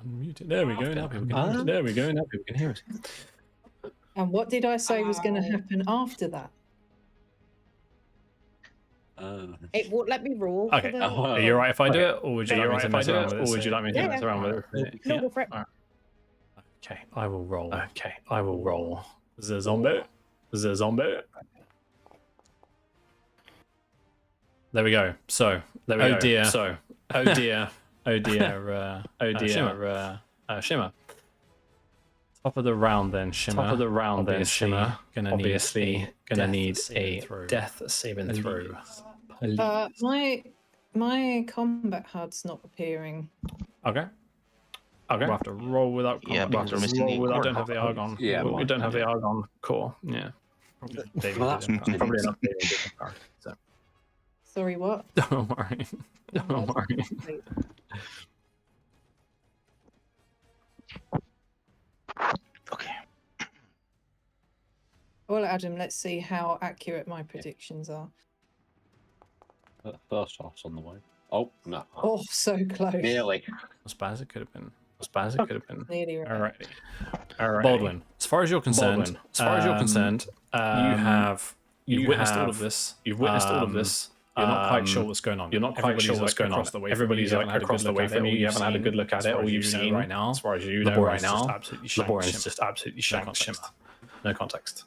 Unmute it. There we go. Now people can hear us. There we go. Now people can hear us. And what did I say was going to happen after that? It won't let me roll. Okay. Are you alright if I do it, or would you like me to mess around with it? Or would you like me to mess around with it? No, go for it. Okay, I will roll. Okay, I will roll. The zombie. The zombie. There we go. So, there we go. Dear. So, oh dear. Oh dear. Oh dear. Shimmer. Top of the round then, Shimmer. Top of the round then, Shimmer. Obviously gonna need a death saving throw. My combat HUD's not appearing. Okay. We'll have to roll without combat. Yeah, because we're missing the we don't have the Argon. Yeah, we don't have the Argon core. Yeah. Probably enough. So. Sorry, what? Don't worry. Don't worry. Okay. Well, Adam, let's see how accurate my predictions are. First half's on the way. Oh, no. Oh, so close. Nearly. As bad as it could have been. As bad as it could have been. Nearly right. All right. Baldwin, as far as you're concerned, you've witnessed all of this. You've witnessed all of this. You're not quite sure what's going on. You're not quite sure what's going on. Everybody's like across the way from you. You haven't had a good look at it. All you've seen right now, as far as you know right now, Laboran's just absolutely shanked Shimmer. No context.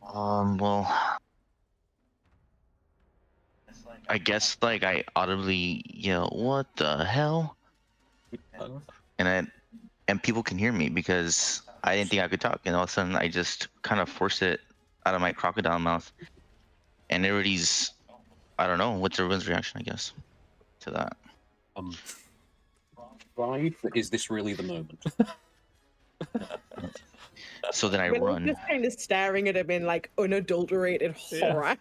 Well, I guess like I audibly yell, "What the hell?" And people can hear me because I didn't think I could talk, and all of a sudden I just kind of forced it out of my crocodile mouth, and everybody's, I don't know, what's everyone's reaction, I guess, to that. Right? Is this really the moment? So then I run. Just kind of staring at him in like unadulterated horror.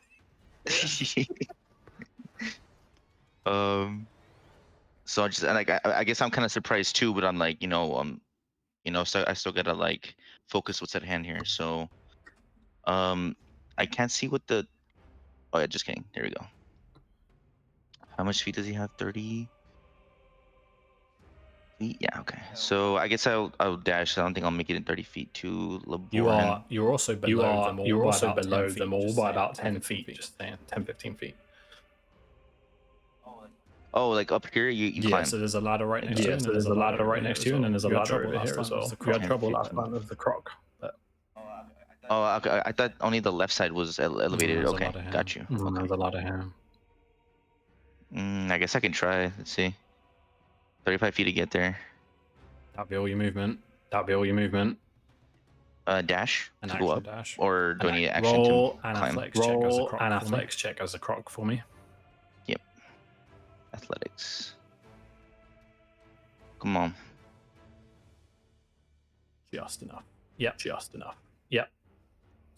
So I just, and like I guess I'm kind of surprised too, but I'm like, so I still gotta like focus what's at hand here. So I can't see what the, oh yeah, just kidding. There we go. How much feet does he have? 30 feet? Yeah, okay. So I guess I'll dash. I don't think I'll make it in 30 feet to Laboran. You're also below them all by about 10 feet. Just saying, 10, 15 feet. Oh, like up here, you climb. So there's a ladder right next to you. So there's a ladder right next to you, and then there's a ladder over here as well. We had trouble last time with the croc. Oh, okay. I thought only the left side was elevated. Okay, got you. Okay. There's a ladder here. I guess I can try. Let's see. 35 feet to get there. That'll be all your movement. Dash an to go up. Dash. Or do I need action roll to an climb? athletics check as a croc for me. Yep. Athletics. Come on. Just enough. Yep.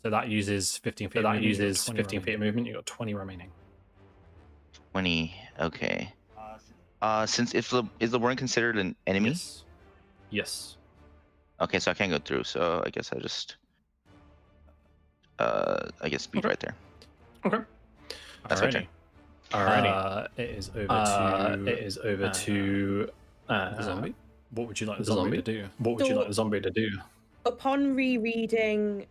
So that uses 15 feet. That uses 15 feet of movement. You got 20 remaining. 20. Okay. Since is Laboran considered an enemy? Yes. Okay, so I can't go through. So I guess I just speed right there. Okay. That's my turn. Alrighty. It is over to the zombie. What would you like the zombie to do? Upon rereading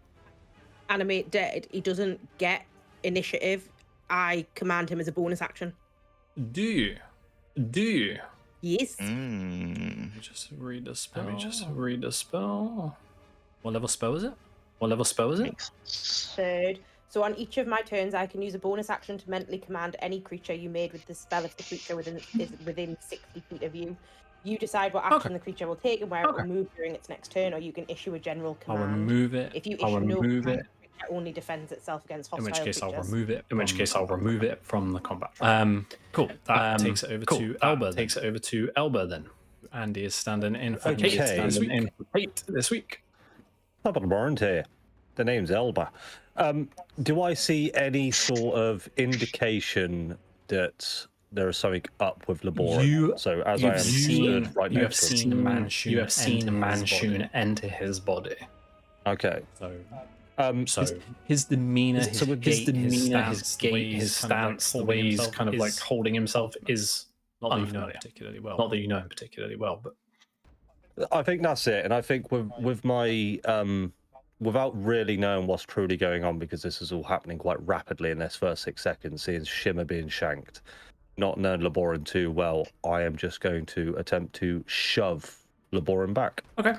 Animate Dead, he doesn't get initiative. I command him as a bonus action. Do you? Yes. Let me just read the spell. What level spell is it? Third. So on each of my turns, I can use a bonus action to mentally command any creature you made with the spell if the creature is within 60 feet of you. You decide what action the creature will take and where it will move during its next turn, or you can issue a general command. I'll remove it. If you issue no command, the creature only defends itself against hostile creatures. In which case, I'll remove it from the combat. Cool. That takes it over to Elba. Then. Andy is standing in for Kate this week. Top of the burnt here. The name's Elba. Do I see any sort of indication that there is something up with Laboran? You have seen Manshoon enter his body. Okay. So his demeanor, his stance, the way he's kind of like holding himself is Not that you know particularly well. Not that you know him particularly well, but I think that's it. And I think with my without really knowing what's truly going on, because this is all happening quite rapidly in this first 6 seconds, seeing Shimmer being shanked, not knowing Laboran too well, I am just going to attempt to shove Laboran back. Okay.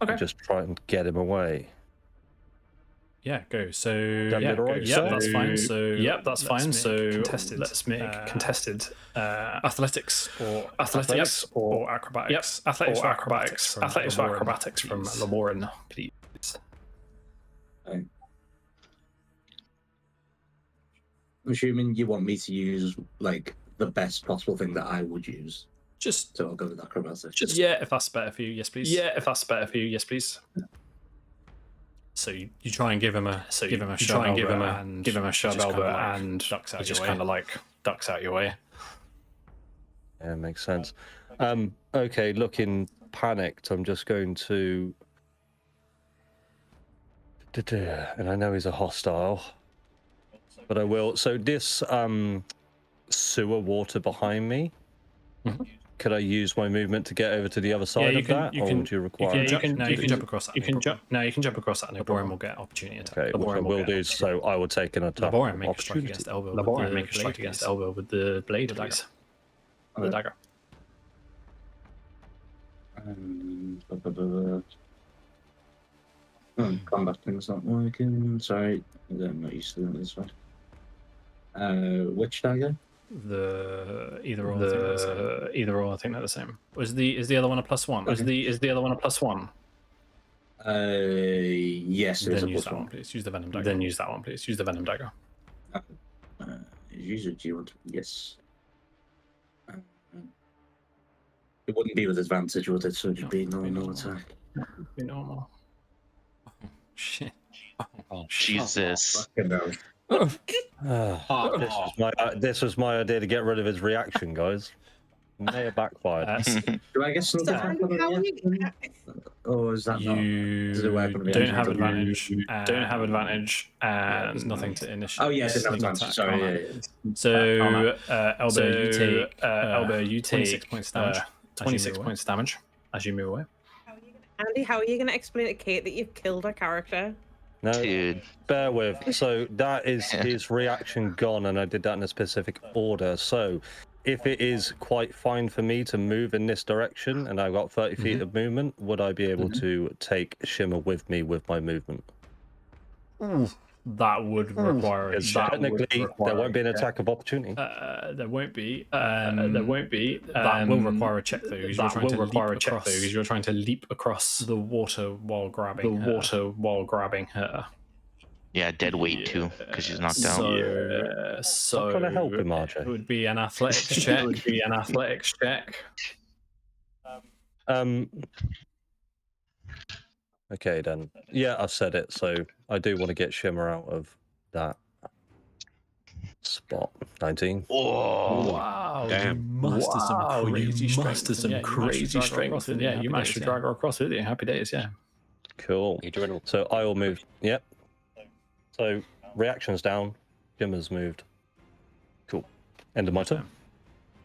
And just try and get him away. Yeah, go. So that's fine. So that's fine. So let's make contested athletics or acrobatics. Yep. Athletics or acrobatics from Laboran, please. I'm assuming you want me to use like the best possible thing that I would use. So I'll go with acrobatics. If that's better for you, yes please. So you try and give him a shove elbow and he just kind of like ducks out your way. Yeah, makes sense. Okay, looking panicked, I'm just going to, and I know he's a hostile, but I will. So this sewer water behind me. Mm-hmm. Could I use my movement to get over to the other side of that, or would you require? You can jump across that. You can jump across that. Laboran will get opportunity attack. Okay, which I will do. So I will take an attack. Laboran make a strike against elbow. Laboran make a strike against elbow with the blade of dice. The dagger. Combat thing's not working. Sorry, I'm not used to doing this one. Which dagger? Either or. I think they're the same. Is the other one a +1? Okay. Is the other one a +1? Yes. Then use that one, please. Use the venom dagger. Use the venom dagger. Use it. Do you want to? Yes. It wouldn't be with advantage, would it? So it'd be normal attack. Be normal. Oh, shit. Oh, Jesus. This was my idea to get rid of his reaction, guys. May have backfired. Do I get sneak attack on it? Or is that you don't have advantage? Don't have advantage, and there's nothing to initiate. Oh yes, it's advantage. Sorry. So elbow, you take 26 points damage. 26 points damage as you move away. Andy, how are you going to explain to Kate that you've killed her character? No, dude. Bear with. So that is his reaction gone, and I did that in a specific order. So if it is quite fine for me to move in this direction, and I've got 30 feet of movement, would I be able to take Shimmer with me with my movement? That would require a check. Technically, there won't be an attack of opportunity. There won't be. That will require a check though. Because you're trying to leap across the water while grabbing her. Yeah, dead weight too, because she's knocked out. So I'm trying to help him, RJ. It would be an athletics check. Okay then. Yeah, I've said it. So I do want to get Shimmer out of that spot. 19. Oh wow! Damn! You muster some crazy strength. Yeah, you managed to drag her across with you. Happy days. Yeah. Cool. So I will move. Yep. So reactions down. Shimmer's moved. Cool. End of my turn.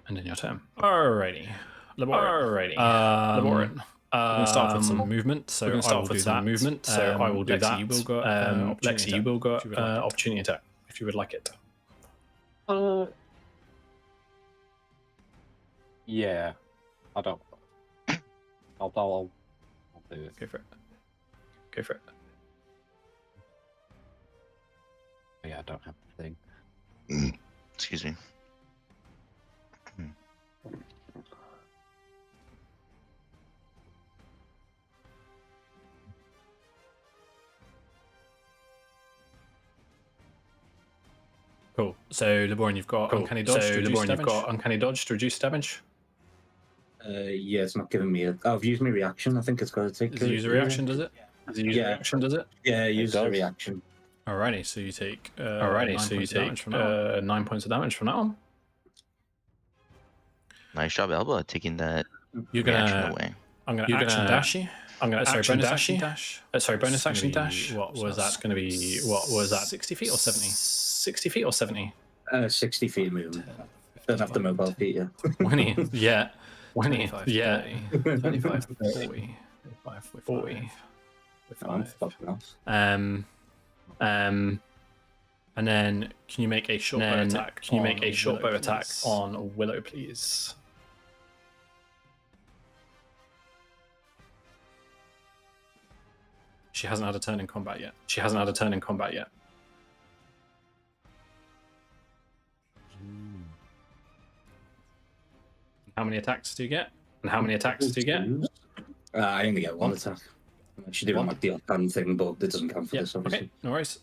End of your turn. Alrighty. Laboran. We're going to start with some movement, so I will do that. Lexi, you will go opportunity attack if you would like it. Yeah, I don't. I'll do it. Go for it. Yeah, I don't have a thing. Excuse me. Cool. So Laboran, you've got uncanny dodge. To reduce damage. Yeah, it's not giving me a. Oh, I've used my reaction. I think it's got to take. Does it use a reaction? Does it? Yeah, use a reaction. Alrighty, so you take. 9 points of damage from that one. Nice job, Elba, taking that. You're gonna. Away. I'm gonna action dash you. Bonus action dash. What was that going to be? What was that? 60 feet or 70? 60 feet or 70? 60 feet movement. Don't have to mobile feet, yeah. 20, yeah. 20, yeah. 25, 40, 45, 40. I'm fucking off. And then can you make a short bow attack? Can you make a short bow attack on Willow, please? She hasn't had a turn in combat yet. How many attacks do you get? I only get one attack. I'm actually doing like the offhand thing, but it doesn't count for this, obviously. Okay, no worries.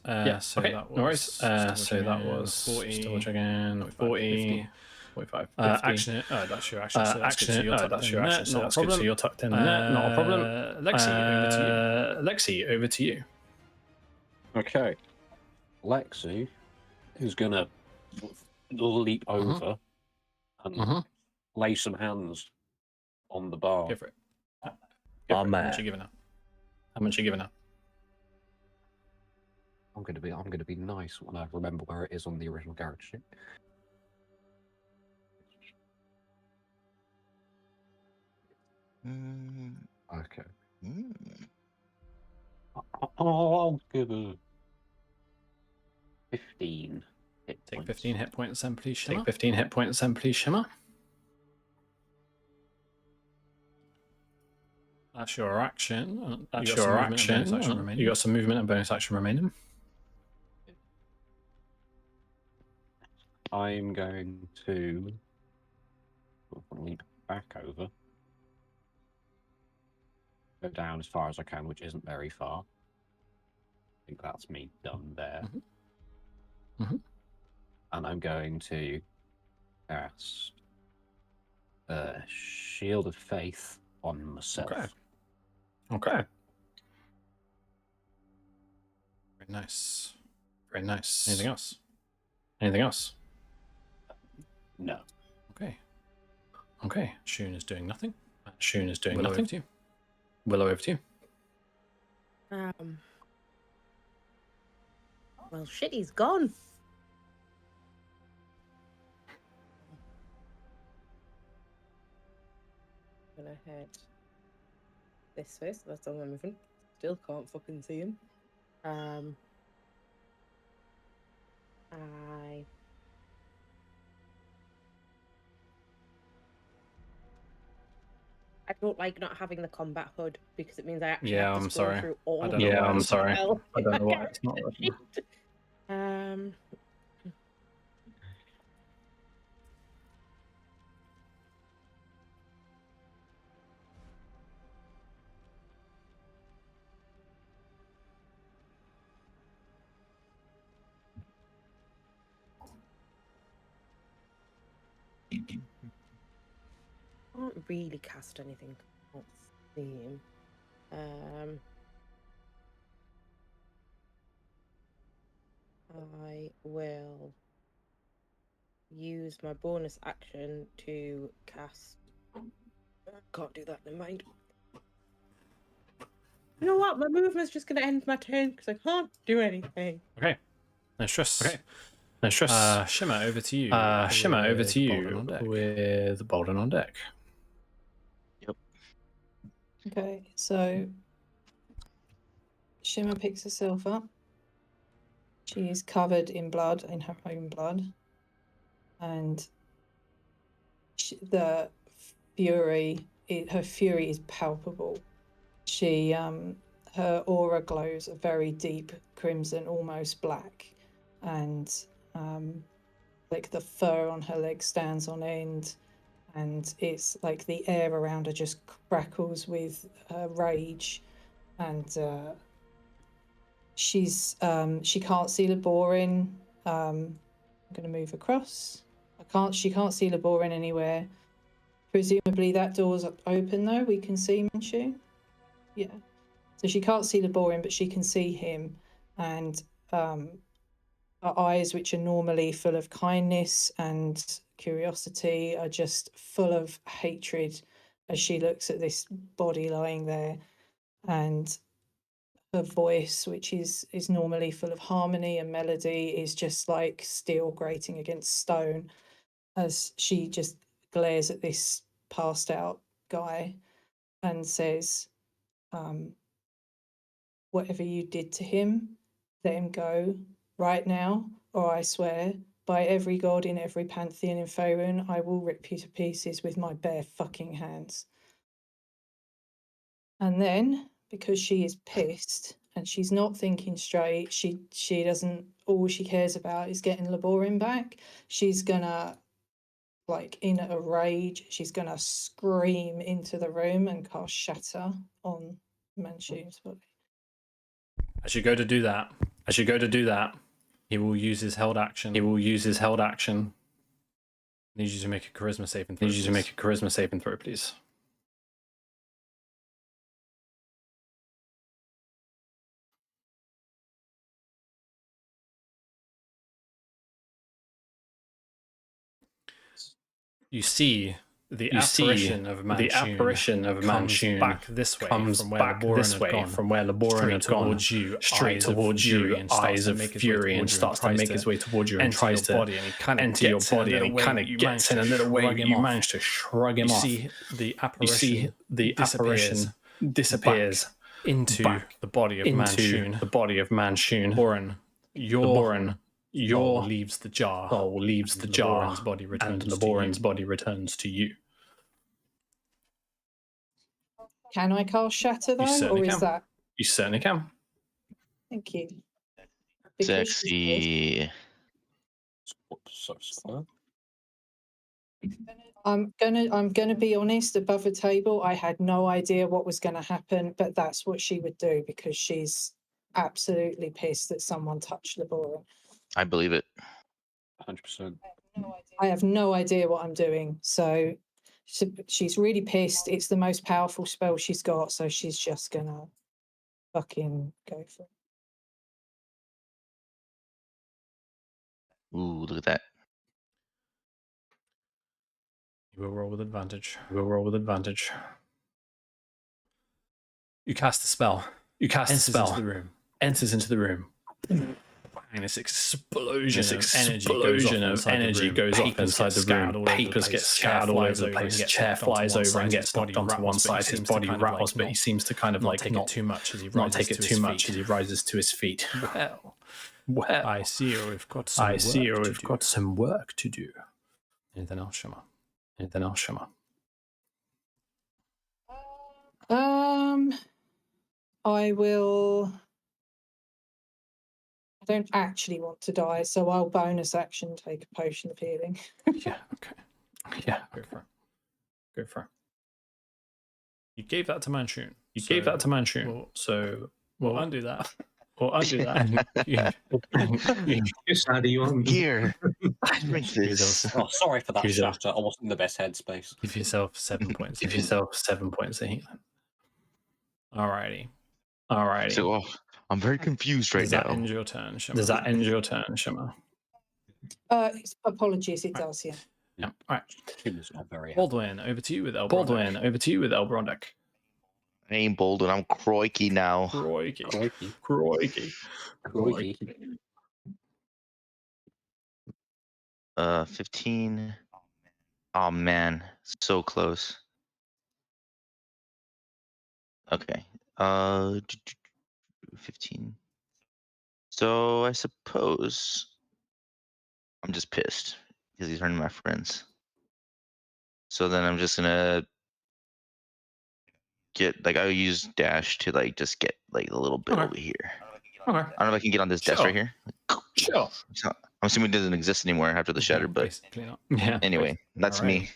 So that was 40. Double check again. 40. 45. Action it. Oh, that's your action. So that's your action. So that's good. So you're tucked in there. Not a problem. Lexi, over to you. Okay. Lexi is gonna leap over and lay some hands on the bar. Go for it. How much you giving her? I'm gonna be nice when I remember where it is on the original character sheet. Okay. I'll give her 15 hit Take points. 15 hit points then, please, Shimmer. That's your action. You got some movement and bonus action remaining. I'm going to leap back over. Go down as far as I can, which isn't very far. I think that's me done there. And I'm going to cast Shield of Faith on myself. Okay. Very nice. Anything else? No. Okay. Shun is doing nothing. Willow, over to you. Willow, over to you. Well, shit, he's gone. I'm gonna head this way, so that's all I'm moving. Still can't fucking see him. I don't like not having the combat HUD because it means I actually have to scroll through all of the I'm sorry. I don't know why it's not working. Can't really cast anything. Can't see him. I will use my bonus action to cast. Can't do that. Never mind. You know what? My movement's just going to end my turn because I can't do anything. Okay. No stress. Shimmer, over to you. With Baldur on deck. Yep. Okay, so Shimmer picks herself up. She is covered in blood, in her own blood, and her fury is palpable. Her aura glows a very deep crimson, almost black, and like the fur on her leg stands on end, and it's like the air around her just crackles with rage, and she can't see Laborin. I'm going to move across. She can't see Laborin anywhere. Presumably that door's open though. We can see Manshoon. Yeah. So she can't see Laborin, but she can see him, and her eyes, which are normally full of kindness and curiosity, are just full of hatred as she looks at this body lying there, and her voice, which is normally full of harmony and melody, is just like steel grating against stone. as she just glares at this passed out guy and says, whatever you did to him, let him go right now, or I swear, by every god in every pantheon in Faerun, I will rip you to pieces with my bare fucking hands. And then, because she is pissed and she's not thinking straight, she doesn't, all she cares about is getting Laborin back. She's gonna, like, in a rage, she's gonna scream into the room and cast Shatter on Manshoon's body. As you go to do that, he will use his held action. I need you to make a charisma saving throw, please. You see the apparition of Manshoon back this way from where Laborin had gone, straight towards you, eyes of fury, and starts to make his way towards you and tries to enter your body, and he kind of gets in a little way, but you manage to shrug him off. You see the apparition disappears into the body of Manshoon. Laborin, your leaves the jar. Laborin's body returns to you. Can I cast Shatter though, or is that? You certainly can. Thank you. Sexy. I'm gonna be honest. Above the table, I had no idea what was going to happen, but that's what she would do because she's absolutely pissed that someone touched Laborin. I believe it. 100%. I have no idea what I'm doing, so she's really pissed. It's the most powerful spell she's got, so she's just gonna fucking go for it. Ooh, look at that. You will roll with advantage. You cast a spell. Enters into the room. And this explosion of energy goes off inside the room. Papers get scattered all over the place. Chair flies over and gets knocked onto one side. His body rattles, but he seems to kind of like not take it too much as he rises to his feet. Well, I see you've got some work to do. Anything else, Shimmer? I will. I don't actually want to die, so I'll bonus action take a potion of healing. Yeah, okay. Yeah, go for it. You gave that to Manshoon. We'll undo that. How do you want here? I drink this. Oh, sorry for that, Shatter. I wasn't in the best headspace. Give yourself 7 points. Of healing. Alrighty. So, I'm very confused right now. Does that end your turn, Shimmer? Apologies, it does, yeah. Yeah. All right. Not very Baldwin, over to you with Elbron deck. I ain't Baldur, I'm Croiky now. Croiky. 15. Oh man, so close. Okay. 15. So I suppose I'm just pissed because he's hurting my friends. So then I'm just gonna get I'll use dash to just get a little bit over here. Okay. I don't know if I can get on this desk right here. Sure. So, I'm assuming it doesn't exist anymore after the shatter, but basically not. Yeah. Anyway, that's me.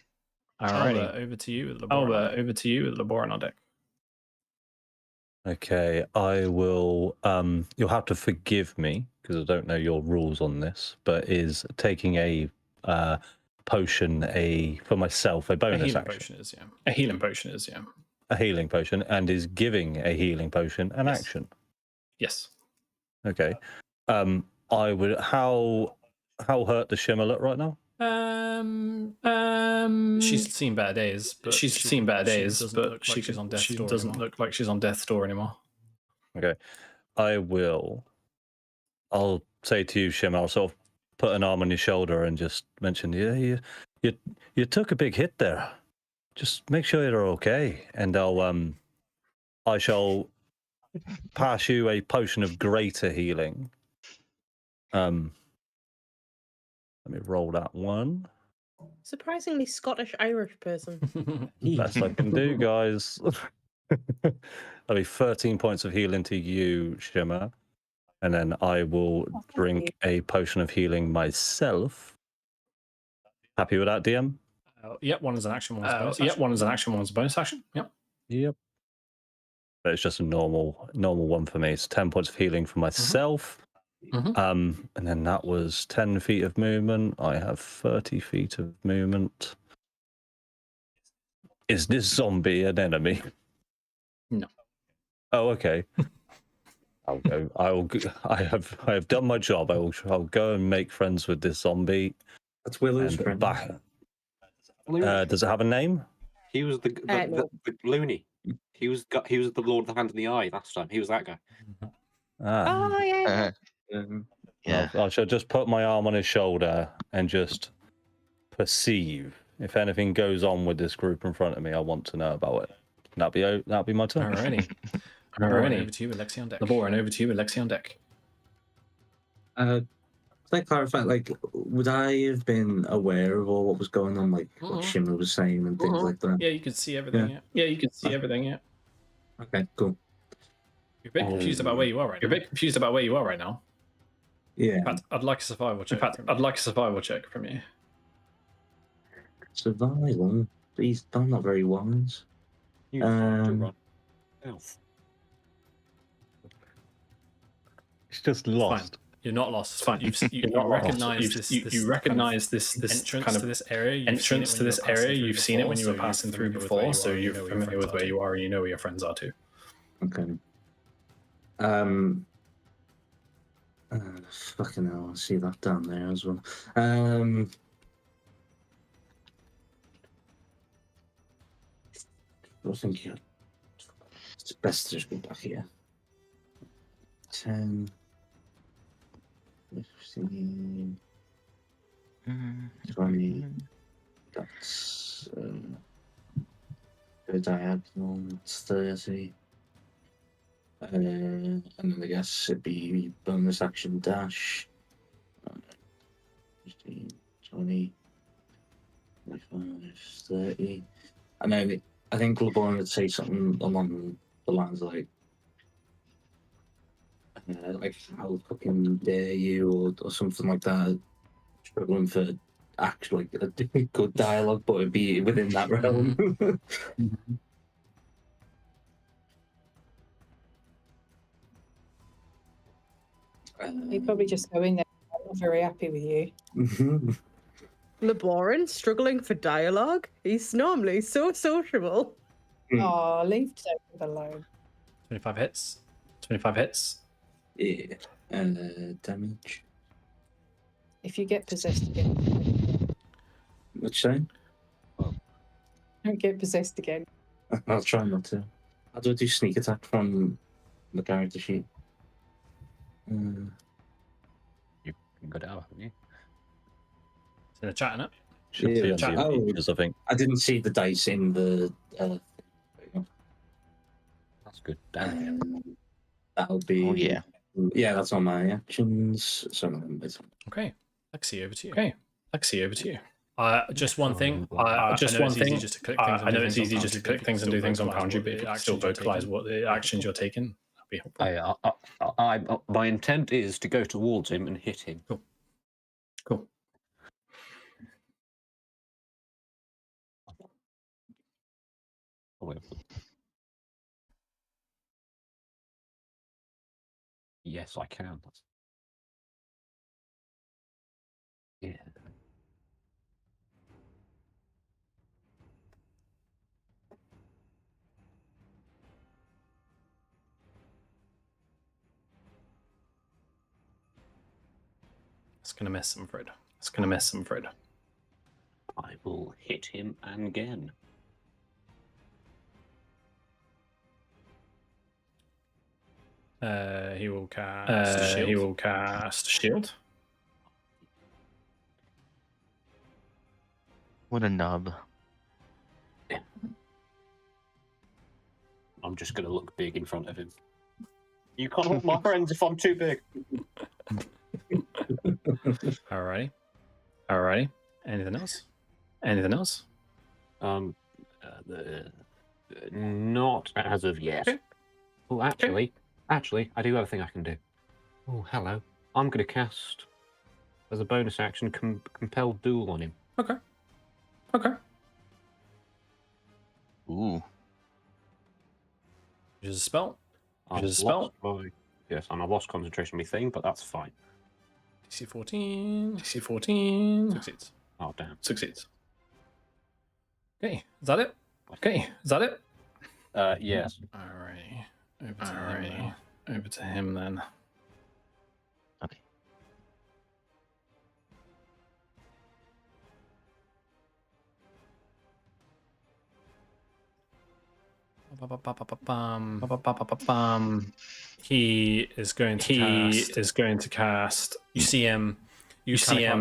Alrighty. Over to you with Laborin on deck. Okay, I will. You'll have to forgive me because I don't know your rules on this, but is taking a potion for myself a bonus action. A healing potion is, yeah. A healing potion, and is giving a healing potion an action. Yes. Okay. I would. How hurt does Shimmer look right now? She's seen better days, but she doesn't look like she's on death's door anymore. Okay. I'll say to you, Shimmer, I'll sort of put an arm on your shoulder and just mention, yeah, you took a big hit there. Just make sure you're okay, and I shall pass you a potion of greater healing. Let me roll that one. Surprisingly Scottish Irish person. Best I can do, guys. That'll be 13 points of healing to you, Shimmer. And then I will drink a potion of healing myself. Happy with that, DM? Yep, one is an action, one's a bonus action. Yep, one is an action, one's a bonus action. Yep. But it's just a normal one for me. It's 10 points of healing for myself. And then that was 10 feet of movement. I have 30 feet of movement. Is this zombie an enemy? No. Oh, okay. I'll go. I have done my job. I'll go and make friends with this zombie. That's Willow's friend. Does it have a name? He was the loony. He was the Lord of the Hand and the Eye last time. He was that guy. Oh yeah. Yeah. I shall just put my arm on his shoulder and just perceive. If anything goes on with this group in front of me, I want to know about it. That'll be my turn. Alrighty. Over to you with Lexi on deck. Laboran, over to you with Lexi on deck. Can I clarify, like, would I have been aware of all what was going on, like what Shimmer was saying and things like that? Yeah, you could see everything. Yeah, you could see everything. Yeah. Okay, cool. You're a bit confused about where you are right now. Yeah. In fact, I'd like a survival check. From you. Survival? Please, I'm not very wise. It's just lost. Fine. You're not lost. It's fine. You recognize this entrance kind of to this area. You've seen it when you were passing through before, so you're familiar with where you are and you know where your friends are too. Okay. Fucking hell, I see that down there as well. I think it's best to just go back here. 10, 15, 20. That's the diagonal. It's 30. And then I guess it'd be bonus action dash. 15, 20, 25, 30. And then I think LeBron would say something along the lines like how fucking dare you, or something like that. Struggling for actually a good dialogue, but it'd be within that realm. He'd probably just go in there. I'm not very happy with you. Laboran struggling for dialogue? He's normally so sociable. Oh, leave Jacob alone. 25 hits. 25 hits. Yeah. Damage. If you get possessed again. What's saying? Don't get possessed again. I'll try not to. How do I do sneak attack from the character sheet? You can go down, haven't you? It's in the chat, innit? I think. I didn't see the dice in the. That's good. Damn. That'll be. Oh, yeah. Yeah, that's on my actions. Okay, Lexi, over to you. Just one thing. I know it's easy just to click things and do things on Foundry, but if you can still vocalize what the actions you're taking, that'd be helpful. My intent is to go towards him and hit him. Cool. Yes, I can. Yeah. It's gonna miss, I'm afraid. I will hit him again. He will cast shield. What a nub. I'm just gonna look big in front of him. You can't hold my friends if I'm too big. Alrighty. Anything else? Not as of yet. Okay. Oh, actually, I do have a thing I can do. Oh, hello. I'm going to cast, as a bonus action, compel duel on him. Okay. Ooh. Which is a spell. Yes, and I've lost concentration on my thing, but that's fine. DC 14. Succeeds. Oh, damn. Succeeds. Okay, is that it? Yes. Alrighty. Over to him then. Okay. He is going to cast. You see him. You kind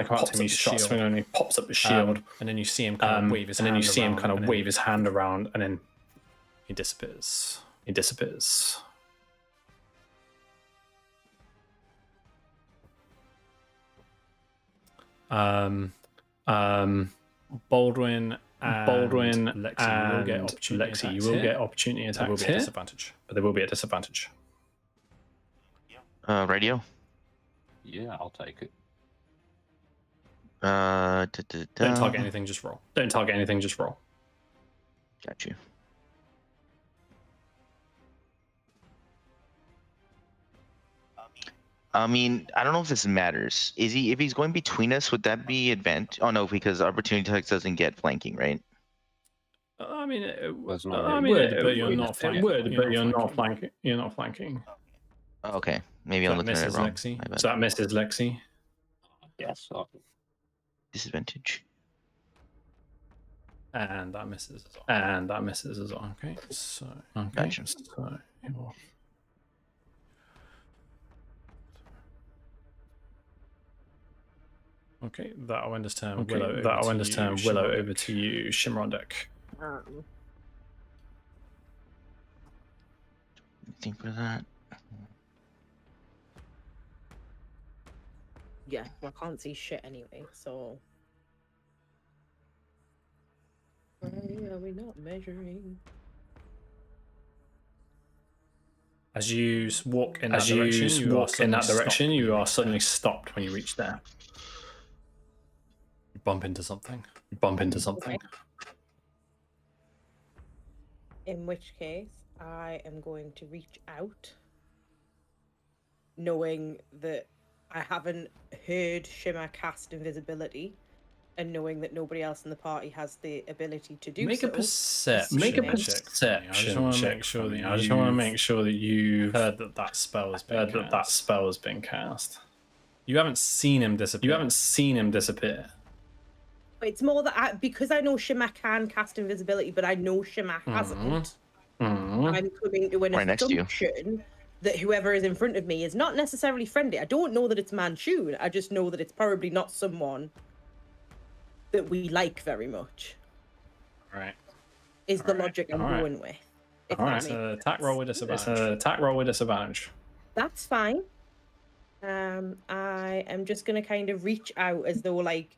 of come to me, shot swing on, and he pops up his shield, and then you see him kind of wave his hand around, and then he disappears. Baldwin and Lexi, you will get opportunity attacks here, but there will be a disadvantage. Radio. Yeah, I'll take it. Don't target anything, just roll. Got you. I mean, I don't know if this matters. If he's going between us, would that be advantage? Oh no, because opportunity attacks doesn't get flanking, right? But you're not flanking. Oh, okay, maybe I'm looking at it wrong. So that misses Lexi. Yes. Disadvantage. And that misses as well. Okay, so Gotcha. Okay, that'll end his turn. Willow, over to you. Shimmer on deck. Anything for that? Yeah, I can't see shit anyway, so. Why are we not measuring? As you walk in that direction, you are suddenly stopped when you reach there. You bump into something. Okay. In which case, I am going to reach out, knowing that I haven't heard Shimmer cast invisibility, and knowing that nobody else in the party has the ability to do so. Make a perception check. I just want to make sure that you've heard that spell has been cast. You haven't seen him disappear. It's more that because I know Shimmer can cast invisibility, but I know Shimmer hasn't. I'm coming to an assumption that whoever is in front of me is not necessarily friendly. I don't know that it's Manshoon. I just know that it's probably not someone that we like very much. Right. Is the logic I'm going with. Alright, so attack roll with disadvantage. That's fine. I am just going to kind of reach out as though, like,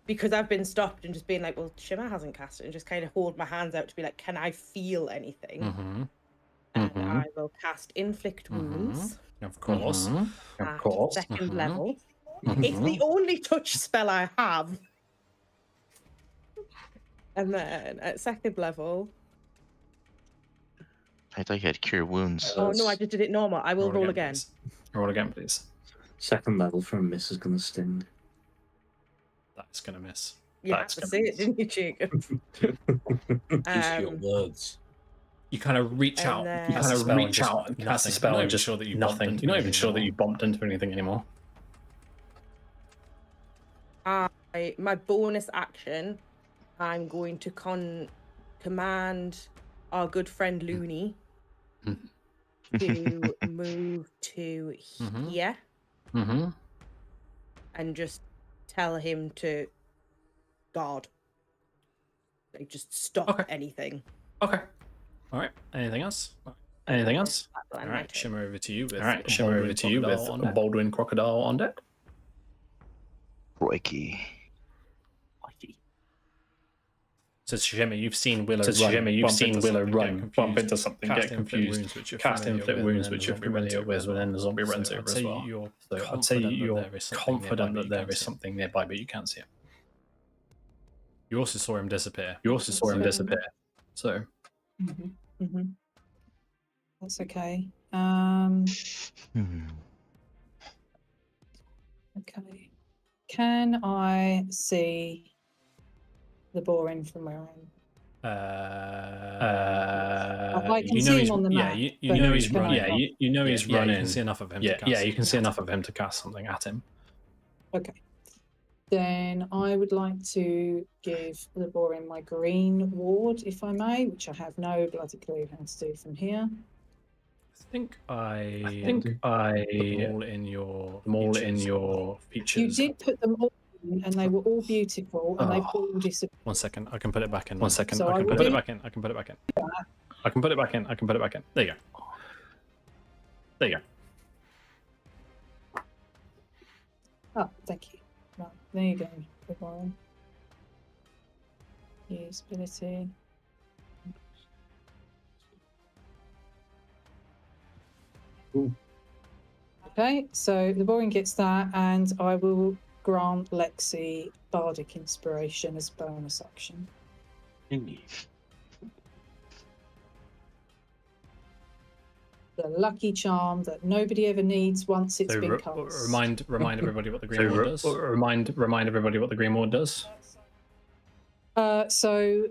because I've been stopped and just being like, well, Shimmer hasn't cast it, and just kind of hold my hands out to be like, can I feel anything? And I will cast Inflict Wounds. Of course. At second level. It's the only touch spell I have. And then at second level. I thought you had Cure Wounds. Oh no, I just did it normal. I will roll again. Roll again, please. Second level for a miss is going to sting. That's going to miss. You had to say it, didn't you, Jacob? Just your words. You kind of reach out. You kind of reach out and cast a spell and just sure that you nothing. You're not even sure that you bumped into anything anymore. My bonus action, I'm going to command our good friend Looney to move to here and just tell him to guard. They just stop anything. Okay. All right. Anything else? Anything else? All right. Shimmer over to you with. All right. Shimmer over to you with Baldwin Crocodile on deck. Crikey. So Shimmer, you've seen Willow run, bump into something, get confused, cast inflict wounds which you're familiar with, and then the zombie runs over as well. So I'd say you're confident that there is something nearby, but you can't see it. You also saw him disappear. So. That's okay. Okay. Can I see the boring from where I am? I can see him on the map. You know he's running. You know he's running. You can see enough of him. You can see enough of him to cast something at him. Okay. Then I would like to give the boring my green ward, if I may, which I have no bloody clue how to do from here. I think I put them all in your features. You did put them all in, and they were all beautiful, and they've all disappeared. 1 second, I can put it back in. 1 second, So I I can will put it back in. I can put it back in. I can put it back in. I can put it back in. There you go. There you go. Oh, thank you. Right, there you go. Good one. Usability. Okay, so the boring gets that, and I will grant Lexi Bardic Inspiration as bonus action. The lucky charm that nobody ever needs once it's been cast. Remind everybody what the green ward does. Remind everybody what the green ward does. So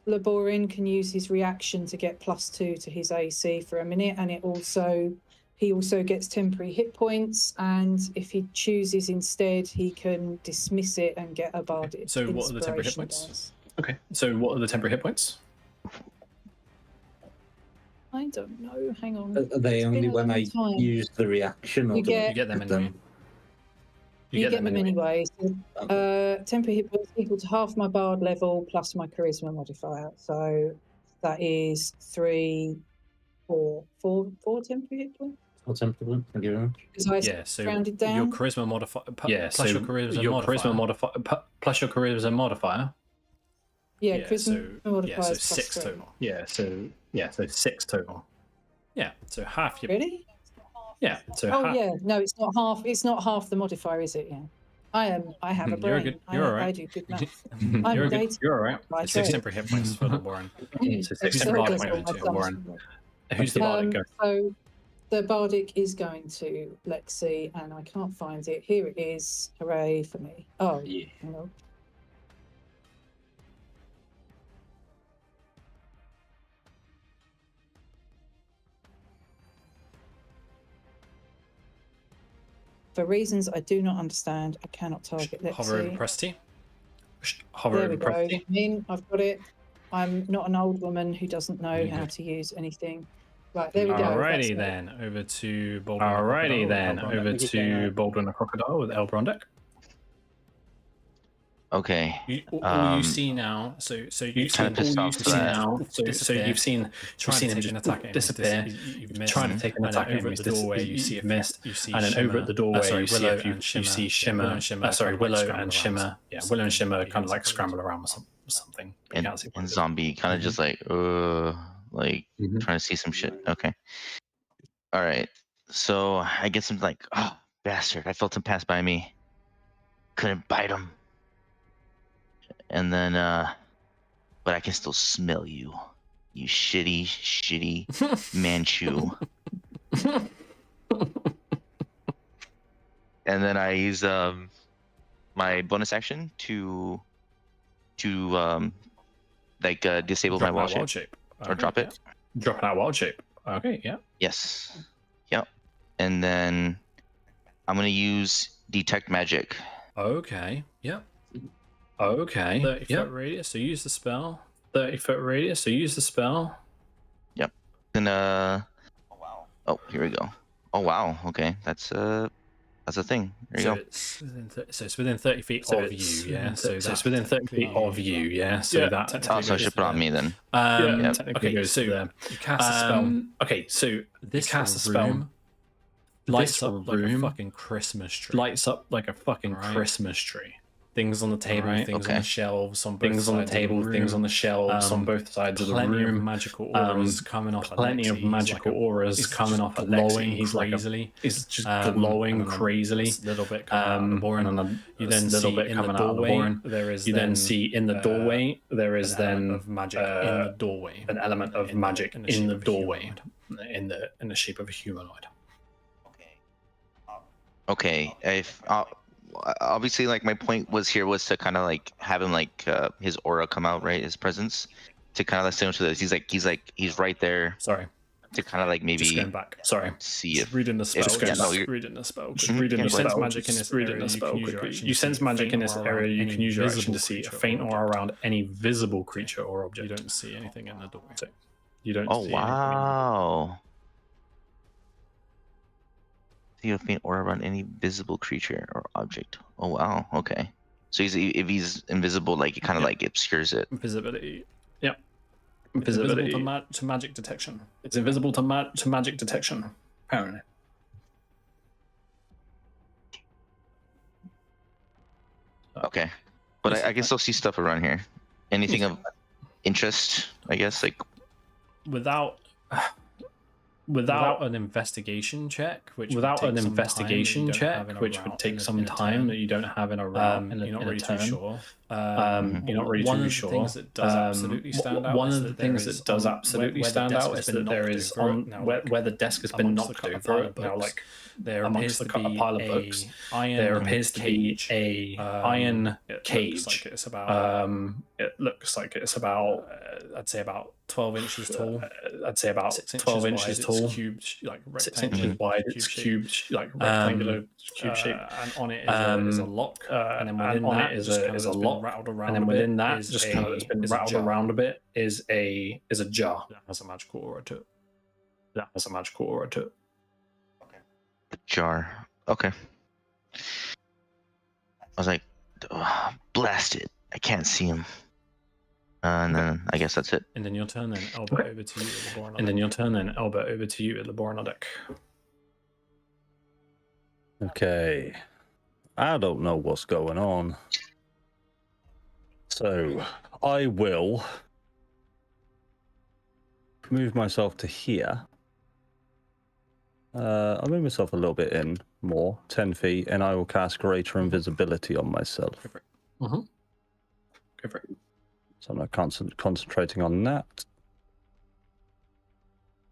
Laborin can use his reaction to get +2 to his AC for a minute, and he also gets temporary hit points, and if he chooses instead, he can dismiss it and get a bardic. So what are the temporary hit points? Okay, so what are the temporary hit points? I don't know. Hang on. Are they only when I use the reaction, or you get them anyway? You get them anyway. So, temporary hit points equal to half my bard level plus my charisma modifier. So that is 3, 4 temporary hit points. What's temporary? Thank you very much. So rounded down. your charisma modifier. Plus your charisma modifier. Yeah, charisma modifier so is 6 +3. total. So 6 total. Yeah, so half your. Really? Yeah. So no, it's not half. It's not half the modifier, is it? Yeah. I have a brain. You're all right. I do good math. You're all right. It's 6 temporary hit points for the Warren. So 6 temporary hit points to Warren. Who's the bardic? So the bardic is going to Lexi, and I can't find it. Here it is. Hooray for me. Oh, yeah. Hang on. For reasons I do not understand, I cannot target Lexi. Hover over press T. There we go. I've got it. I'm not an old woman who doesn't know how to use anything. Right, there we go. Alrighty then, over to Baldwin the Crocodile with Elba on deck. Okay. All you see now, so you've seen him disappear. Trying to take an attack over at the doorway, you see a mist. And then over at the doorway, you see Shimmer. Willow and Shimmer. Yeah, Willow and Shimmer kind of like scramble around with something. And Zombie kind of just like trying to see some shit. Okay. All right. So I guess I'm like, oh, bastard. I felt him pass by me. Couldn't bite him. And then, but I can still smell you. You shitty Manchu. And then I use my bonus action to disable my wild shape. Or drop it. Drop it out wild shape. Okay, yeah. Yes. Yep. And then I'm gonna use detect magic. Okay. Yep. Okay. 30-foot radius. So use the spell. 30-foot radius. So use the spell. Yep. And oh wow. Oh, here we go. Oh wow. Okay, that's That's a thing. There you go. So it's within 30 feet of you, yeah. So it's within 30 feet of you, yeah. So that. Oh, so I should put on me then. Okay, so you cast a spell. Okay, so this cast a spell. Lights up like a fucking Christmas tree. Lights up like a fucking Christmas tree. Things on the table, things on the shelves, on both things on the table, things on the shelves on both sides of the room. Plenty of magical auras coming off. Plenty of magical auras coming off. Glowing. He's crazily. It's just glowing crazily. A little bit coming out of the boring. And you then see in the doorway. There is. You then see in the doorway. There is then of magic in the doorway. An element of magic in the doorway. In the shape of a humanoid. Okay. If obviously, like, my point was to kind of like have him like his aura come out, right? His presence to kind of like similar to this. He's right there. Sorry. To kind of like maybe just going back. Sorry. See if reading the spell. Reading the spell. Reading the spell. Magic in this area. You sense magic in this area. You can use your action to see a faint aura around any visible creature or object. You don't see anything in the doorway. So you don't. Oh wow. See a faint aura around any visible creature or object. Oh wow. Okay. So if he's invisible, like it kind of like obscures it. Invisibility. Yep. Invisibility to magic detection. It's invisible to magic detection. Apparently. Okay, but I can still see stuff around here. Anything of interest, I guess, like without an investigation check, which would take some time that you don't have in a round, you're not really too sure. You're not really too sure. One of the things that does absolutely stand out. One of the things that does absolutely stand out is that there is where the desk has been knocked over it now, like there appears to be a pile of books. There appears to be a iron cage. It looks like it's about I'd say about 12 inches tall. I'd say about 12 inches tall. Cubed, like 6 inches wide. It's cubed, like rectangular cube shape. And on it is a lock. And then within that is a lock. And then within that, just kind of it's been rattled around a bit, is a jar that has a magical aura to it. The jar. Okay. I was like, blast it. I can't see him. And then I guess that's it. And then your turn then, Albert, over to you at the Boron deck. Okay. I don't know what's going on. So I will move myself to here. I'll move myself a little bit in more, 10 feet, and I will cast Greater Invisibility on myself. Go for it. Go for it. So I'm not concentrating on that.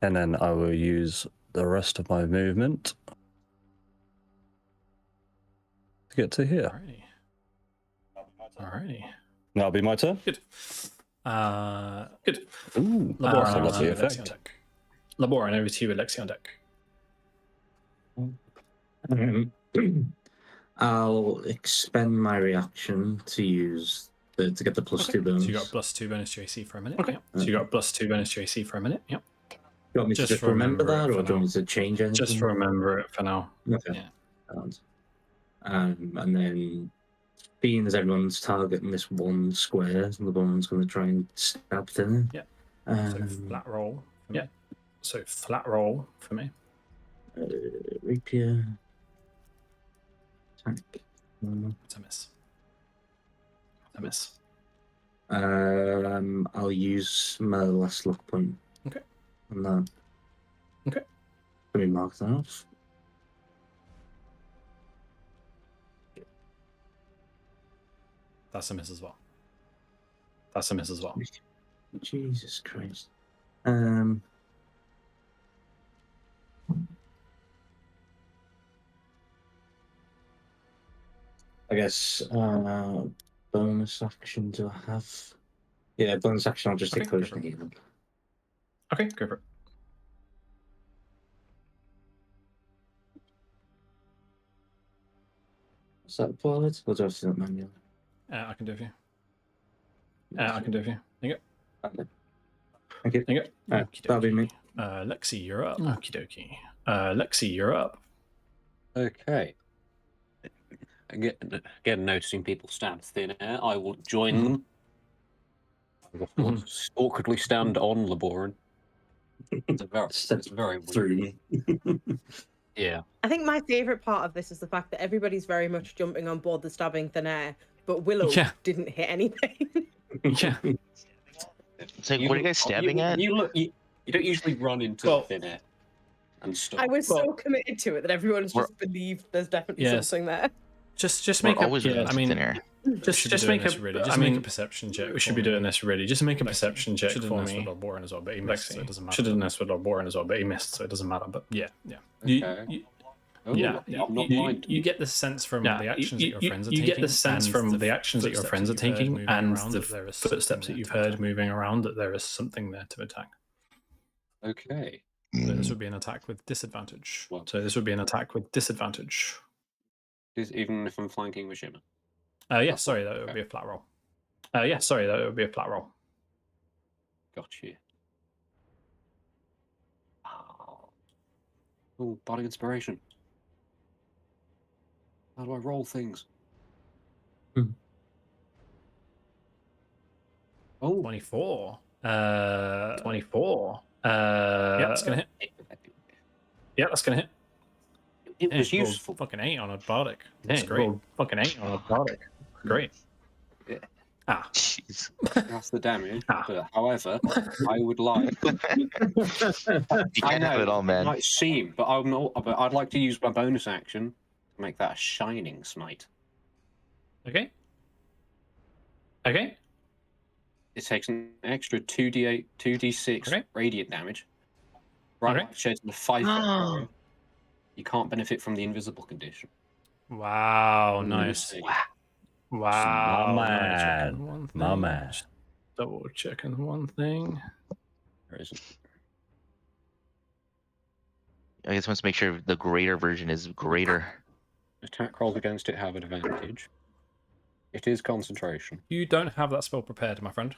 And then I will use the rest of my movement to get to here. Alrighty. That'll be my turn. Good. Good. Ooh, that's a lovely effect. Laboran, over to you with Lexion deck. I'll expend my reaction to use to get the +2 bonus. So you got +2 bonus to AC for a minute. Okay. So you got +2 bonus to AC for a minute. Yep. Do you want me to just remember that, or do you want me to change anything? Just remember it for now. Okay. Yeah. And then, being as everyone's targeting this one square, the one's going to try and stab through. Yeah. So flat roll. Yeah. So flat roll for me. Rapier. Attack. It's a miss. A miss. I'll use my last luck point. Okay. On that. Okay. Let me mark that off. That's a miss as well. Jesus Christ. I guess bonus action do I have? Yeah, bonus action. I'll just take potion healing. Okay, go for it. Is that valid? Or do I have to do that manually? I can do it for you. I can do it for you. There you go. Okay. Thank you. There you go. That'll be me. Lexi, you're up. Okie dokie. Lexi, you're up. Okay. again, noticing people stand thin air, I will join them. Of course, awkwardly stand on Laboran. It's very weird. Yeah. I think my favourite part of this is the fact that everybody's very much jumping on board the stabbing thin air, but Willow didn't hit anything. Yeah. It's like, what are you guys stabbing at? You don't usually run into thin air and stuff. I was so committed to it that everyone's just believed there's definitely something there. Just make always a thin air. just make a perception check. We should be doing this really. Just make a perception check for me. Boring as well, but he missed, so it doesn't matter. Should have done this with Boring as well, but he missed, so it doesn't matter. But yeah. You get the sense from the actions that your friends are taking. You get the sense from the actions that your friends are taking and the footsteps that you've heard moving around that there is something there to attack. Okay. So this would be an attack with disadvantage. Even if I'm flanking with Shimmer? Sorry, that would be a flat roll. Gotcha. Oh, body inspiration. How do I roll things? Oh, 24. 24. Yeah, that's gonna hit. It was useful. Fucking 8 on a bardic. That's great. Fucking 8 on a bardic. Great. Yeah. Jeez. That's the damage. But, however, I would like. You can't have it all, man. It might seem, but I'm not. But I'd like to use my bonus action to make that a shining smite. Okay. It takes an extra 2d8, 2d6 radiant damage. Right, shares the 5. You can't benefit from the invisible condition. Wow, nice. Wow, my man. Just double checking one thing. There isn't. I just want to make sure the greater version is greater. Attack rolls against it have an advantage. It is concentration. You don't have that spell prepared, my friend.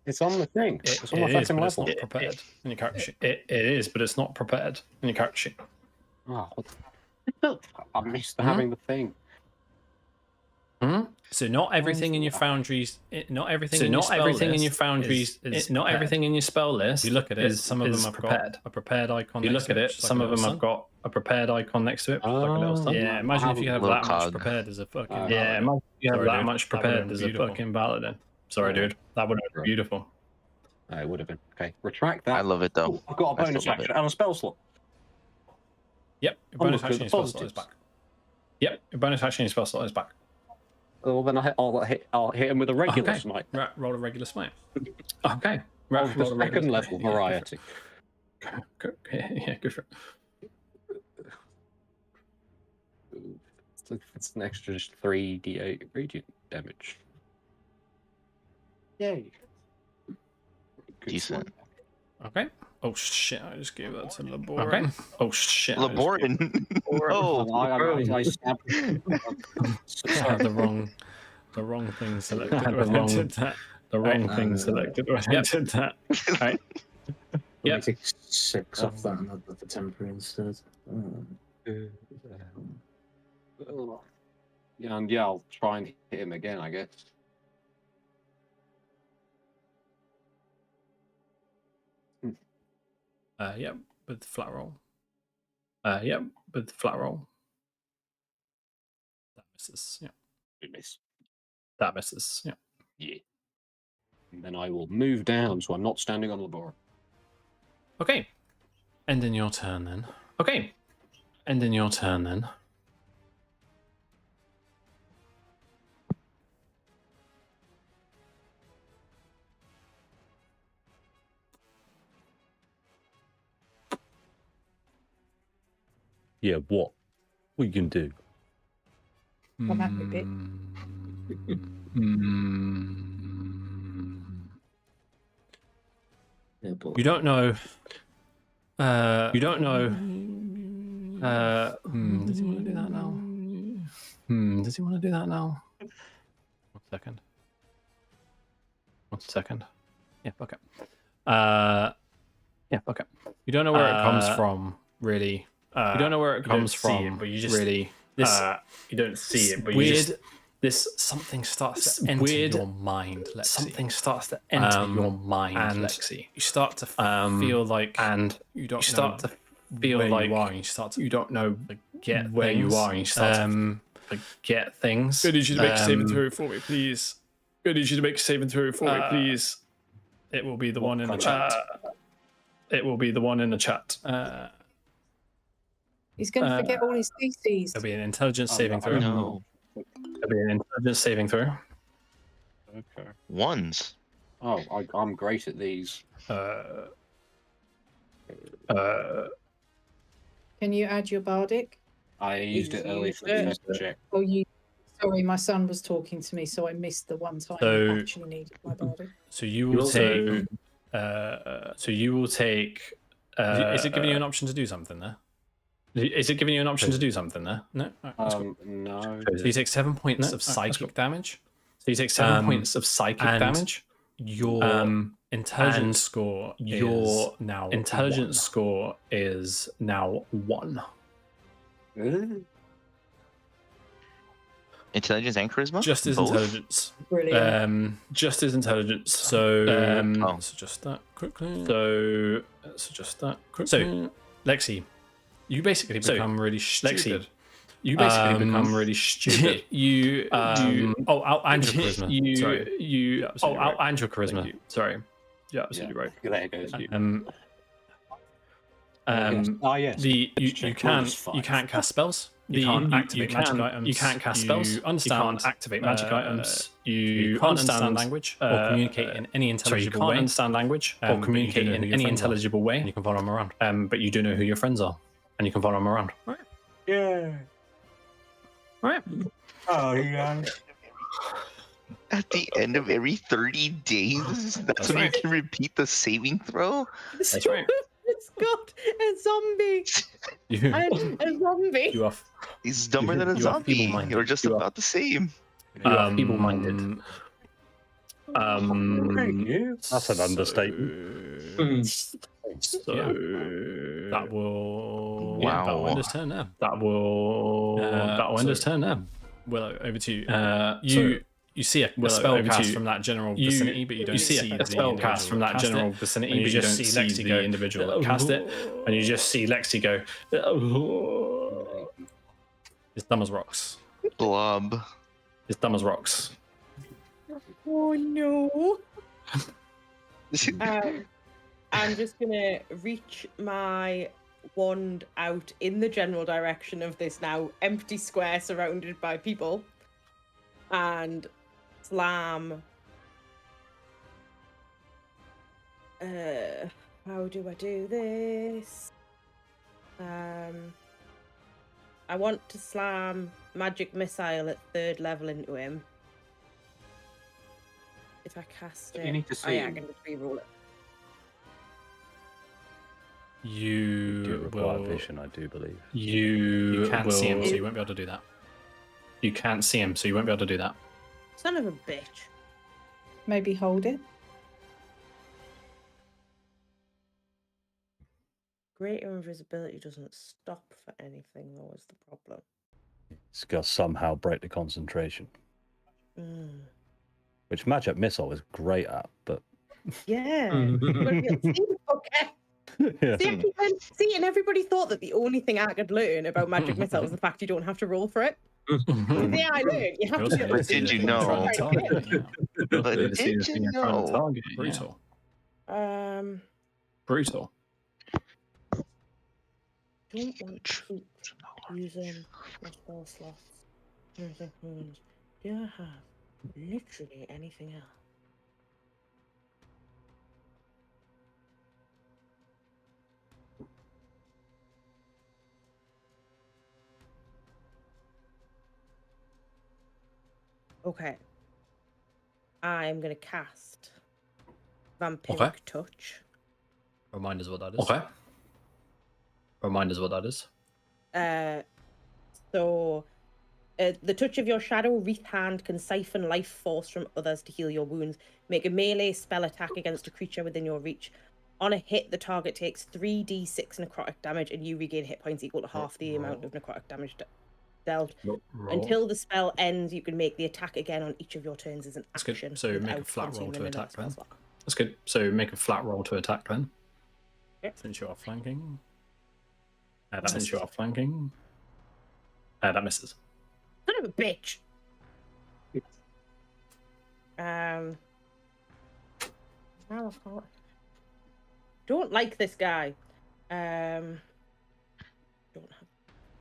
It's on the thing. It's on my fucking level. It's not prepared in your character sheet. It is, but it's not prepared in your character sheet. Oh, I missed having the thing. So not everything in your foundries, not everything in your spell list. You look at it. Some of them have got a prepared icon. You look at it. Some of them have got a prepared icon next to it. Yeah, imagine if you have that much prepared as a fucking. Yeah, imagine if you have that much prepared as a fucking paladin. Sorry, dude. That would have been beautiful. It would have been. Okay, retract that. I love it though. I've got a bonus action and a spell slot. Yep, your bonus action and spell slot is back. Well, then I'll hit him with a regular smite. Right, roll a regular smite. Okay. Roll the second level variety. Yeah, go for it. It's an extra 3d8 radiant damage. Yay. Decent. Okay. Oh shit! I just gave that to Laboran. Okay. Oh shit! Laboran. I stabbed. The wrong thing selected. The wrong thing selected. When I did that. Right. Yeah. Take 6 off that and add the temporary instead. Yeah, and I'll try and hit him again, I guess. Yep, with flat roll. Yep, with flat roll. That misses. Yeah. We miss. That misses. Yeah. Yeah. And then I will move down so I'm not standing on the bar. Okay. Ending your turn then. Yeah, what? What you can do? Come at me, bit. Yeah, but You don't know. Does he want to do that now? Does he want to do that now? 1 second. 1 second. Yeah, fuck it. You don't know where it comes from, really. you don't know where it comes from, but you just really you don't see it, but you just something starts to enter your mind, Lexi. Something starts to enter your mind, Lexi. You start to feel like, and you don't start to feel like you are, and you don't know get where you are, and you start to get things. I need you to make a saving throw for me, please. I need you to make a saving throw for me, please. It will be the one in the chat. It will be the one in the chat. He's going to forget all his theses. It'll be an intelligence saving throw. No. It'll be an intelligence saving throw. Okay. Ones. Oh, I'm great at these. Can you add your bardic? I used it earlier for the first check. Oh, you. Sorry, my son was talking to me, so I missed the one time I actually needed my bardic. So you will take. Is it giving you an option to do something there? Is it giving you an option to do something there? No. Cool. No. So you take 7 points of psychic damage. So you take 7 points of psychic damage. Your intelligence score. Your now intelligence score is now 1. Intelligence and charisma? Just as intelligence. Brilliant. Just as intelligence. So let's adjust that quickly. So Lexi, you basically become really stupid. You basically become really stupid. and your charisma. And your charisma. Sorry. Yeah, absolutely right. There it goes. Yes. You can't cast spells. You can't activate magic items. You can't cast spells. You can't activate magic items. You can't understand language or communicate in any intelligible way. You can't understand language or communicate in any intelligible way. And you can follow them around. But you do know who your friends are, and you can follow them around. Right. Yeah. Right. Oh yeah. At the end of every 30 days, that's when you can repeat the saving throw? That's right. It's got a zombie. A zombie. You are. He's dumber than a zombie. You're just about the same. You are feeble-minded. That's an understatement. So that will. Wow. That will end his turn now. That will end his turn now. Willow, over to you. You see a spell cast from that general vicinity, but you don't see a spell cast from that general vicinity, but you just see Lexi go individual that cast it, and you just see Lexi go. It's dumb as rocks. Blob. It's dumb as rocks. Oh no. I'm just gonna reach my wand out in the general direction of this now empty square surrounded by people and slam. How do I do this? I want to slam magic missile at 3rd level into him. If I cast it, you need to see. I can just re-roll it. You do require vision, I do believe. You can't see him, so you won't be able to do that. You can't see him, so you won't be able to do that. Son of a bitch. Maybe hold it. Greater invisibility doesn't stop for anything, though, is the problem. It's got to somehow break the concentration. Which magic missile is great at, but yeah. Yeah. See, and everybody thought that the only thing I could learn about magic missile was the fact you don't have to roll for it. Yeah, I learned. You have to. But did you know? But did you know? Brutal. Brutal. Don't want to keep using my spell slots. Do I have literally anything else? Okay. I'm going to cast Vampiric Touch. Remind us what that is. Okay. Remind us what that is. The touch of your shadow wreathed hand can siphon life force from others to heal your wounds. Make a melee spell attack against a creature within your reach. On a hit, the target takes 3d6 necrotic damage, and you regain hit points equal to half the amount of necrotic damage dealt. Until the spell ends, you can make the attack again on each of your turns as an action. Good. So make a flat roll to attack then. That's good. So make a flat roll to attack then. Yep. Since you are flanking. Since you are flanking. That misses. Son of a bitch. Don't like this guy. Don't have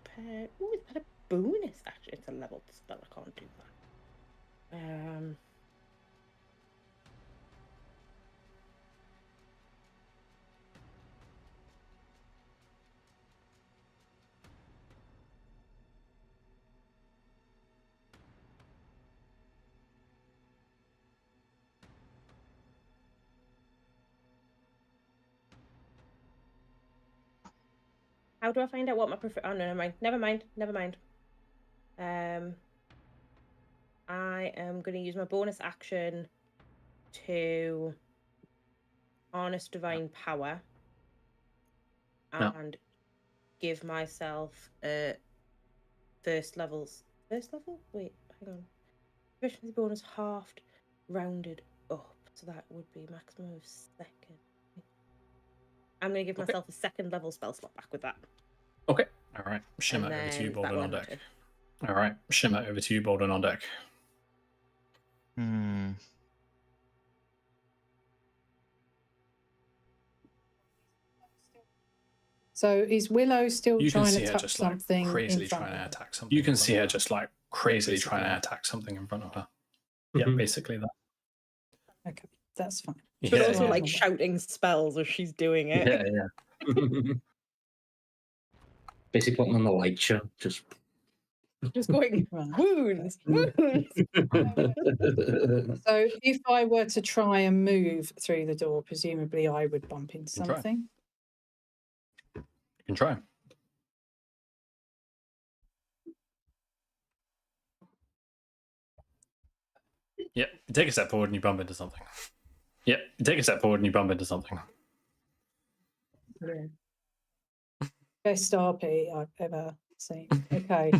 pet. Ooh, is that a bonus? Actually, it's a leveled spell. I can't do that. How do I find out what my prefer? Oh no, never mind. I am going to use my bonus action to harness divine power and give myself first level? Wait, hang on. Proficiency bonus halved, rounded up, so that would be maximum of second. I'm going to give myself a second level spell slot back with that. Okay. All right. Shimmer over to you, Baldur on deck. All right. Shimmer over to you, Baldur on deck. So is Willow still trying to touch something? Crazily trying to attack something. You can see her just like crazily trying to attack something in front of her. Yeah, basically that. Okay, that's fine. But also like shouting spells as she's doing it. Yeah. Basically putting on the light show, just going wounds. So if I were to try and move through the door, presumably I would bump into something. You can try. Yeah, you take a step forward and you bump into something. Yeah, you take a step forward and you bump into something. Yeah. Best RP I've ever seen. Okay.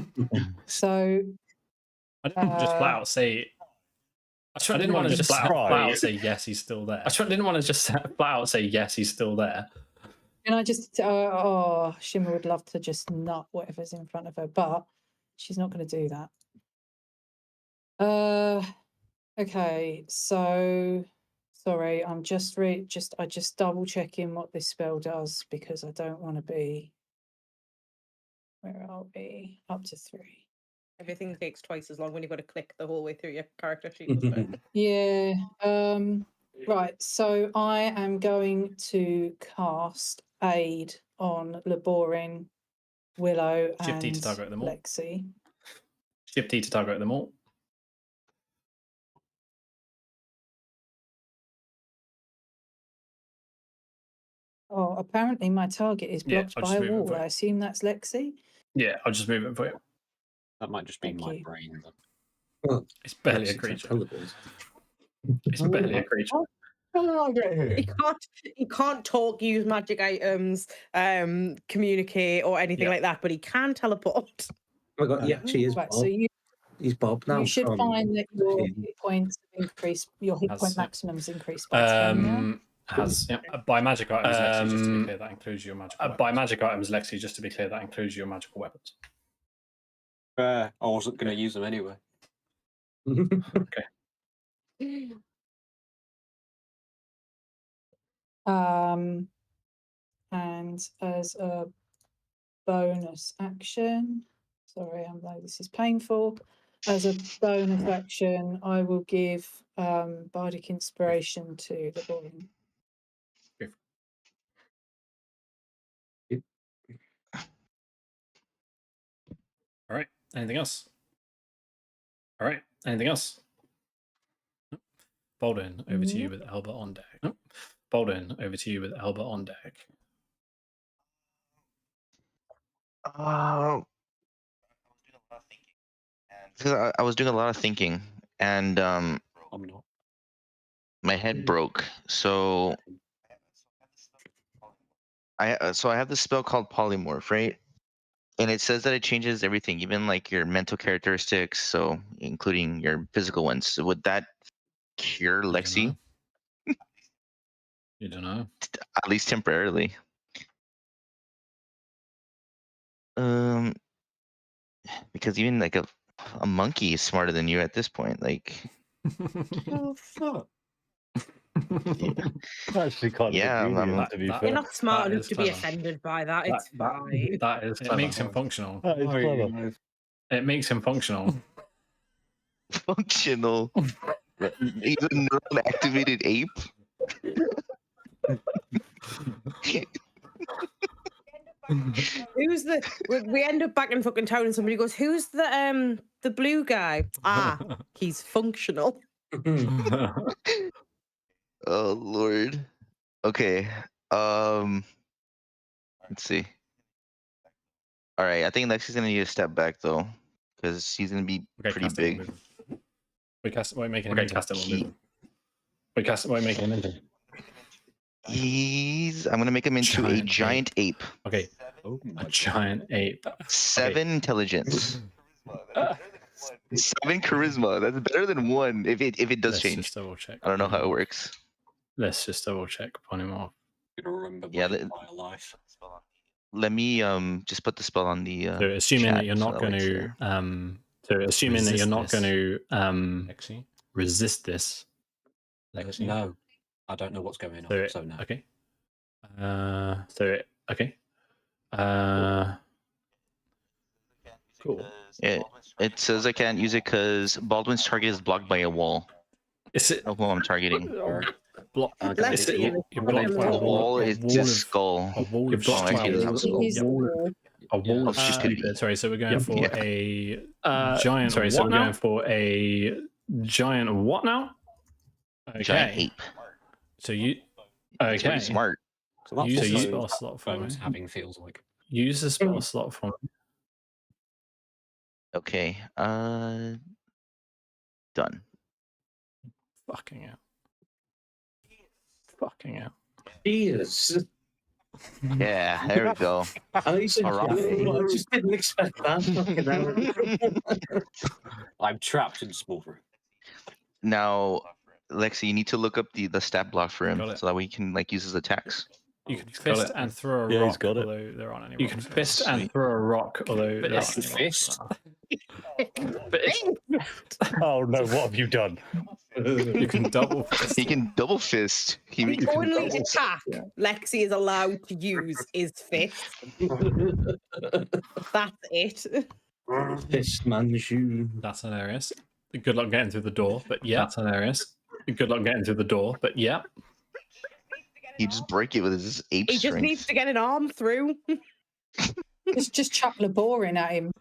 So I didn't just flat out say. I didn't want to just flat out say yes, he's still there. I didn't want to just flat out say yes, he's still there. And I just, Shimmer would love to just nut whatever's in front of her, but she's not going to do that. Okay, so sorry, I'm just double checking what this spell does because I don't want to be. Where are we? Up to 3. Everything takes twice as long when you've got to click the whole way through your character sheet, doesn't it? Yeah. Right. So I am going to cast Aid on Laborin, Willow, and Shift T to target them all. Lexi. Shift T to target them all. Oh, apparently my target is blocked by a wall. I assume that's Lexi. Yeah, I'll just move it for you. That might just be my brain. Well, it's barely a creature. It's barely a creature. How did I get here? He can't talk, use magic items, communicate, or anything like that, but he can teleport. Oh my God, yeah, she is. Right, Bob. so He's Bob now. You should find that your hit points increase. Your hit point maximums increase by 10. By magic items, Lexi, just to be clear, that includes your magical weapons. By magic items, Lexi, just to be clear, that includes your magical weapons. I wasn't going to use them anyway. Okay. And as a bonus action, sorry, I know this is painful. As a bonus action, I will give bardic inspiration to the boy. All right. Anything else? All right. Anything else? Nope. Baldwin, over to you with Elba on deck. Nope. Baldwin, over to you with Elba on deck. I was doing a lot of thinking, and I'm not. my head broke. So So I have this spell called Polymorph, right? And it says that it changes everything, even like your mental characteristics, so including your physical ones. So would that cure Lexi? You don't know. At least temporarily. Because even like a monkey is smarter than you at this point. Like, Oh fuck. Actually, kind Yeah, of agreeing, to be You're fair. not smart that enough is to be clever. offended by that. It's fine. That is clever. It makes him functional. That is clever. It makes him functional. functional. He's a neuron-activated ape. Who's the? We end up back in fucking town, and somebody goes, "Who's the blue guy?" Ah, he's functional. Oh Lord. Okay. Let's see. All right, I think Lexi's gonna need to step back though, because he's gonna be pretty big. We cast. Why making him? Okay, cast him. We cast. Why making him into? I'm gonna make him into a giant ape. Okay. A giant ape. 7 intelligence. 7 charisma. That's better than 1 if it does change. Just double check. I don't know how it works. Let's just double check Polymorph. I don't remember my Yeah, entire life. Let me just put the spell on the So assuming chat that you're not going to resist this. Lexi. No, I don't know what's going on. So no. Okay. Cool. It says I can't use it because Baldwin's target is blocked by a wall. Is it? Of who I'm targeting. Block. Let's see. You're blocked by A wall is just skull. A wall of Oh, actually, it's not skull. A wall of stupidity. Sorry, so we're going for a giant. Sorry, so we're going for a giant what now? Okay. Giant ape. So you. It's pretty smart. So that's Use what a spell slot for me. having feels like. Use a spell slot for me. Okay. Done. Fucking hell. Fucking hell. Jesus. Yeah, there we go. I just didn't expect that. I'm trapped in a small room. Now, Lexi, you need to look up the stat block for him so that we can like use his attacks. You can fist and throw a rock, he's got it. although there aren't any rocks. You can fist and throw a rock, although there aren't any Fist? Oh no, what have you done? You can double fist. He can double fist. The only attack Lexi is allowed to use is fist. That's it. Fist Manshoon. That's hilarious. Good luck getting through the door, but yeah. That's hilarious. Good luck getting through the door, but yeah. He just break it with his ape He just strength. needs to get an arm through. Just chuck Laborin at him.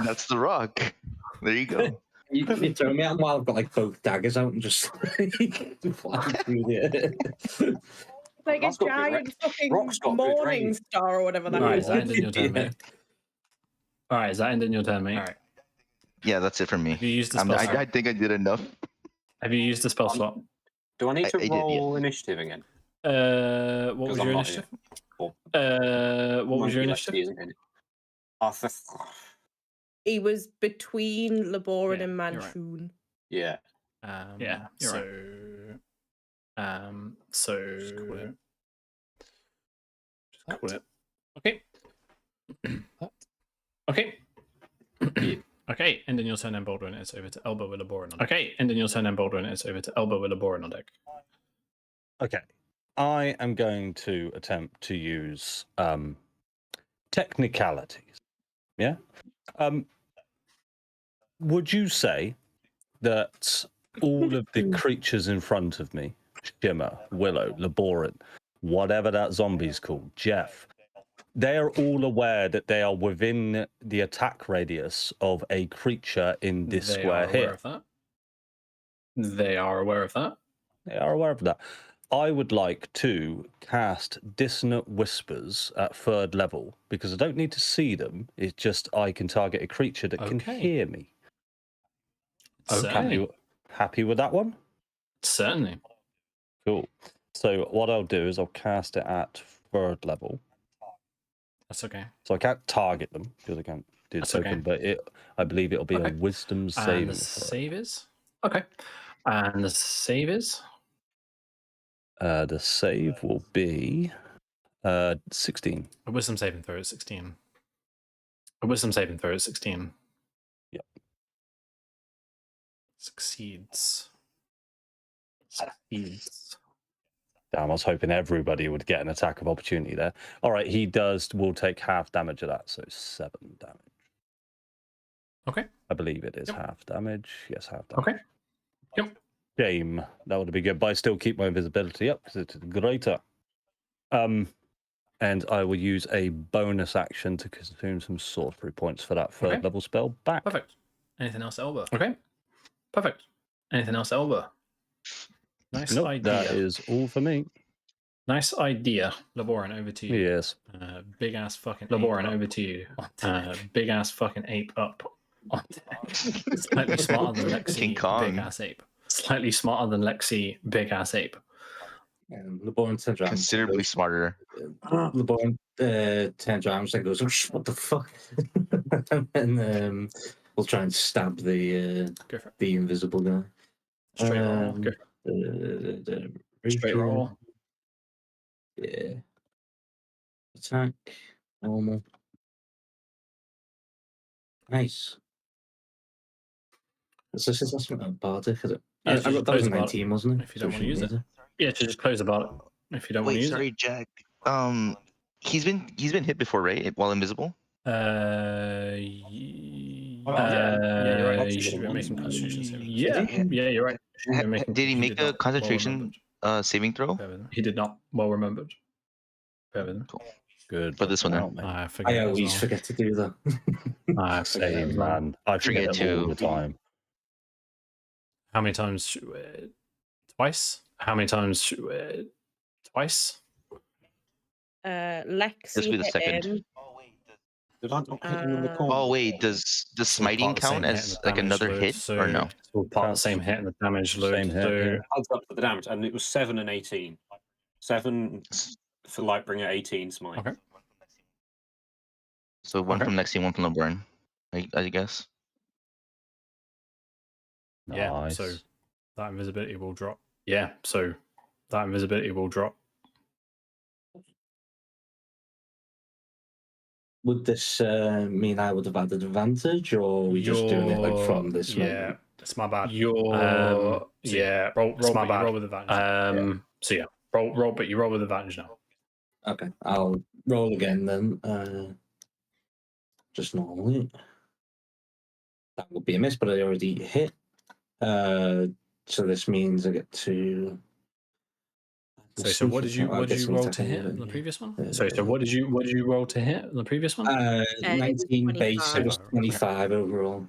That's the rock. There you go. You throw me out while I've got like both daggers out and just flying through the air. Like a giant fucking morning star or whatever that Alright, is. is that ending your turn, mate? Alright, is that ending your turn, mate? Alright. Yeah, that's it for me. Have you used the spell slot? I think I did enough. Have you used the spell slot? Do I need to I did, roll yes. initiative again? What was your initiative? What was your initiative? He was between Laborin and Yeah, you're right. Manshoon. Yeah. Yeah. So just call it. Okay. Okay. Okay, ending your turn and Baldwin, it's over to Elbow with Laborin on deck. Okay, ending your turn and Baldwin, it's over to Elbow with Laborin on deck. Okay. I am going to attempt to use technicalities. Yeah? Would you say that all of the creatures in front of me, Shimmer, Willow, Laborin, whatever that zombie's called, Jeff, they are all aware that they are within the attack radius of a creature in this square here? They are aware of that. They are aware of that. I would like to cast Dissonant Whispers at 3rd level because I don't need to see them. It's just I can target a creature that can hear me. Okay. Happy with that one? Certainly. Cool. So what I'll do is I'll cast it at 3rd level. That's okay. So I can't target them because I can't do the token, but I believe it'll be a wisdom saving. And the save is? Okay. And the save is? The save will be 16. A wisdom saving throw is 16. A wisdom saving throw is 16. Yep. Succeeds. Damn, I was hoping everybody would get an attack of opportunity there. All right, will take half damage of that, so 7 damage. Okay. I believe it is half damage. Yes, half damage. Okay. Yep. Shame. That would be good, but I still keep my invisibility up because it's greater. And I will use a bonus action to consume some sorcery points for that 3rd level spell back. Perfect. Anything else, Elba? Okay. Perfect. Anything else, Elba? Nice idea. That is all for me. Nice idea. Laboran, over to you. Yes. Big ass fucking Laboran, over to you. Big ass fucking ape up on deck. Slightly smarter than Lexi. King Kong. Big ass ape. Slightly smarter than Lexi. Big ass ape. LeBourne turns around. Considerably smarter. LeBourne turns around and goes, "Oh, what the fuck?" And we'll try and stab the invisible guy. Straight roll. Straight roll. Yeah. Attack. Normal. Nice. Is this assessment of Baldur? Yeah, that was 19, wasn't it? If you don't want to use it. Yeah, just close about it. If you don't want to use sorry, it. Jack. He's been hit before, right? While invisible. Yeah, you're right. You should be making constitution saving. Yeah, you're right. Did he make a concentration saving throw? He did not. Well remembered. Cool. Good. For this one, then. I always forget to do that. I forget, man. I forget it all the time. How many times? Twice? How many times? Twice? Lexi. This will be the second. Did I not hit him in the corner? Oh wait, does smiting count as like another hit or no? It's all part of the same hit and the damage load. Same hit. Adds up for the damage, and it was 7 and 18. 7 for Lightbringer, 18 smite. Okay. So one from Lexi, one from LeBourne, I guess. Yeah. Nice. So that invisibility will drop. Yeah. So that invisibility will drop. Would this mean I would have had an advantage, or are we just doing it like from this moment? Yeah, it's my bad. Roll my bad. Roll with advantage. So yeah, roll, but you roll with advantage now. Okay, I'll roll again then. Just normally. That would be a miss, but I already hit. So this means I get to. So what did you roll to hit in the previous one? So what did you roll to hit in the previous one? 19 base. It was 25 overall.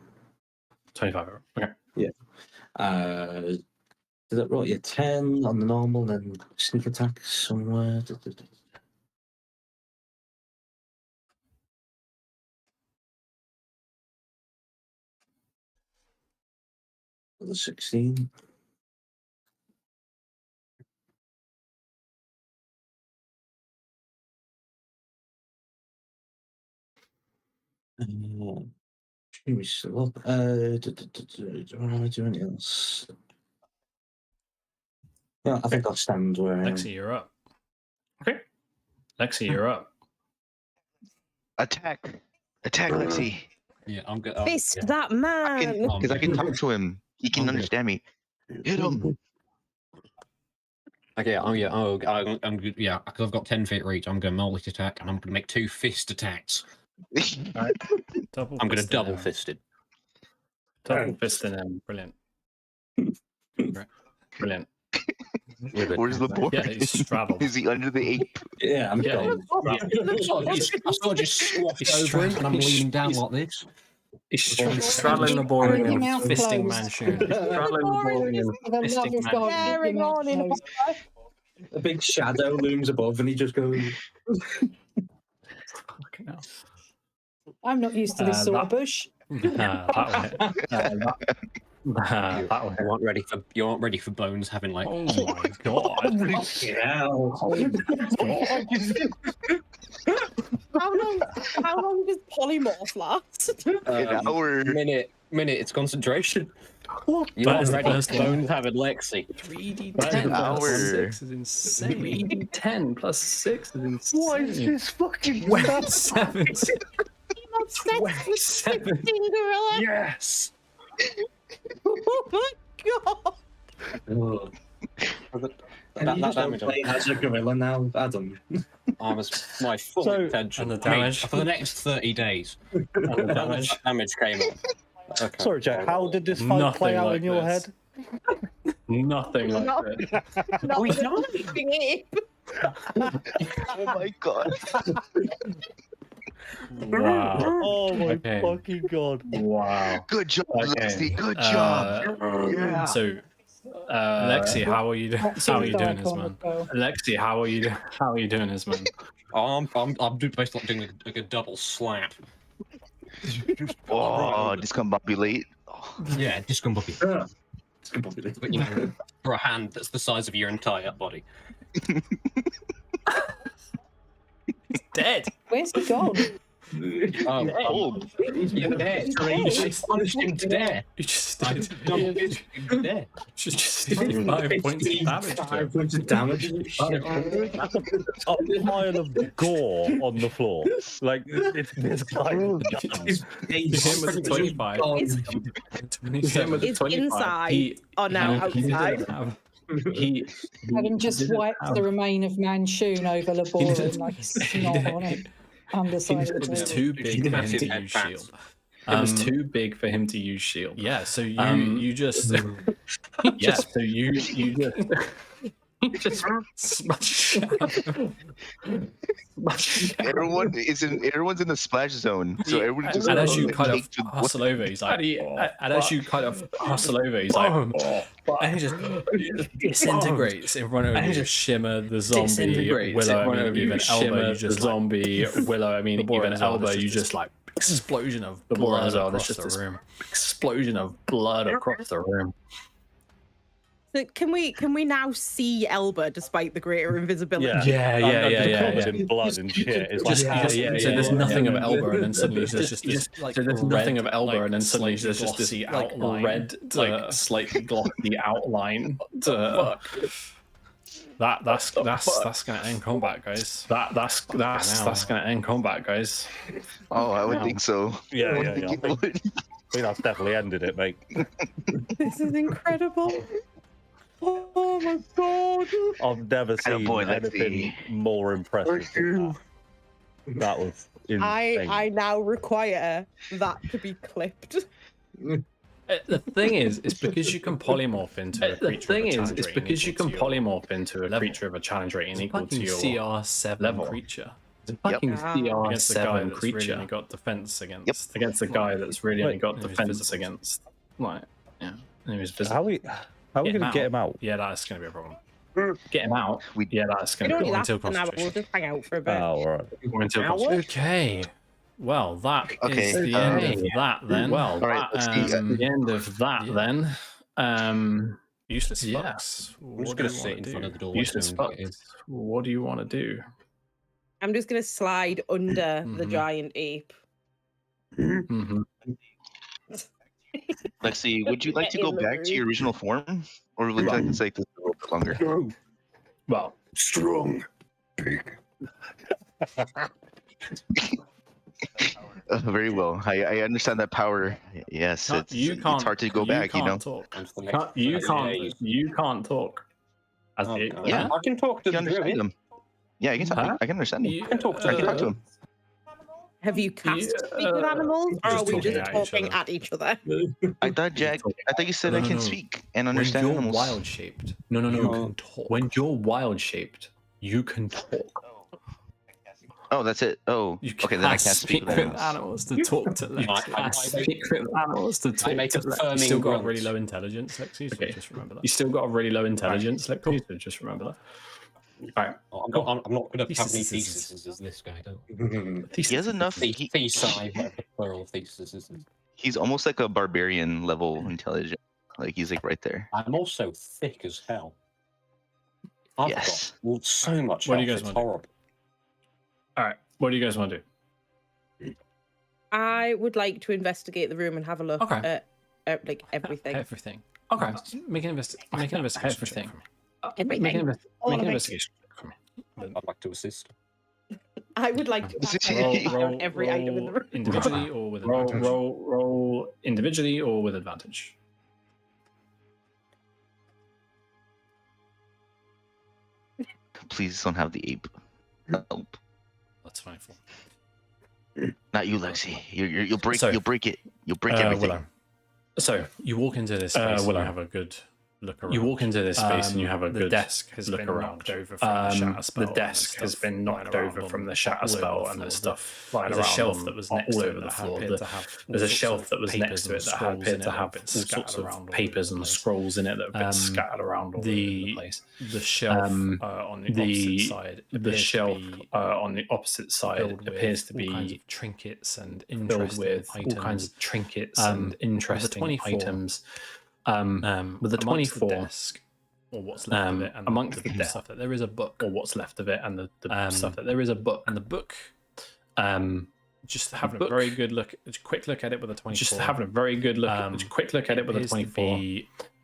25. Okay. Yeah. Did that roll? Yeah, 10 on the normal, then sneak attack somewhere. The 16. We still up. Do I want to do anything else? Yeah, I think I'll stand where I am. Lexi, you're up. Okay. Lexi, you're up. Attack, Lexi. Yeah, I'm good. Fist that man. Because I can talk to him. He can understand me. Hit him. Okay, I'm good. Yeah, because I've got 10 feet reach. I'm going to multi attack, and I'm going to make 2 fist attacks. Right. I'm going to double fisted. Double fisting him. Brilliant. Brilliant. Where's the board? Yeah, he's straddled. Is he under the ape? Yeah, I'm going. I sort of just squatted over him, and I'm leaning down like this. He's straddling the boring and Everything fisting else Manshoon. Straddling the boring and fisting Manshoon. A big shadow looms above, and he just goes. Fucking hell. I'm not used to this sort of bush. That one. You aren't ready for Bones having like. Oh my god! How long does polymorph last? An hour. Minute. It's concentration. You That aren't is the ready first for Bones having Lexi. 3d10 hour. plus 6 is insane. 3d10 plus 6 is insane. What is this fucking 27. I'm obsessed with 27. shifting gorilla. Yes. Oh my god! That damage. As a gorilla now, Adam. I was my full So- intention. And the damage? for the next 30 days. And the damage. Damage came up. Okay. Sorry, Jack. How did this fight Nothing play out like in your this. head? Nothing like Not- it. Not We with died. a shifting ape. Oh my god. Wow. Oh my Okay. fucking god! Wow. Good job, Okay. Lexi. Good job. Yeah. So, Lexi, how are you doing? How are you doing this, man? Well, Lexi, how are you doing this, man? I'm basically doing like a double slap. Oh, discombobulate. Yeah, discombobulate. But you know, for a hand that's the size of your entire body. He's dead. where's he gone? Oh, you're dead. You just punished him to death. You just I did. doubled him to death. Just 5 points of damage. 5 points of damage. A pile of gore on the floor. Like this guy. Him with a 25. Him with a His 25. inside are now he didn't outside. have- He Having just didn't wiped have- the remain of Manshoon over Laborin didn't- like snot on it. Underside of It was the too big for him Massive to head use pats. shield. It was too big for him to use shield. Yeah, so you just so you just smash. Everyone's in the splash zone, so everyone just. And as you kind of take to- hustle over, he's like, and as you kind of hustle over, he's like, and he just disintegrates in front of you. Shimmer, the zombie, Willow, I mean, even Elbow, you just zombie, Willow, I mean, even Elbow, you just like explosion of blood across the room. Explosion of blood across the room. So can we now see Elba despite the greater invisibility? Yeah. Covered in blood and shit. It's like, So there's nothing of Elba, and then suddenly there's just so there's nothing of Elba, and then suddenly there's just this outline, red, like slightly glossy outline. That's gonna end combat, guys. That's gonna end combat, guys. Oh, I would think so. yeah. I I think it would. think that's definitely ended it, mate. This is incredible. Oh my god. I've never seen Attaboy, anything Lexi. more impressive than that. That was insane. I now require that to be clipped. The thing is, it's because you can polymorph into a creature. It's because you can polymorph into a creature of a challenge rating equal to your CR7 level. creature. Fucking Wow. against the guy CR7 that's really creature. only got defense against. Against the guy that's really only got He was defense visible. against. Like, yeah, and he was How visible. are we Get him going to get him out? Yeah, that's gonna be a problem. Get him out. We- Yeah, that's We gonna don't be need that until for an hour. We'll concentration. just hang out for a bit. Oh, all right. Or until Hour? concentration. Okay. Well, that is Okay, the end of okay. that then. Well, All right, let's that's see. the end of that then. Useless Yeah. fucks. I'm just What gonna do you sit wanna in do? front of the door. Useless waiting for him to fucks. What do you want to do? I'm just gonna slide under the Mhm. giant ape. Mm-hmm. Lexi, would you like to go back to your original form, or would you like to take this a little bit longer? Well, Strong. Big. Very well. I understand that power. Yes, it's hard to go back. You know. Talk. And for the next You 30 days. can't talk. As Oh, the God. Yeah. I can talk to You the understand druid. them. Yeah, I can. Huh? I can understand them. You, I can talk to I can talk to him. Have you cast Yeah, speak with animals, or just are we talking just at each talking other. at each other? I thought Jack. I thought you said No, I no, can no. speak and When understand you're animals. wild shaped, no, You you can can talk. when you're wild shaped, you can talk. Oh, that's it. Oh, You okay. Then I can't speak with animals. animals to talk to them. I Speak with animals to talk make to a them. You firming still got a grunt. really low intelligence, Lexi. So just remember that. You still got a really low intelligence, Lexi. So just remember that. All right. I'm not going to have any Theses. theses as this guy. Don't. He has enough. Thesi, whatever the plural of thesis is. He's almost like a barbarian level intelligence. Like he's like right there. I'm also thick as hell. I've Yes. got so much What do you health, guys it's want to do? horrible. All right. What do you guys want to do? I would like to investigate the room and have a look Okay. at like everything. Everything. Okay. Make an investigation check for me. Everything. Make an All of it. investigation check for me. I'd like to assist. I would like to Roll every item in the room. individually or with advantage. Roll individually or with advantage. Please don't have the ape. Help. That's fine. Not you, Lexi. You'll break. So, you'll break it. You'll break everything. Willow. So you walk into this space and you have a good look around. You walk into this space and you have a good desk has look been around. knocked over from the shatter spell. The desk has been knocked over from the shatter spell, and there's stuff flying around. There's a shelf that was next all to over it the that floor. appeared to have There's a all shelf sorts that of was next to it papers that and appeared to scrolls have in it all sorts scattered of around all over papers the and place. scrolls in it that have been scattered around all over the place. The shelf on the opposite side. The shelf on the opposite side appears to all kinds be of trinkets and filled interesting with items. all kinds of trinkets and interesting 24, items. With the 24 desk, or what's left of it, and amongst the desk, stuff that there is a book, or what's left of it, and the stuff that there is a book, and the book. Just Having a very good look, a quick look at it with a 24. Just having a very good look, quick look at it with a 24.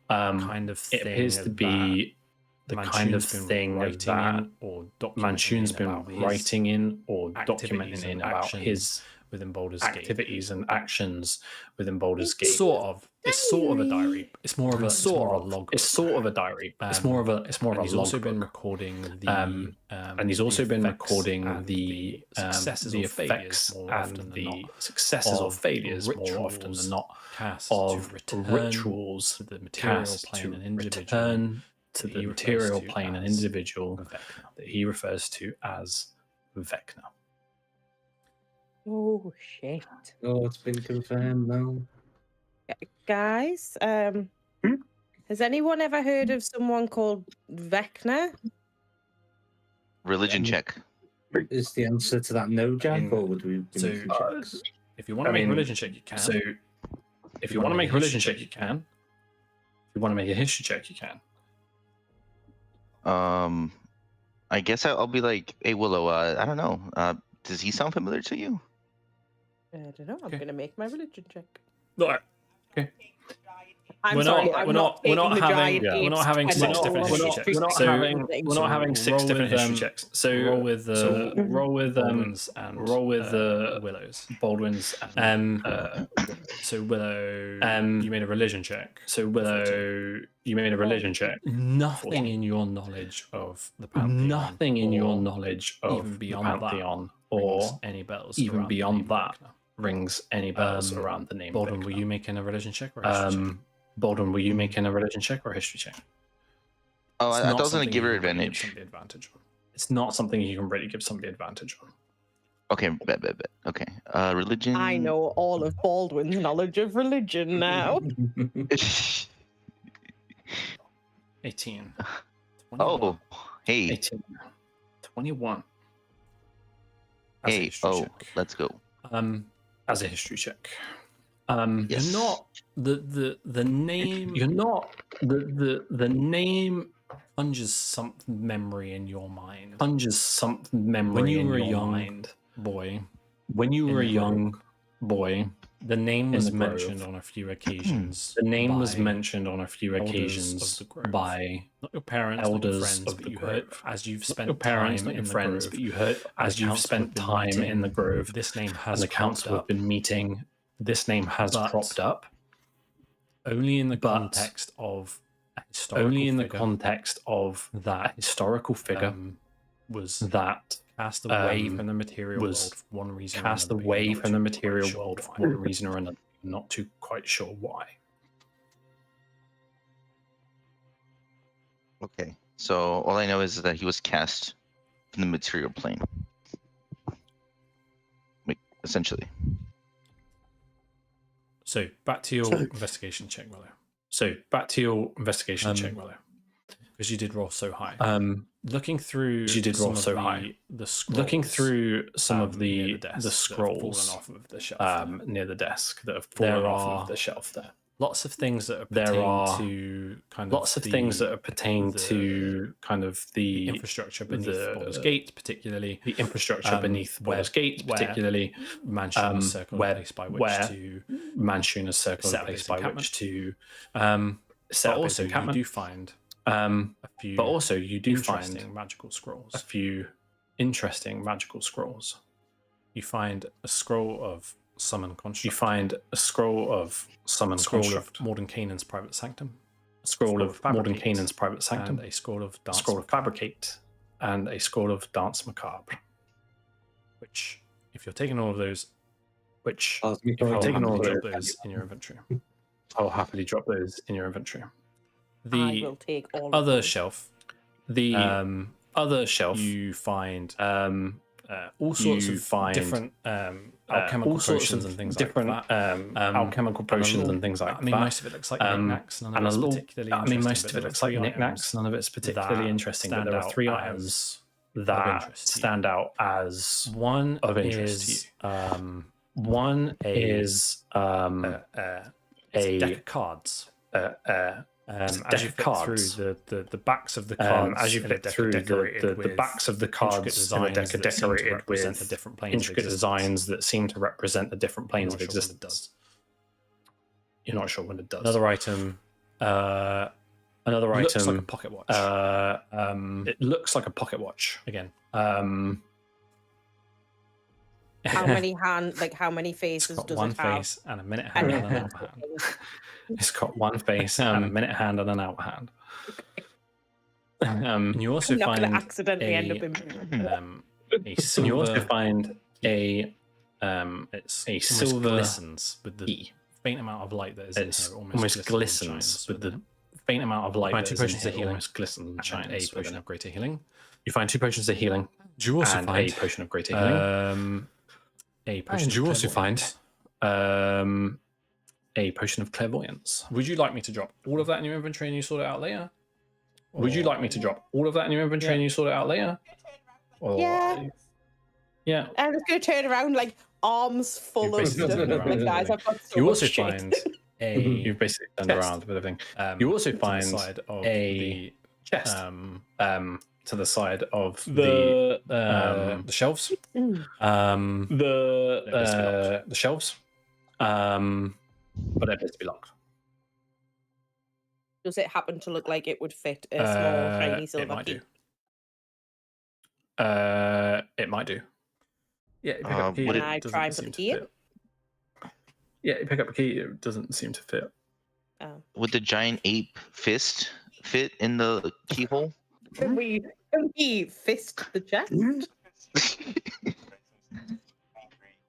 Kind of thing It appears to be the kind of Manshoon's been thing writing that in or Manshoon's been writing in or documenting in about actions his within Baldur's Gate. activities and actions within Baldur's Gate. It's sort of a diary. It's more of a log. It's sort of a diary. It's more of a He's also been recording the and he's also been recording the successes the or failures effects more and often than the not successes or of failures more often than not cast of to return rituals to the material cast plane to and individual return to that the he material refers to plane and as individual Vecna. that he refers to as Vecna. Oh shit. Oh, it's been confirmed now. Guys, has anyone ever heard of someone called Vecna? Religion check. Is the answer to that no, Jack, or would we be So, making checks? If you want to make a religion check, you can. So, if you want to make a religion check, you can. If you want to make a history check, you can. I guess I'll be like, hey Willow. I don't know. Does he sound familiar to you? I don't know. I'm Okay. gonna make my religion check. All right. Okay. I'm We're sorry. not- I'm we're not not- we're not taking the having- giant yeah, we're not apes having and six all different of history the checks. history We're not checks. having six roll different with, history checks. So roll with Baldwin's and roll with the Willows. Baldwin's and so Willow. you made a religion check. So Willow, you made a religion check. Nothing in your knowledge of the Pantheon. Nothing in your or knowledge of even the beyond that Pantheon rings or any bells. even around the beyond name that Vecna. rings any bells around the name. Baldwin, Vecna. were you making a religion check or a history check? Baldwin, were you making a religion check or a history check? Oh, It's I not thought I was gonna something give you her can really give advantage. somebody advantage on. It's not something you can really give somebody advantage on. Okay, bet. Okay. Religion. I know all of Baldwin's knowledge of religion now. 18. Oh, hey, 18. 21. As a hey. history Oh, check. let's go. As a history check. Yes. You're not the name. You're not the name Conjures some memory in your mind. conjures some memory When you in were a your young mind. boy, When you in were a the young boy, the name in was the grove. mentioned on a few occasions. the name was by mentioned on a few elders occasions of the grove. by Not your parents, elders not your friends, of but the you heard grove. as you've Not spent your parents, time not your in the friends, grove, but you heard and as the you've council spent have been time in meeting, the grove. This name And has the council have cropped up, been meeting. This name has But cropped up only in the but context of a historical only in the figure context of that historical figure was that cast away um, from the material was world for one reason or cast another, but away you're not from the too material quite sure world why. for one reason or another. Not too quite sure why. Okay. So all I know is that he was cast from the material plane. Like, essentially. So back to your investigation check, Willow, So back to your investigation check, Willow. because you did roll so high. Looking through, you did some roll of so the, high. The scrolls, Looking through some of near the desk that have scrolls fallen off of the shelf. near the desk that have There fallen off are of the shelf there. lots of things that pertain to kind of the infrastructure beneath Baldur's Gate, particularly the infrastructure beneath Baldur's Gate, particularly Manshoon is circled a place by which to Manshoon is circled a place by which to set up its encampment. You do find But also you do find interesting magical scrolls. a few interesting magical scrolls. You find a scroll of summon construct. You find a scroll of summon construct. Of Mordenkainen's private sanctum. A scroll of Mordenkainen's private sanctum. And a scroll of dance. Scroll of fabricate. And a scroll of dance macabre. Which, if you're taking all of those, if you're taking all of those in your inventory, I'll happily drop those in your inventory. I will take all of other those. shelf. The other shelf. You find all sorts of different alchemical potions and things like that. Alchemical potions and things like that. I mean, most of it looks like knickknacks. None of it's particularly interesting. Most of it looks like knickknacks. None of it's particularly interesting. But there are 3 items that stand out as one of interest to you. One is a deck of cards. As you flip through the backs of the cards, as you flip through the backs of the cards in a deck are decorated with intricate designs that seem to represent the different planes of existence. You're not sure what it does. Another item looks like a pocket watch. It looks like a pocket watch Again, How many how many faces does one it have? face and a minute hand and an outer hand. It's got one face and a minute hand and an out hand. And you also I'm not find going to accidentally end up in. a silver. You also find it's a almost silver glistens with the key. faint amount of light that is in It's here. almost glistens with the faint amount of light Find that two is in potions of here. healing Almost glistens and and shines. a potion of greater healing. You find 2 potions of healing Do you also and find a potion of greater healing. a potion? Do you of also find clairvoyance? a potion of clairvoyance? Would you like me to drop all of that in your inventory and you sort it out later? Would you like me to drop all of that in your inventory and you sort it out later? Or, Yeah. Yeah. I'm just going to turn around like arms full You've of basically stuff. turned around Like, with guys, everything. I've got so You much also shit. find a You've basically turned chest. around with everything. You also to find the side of a chest to the side of the shelves. the shelves. But it appears to be locked. Does it happen to look like it would fit a small, shiny It silver might key? do. It might do. Yeah, you pick up the key. would Can it I doesn't try and put seem the to key in? fit. Yeah, you pick up a key. It doesn't seem to fit. Oh. Would the giant ape fist fit in the keyhole? Can we fist the chest?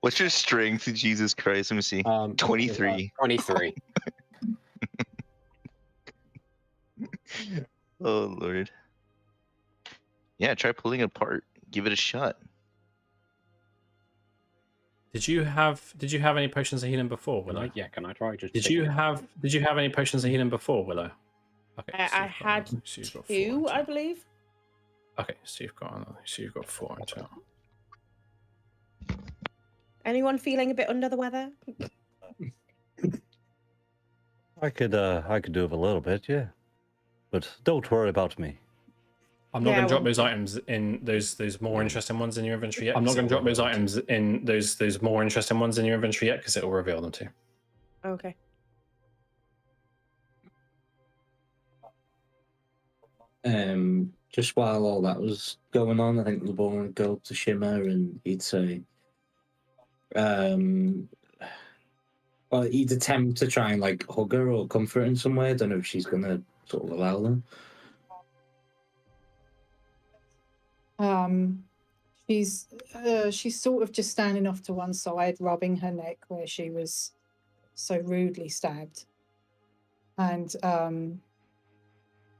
What's your strength, Jesus Christ? Let me see. 23. 23. Oh Lord. Yeah, try pulling it apart. Give it a shot. Did you have any potions of healing before, Willow? Yeah, can I try? Just Did you have any potions of healing before, Willow? Okay, I had so you've got 2, four I believe. Okay, so you've got 4 in total. Anyone feeling a bit under the weather? I could do with a little bit, yeah. But don't worry about me. I'm not Yeah, going to drop well- those items in those more interesting ones in your inventory yet. I'm not 'cause going to it drop will those reveal items in those more interesting ones in your inventory yet, because it will reveal them to you. Okay. Just while all that was going on, I think LeBron would go up to Shimmer and he'd say, well, he'd attempt to try and like hug her or comfort her in some way. I don't know if she's gonna sort of allow them. She's sort of just standing off to one side, rubbing her neck where she was so rudely stabbed. And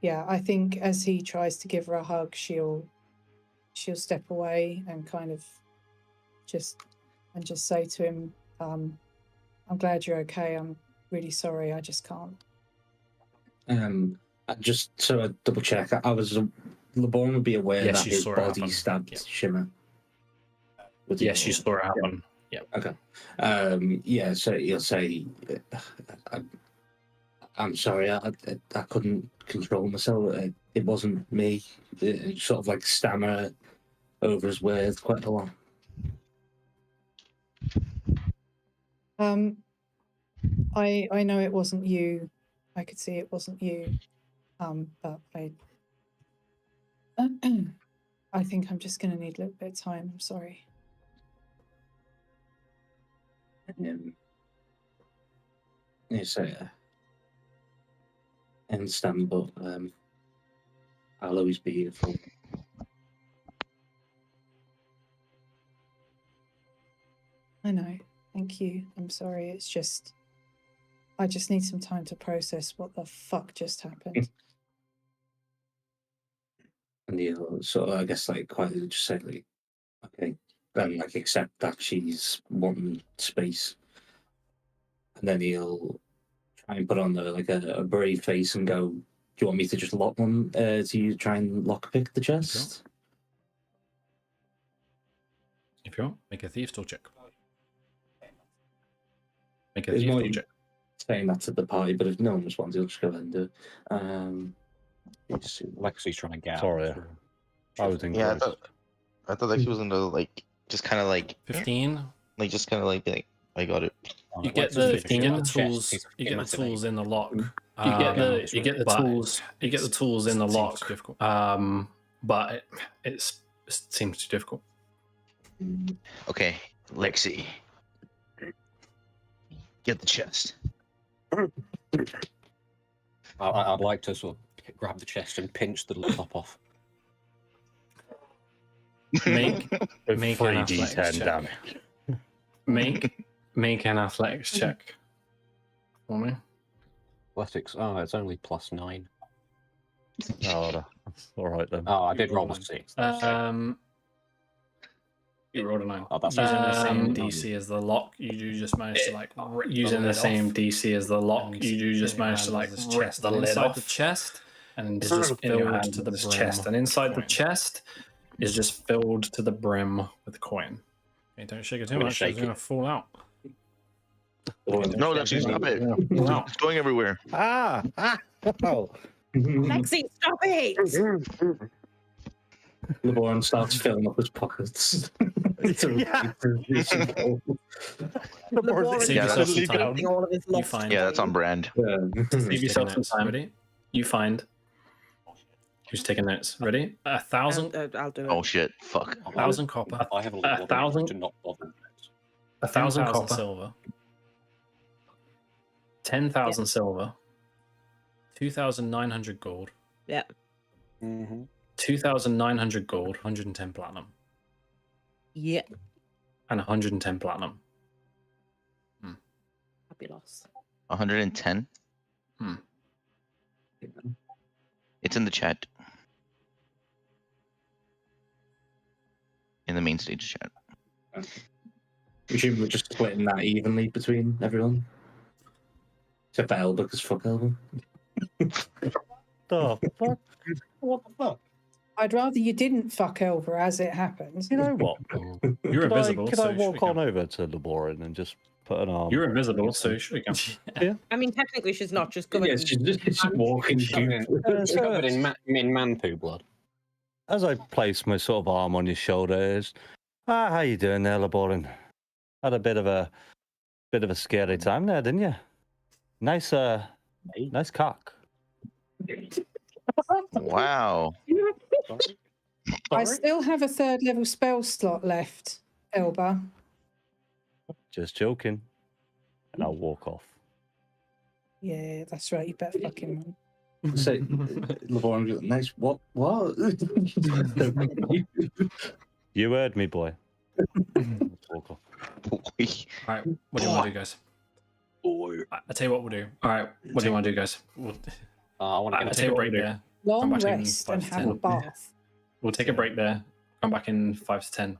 yeah, I think as he tries to give her a hug, she'll step away and kind of just say to him, I'm glad you're okay. I'm really sorry. I just can't. Just so I double check, LeBron would be aware Yes, that you his saw it body happen. stabbed Yeah. Shimmer. Would he Yes, you know? saw it happen. Okay. Yeah, so he'll say, I'm sorry, I couldn't control myself. It wasn't me. It sort of like stammer over his words quite a lot. I know it wasn't you. I could see it wasn't you. But I think I'm just going to need a little bit of time. I'm sorry. Yes, I understand, but I'll always be here for. I know. Thank you. I'm sorry. It's just, I just need some time to process what the fuck just happened. And he'll sort of, I guess, like quite just say, like, okay, then like accept that she's wanting space, and then he'll try and put on a brave face and go, "Do you want me to just lock them? To you try and lockpick the chest?" If you want, make a thief still check. Make a There's thief no still check. saying that to the party, but if no one responds, he'll just go ahead and do it. Lexi's trying to get Sorry, out. I was in. Yeah, I thought Lexi was gonna like just kind of like 15. like just kind of like be like, I got it. You get the tools. You get the tools in the lock. You get the tools. You get the tools in the lock. Difficult. But it seems too difficult. Okay, Lexi, get the chest. I'd like to sort of grab the chest and pinch the top off. Make an 3d10 athletics check. damage. Make an athletics check for me. Athletics. Oh, it's only +9. Oh, that's all right then. Oh, I did roll a 6. You rolled a 9. Oh, that's using the same DC as the lock. You do just manage to like using the same DC as the lock. You do just manage to like rip the lid off the chest, and it's just filled to the chest. And inside the chest is just filled to the brim with coin. Okay, don't shake it too much. It's gonna fall out. No, Lexi, stop it! It's going everywhere. Oh. Lexi, stop it! LeBron starts filling up his pockets. Save yourself some time. You find. Yeah, that's on brand. Save yourself some time. Ready? You find. Who's taking notes? Ready? 1,000. I'll do it. Oh shit! Fuck. 1,000 copper. I have a 1,000 to not bother. 1,000 copper. Silver. 10,000 silver. 2,900 gold. Yeah. 2,900 gold. 110 platinum. Yeah. And 110 platinum. Fabulous. 110. It's in the chat. In the main stage chat. We should be just splitting that evenly between everyone. Except for Elba, because fuck Elba. The fuck? What the fuck? I'd rather you didn't fuck over as it happens. You know what? You're invisible. Could I walk on over to Laborin and just put an arm? You're invisible, so you should come. Yeah. I mean, technically, she's not just going. Yeah, she's just walking. Covered in man poo blood. As I place my sort of arm on your shoulders, how you doing there, Laborin? Had a bit of a scary time there, didn't you? Nice cock. Wow. I still have a 3rd level spell slot left, Elba. Just joking. And I'll walk off. Yeah, that's right. You better fucking run. Say, LeBron, nice. What? You heard me, boy. Let's walk off. Alright, what do you want to do, guys? I'll tell you what we'll do. Alright, what do you want to do, guys? I want to take a break there. Long back in rest 5 and to have 10. a bath. We'll take a break there. Come back in 5 to 10.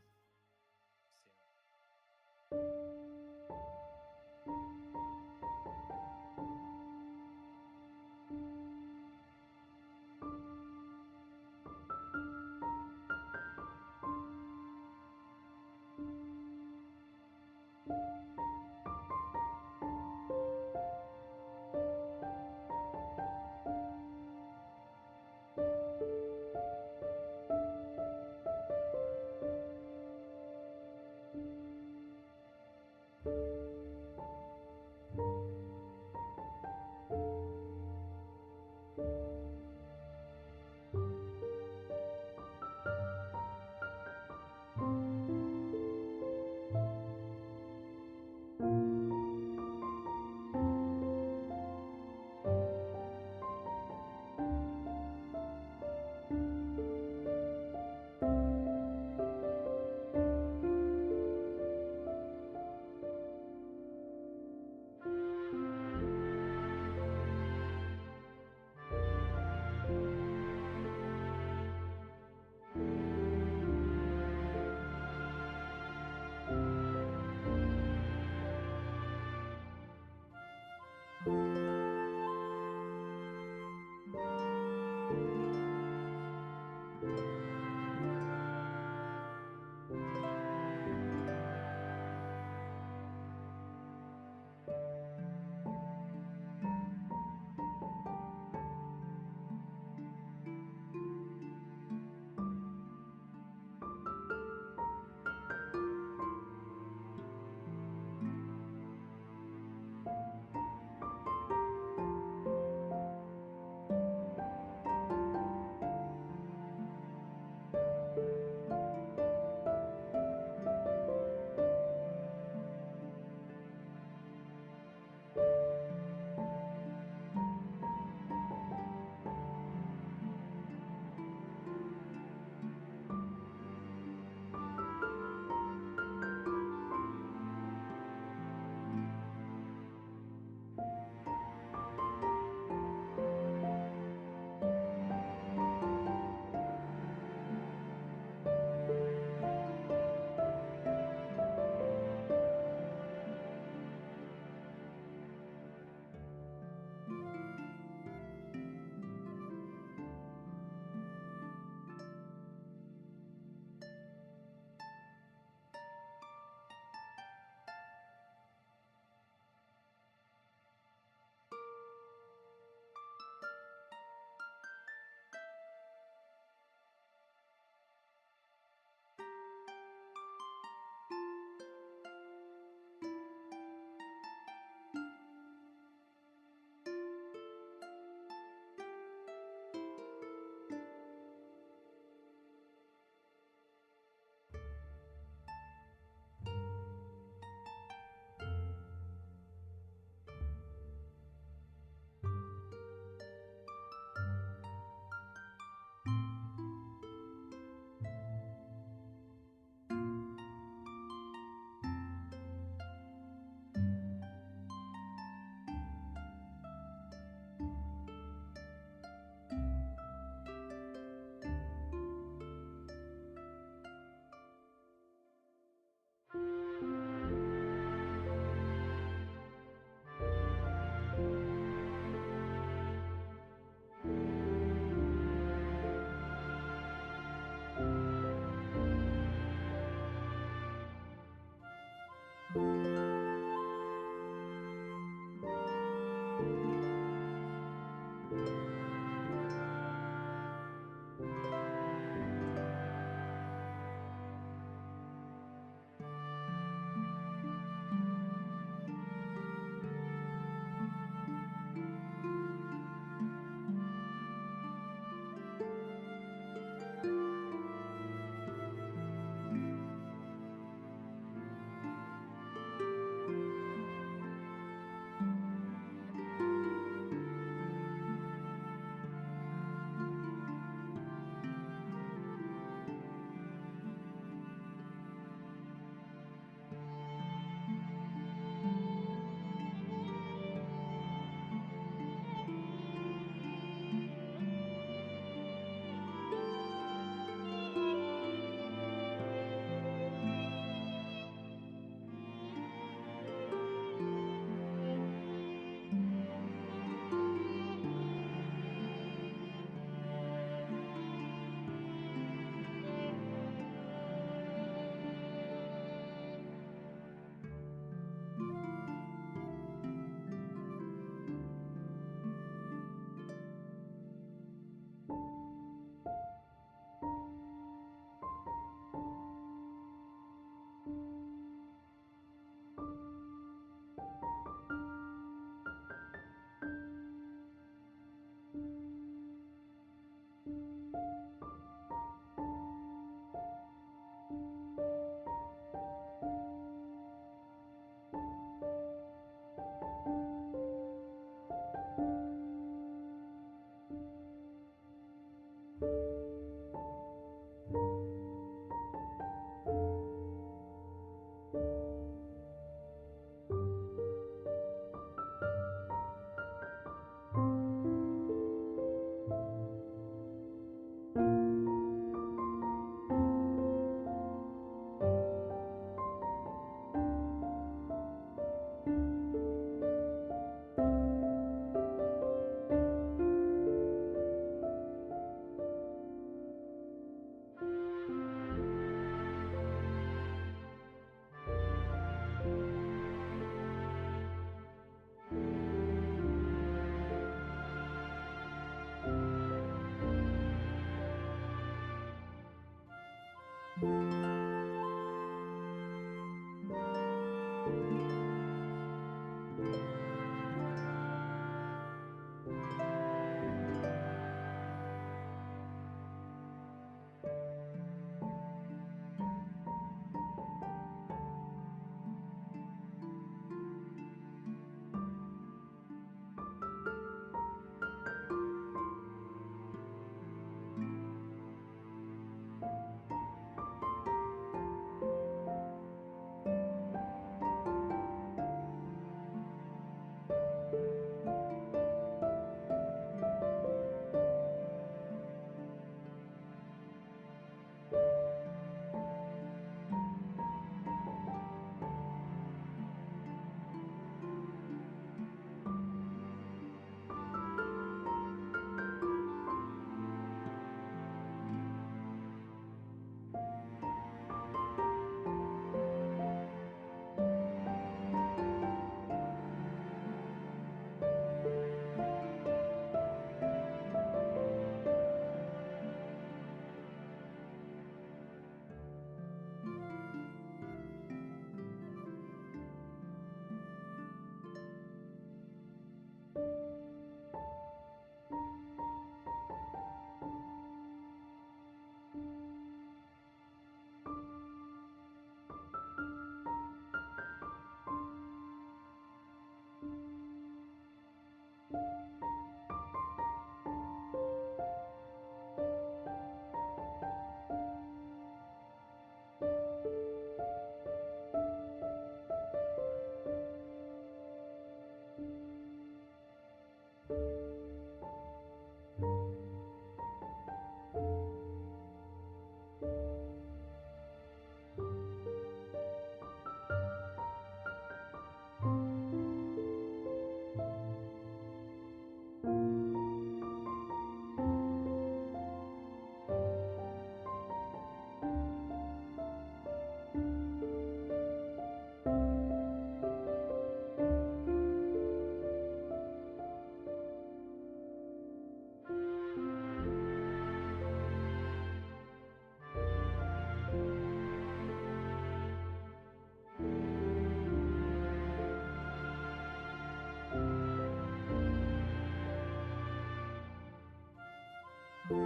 We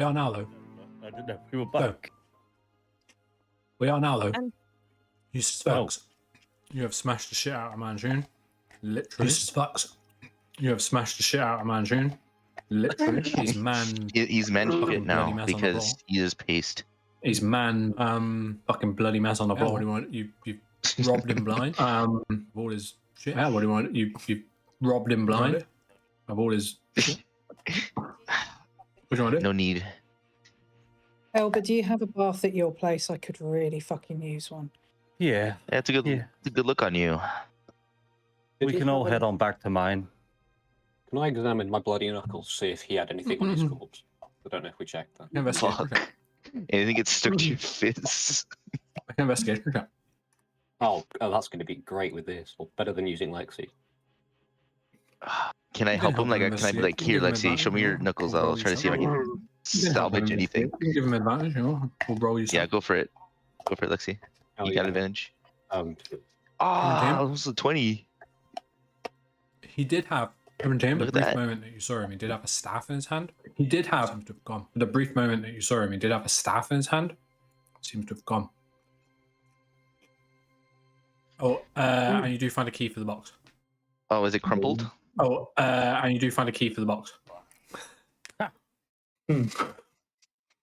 are now, though. I didn't know we were back. We are now, though. You Oh. fucks. You have smashed the shit out of Manshoon. Literally. You fucks. You have smashed the shit out of Manshoon. Literally. He's man. He's man fucking shit now bloody mess on the because floor. he is paced. He's man. Fucking bloody mess on the floor. What do you want? You robbed him blind. Of all his shit. Yeah. What do you want? You robbed him blind. Of all his shit. What do you want to do? No need. Elba, do you have a bath at your place? I could really fucking use one. Yeah. That's a good. Yeah. It's a good look on you. We can all head on back to mine. Can I examine my bloody knuckles, see if he had anything on his corpse? I don't know if we checked that. Investigation check. Anything gets stuck to your fist. Investigation check. Oh, that's going to be great with this. Or better than using Lexi. Can I help him? Like, can I be like, here, Lexi, show me your knuckles. I'll try to see if I can salvage anything. You can give him advantage. We'll roll you. Yeah, go for it. Go for it, Lexi. Oh, You got advantage. Ah, it was a 20. He did have. The Look brief at that. moment that you saw him, he did have a staff in his hand. He did have. Seems to have gone. The brief moment that you saw him, he did have a staff in his hand. Seems to have gone. Oh, and you do find a key for the box. Oh, is it crumpled? Oh, and you do find a key for the box.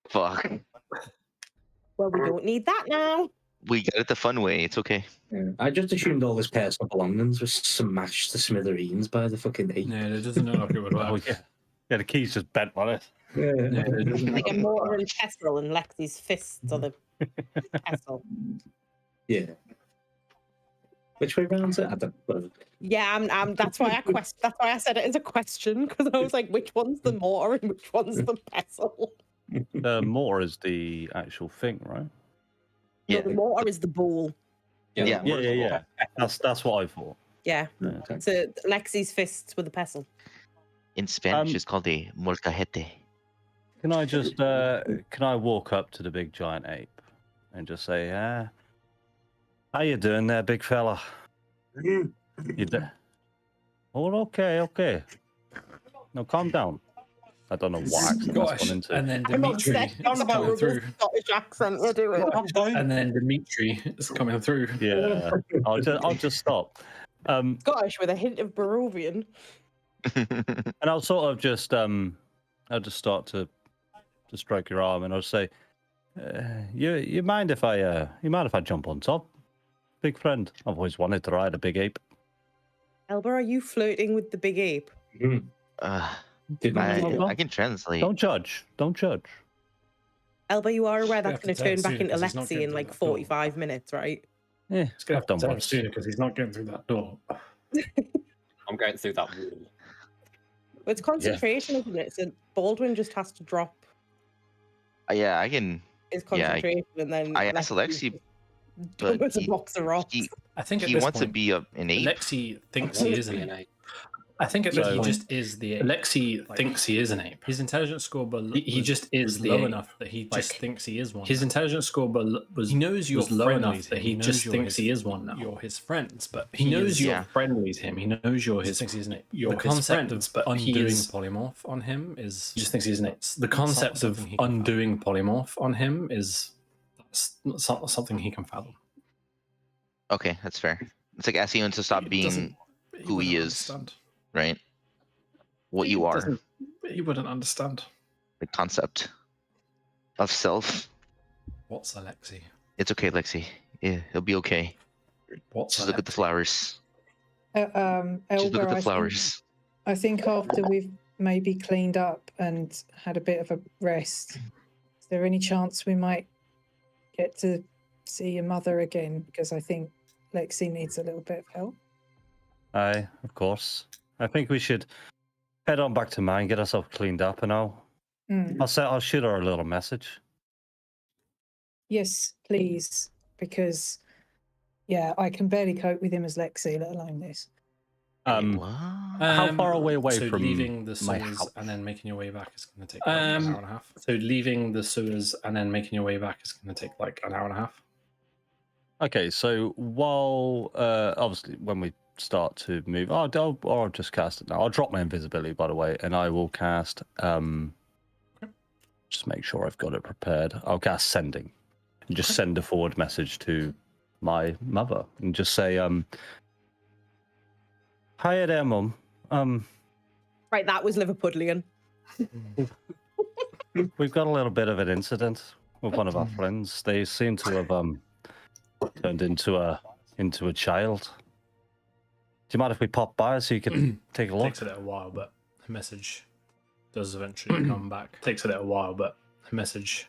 Fuck. Well, we don't need that now. We got it the fun way. It's okay. Yeah. I just assumed all his personal belongings were smashed to smithereens by the fucking ape. Yeah, it doesn't look like it would work. Oh, yeah. Yeah, the key's just bent on it. Yeah. Yeah, it doesn't Like look a like mortar and pestle, and Lexi's fists are the pestle. Yeah. Which way round's it? I don't know. Yeah, that's why that's why I said it as a question, because I was like, which one's the mortar and which one's the pestle? The mortar is the actual thing, right? No, Yeah. the mortar is the bowl. Yeah. Yeah. That's what I thought. Yeah. Okay. So Lexi's fists were the pestle. In Spanish, it's called a molcajete. Can I just can I walk up to the big giant ape and just say, how you doing there, big fella? You Oh, okay. No, calm down. I don't know what accent that's gone into. And then I'm Dimitri obsessed is on about coming the through. Scottish accent you're doing. And then Dimitri is coming through. Yeah, I'll just stop. Scottish with a hint of Barovian. And I'll sort of just I'll just start to stroke your arm, and I'll say, you mind if I jump on top, big friend? I've always wanted to ride a big ape. Elba, are you flirting with the big ape? I can translate. Don't judge. Elba, you are aware We that's have to going to tell turn it back soon, into 'cause he's not Lexi getting in through like that door. 45 minutes, right? Yeah, It's going I've to done have to worse. sooner because he's not getting through that door. I'm going through that wall. It's concentration, isn't it? So Baldwin just has to drop Yeah, I can. his concentration and then I asked Alexi, but dump a he- box of rocks. I think at He this wants to point, be an ape. Lexi thinks he is an ape. ape. I think at this So- point, he just is the ape. Lexi thinks he is an ape. His intelligence score he just is low enough that he just thinks he is one. His intelligence score was he knows you're low enough that he just thinks he is one now. You're his friends, but he knows you're friendly to him. He knows you're his. Thinks he's an ape. The concept of undoing polymorph on him is he just thinks he's an ape. The concept of undoing polymorph on him is something he can fathom. Okay, that's fair. It's like asking him to stop being who he is, right? What you are. He wouldn't understand. The concept of self. What's Alexi? It's okay, Lexi. Yeah, it'll be okay. What's Just look at the flowers. Elba, Just look at the I flowers. think after we've maybe cleaned up and had a bit of a rest, is there any chance we might get to see your mother again? Because I think Lexi needs a little bit of help. Aye, of course. I think we should head on back to mine, get ourselves cleaned up, and I'll shoot her a little message. Yes, please, because yeah, I can barely cope with him as Lexi, let alone this. How far away so from leaving the my sewers house? and then making your way back is going to take like an hour and a half. So leaving the sewers and then making your way back is going to take like an hour and a half. Okay, so while obviously when we start to move, I'll just cast it now. I'll drop my invisibility, by the way, and I will cast. Just make sure I've got it prepared. I'll cast sending, and just send a forward message to my mother, and just say, "Hiya there, Mum. Right, that was Liverpudlian. We've got a little bit of an incident with one of our friends. They seem to have turned into a child. Do you mind if we pop by so you can take a look?" Takes a little while, but the message does eventually come back. Takes a little while, but the message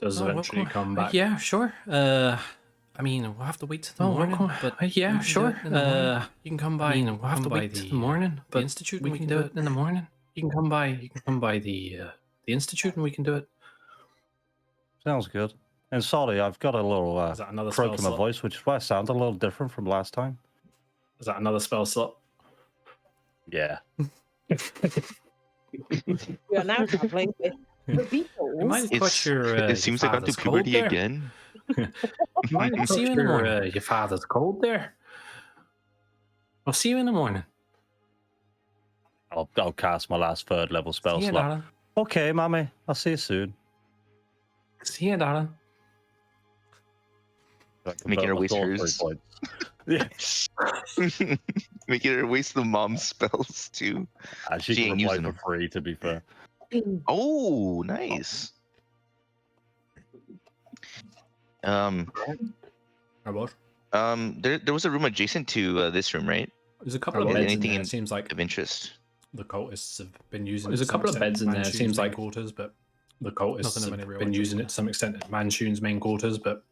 does eventually come back. Yeah, sure. I mean, we'll have to wait till the morning. But yeah, sure. You can come by. We'll have to wait till the morning. But the institute, we can do it in the morning. You can come by. You can come by the institute, and we can do it. Sounds good. And sorry, I've got a little Is that another croak in spell my slot? voice, which is why I sound a little different from last time. Is that another spell slot? Yeah. We are now traveling with the Beatles. It seems like I'm to puberty again. I'll see you in the morning. Your father's cold there. I'll see you in the morning. I'll cast my last third level spell See you, slot. darling. Okay, Mommy. I'll see you soon. See you, darling. Making her waste hers. Yes. Making her waste the mom's spells too. She She can ain't reply using for them. free, to be fair. Oh, nice. There There was a room adjacent to this room, right? There's a couple of beds in Anything there. It seems like of interest. the cultists have been using. There's it a couple to of beds in there. It Manshoon's seems main like quarters, but the cultists nothing of have any real been interest using it to some extent at Manshoon's main quarters, but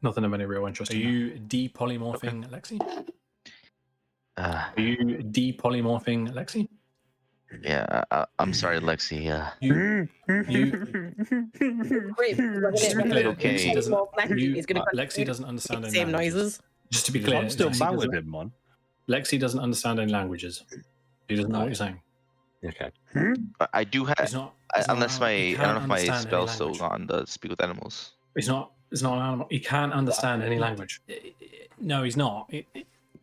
nothing of any real interest. Are you depolymorphing, Lexi? Are you depolymorphing, Lexi? Yeah, I'm sorry, Lexi. You just to be clear, Okay. Lexi doesn't understand any same languages. noises. Just to be clear, I'm still Lexi mad with doesn't- him, man. Lexi doesn't understand any languages. He doesn't know what you're saying. Okay. I do have, He's not. he's not unless an- my he I don't know can't if my understand any spell's still language. on the speak with animals. He's not. He's not an animal. He can't understand any language. No, he's not.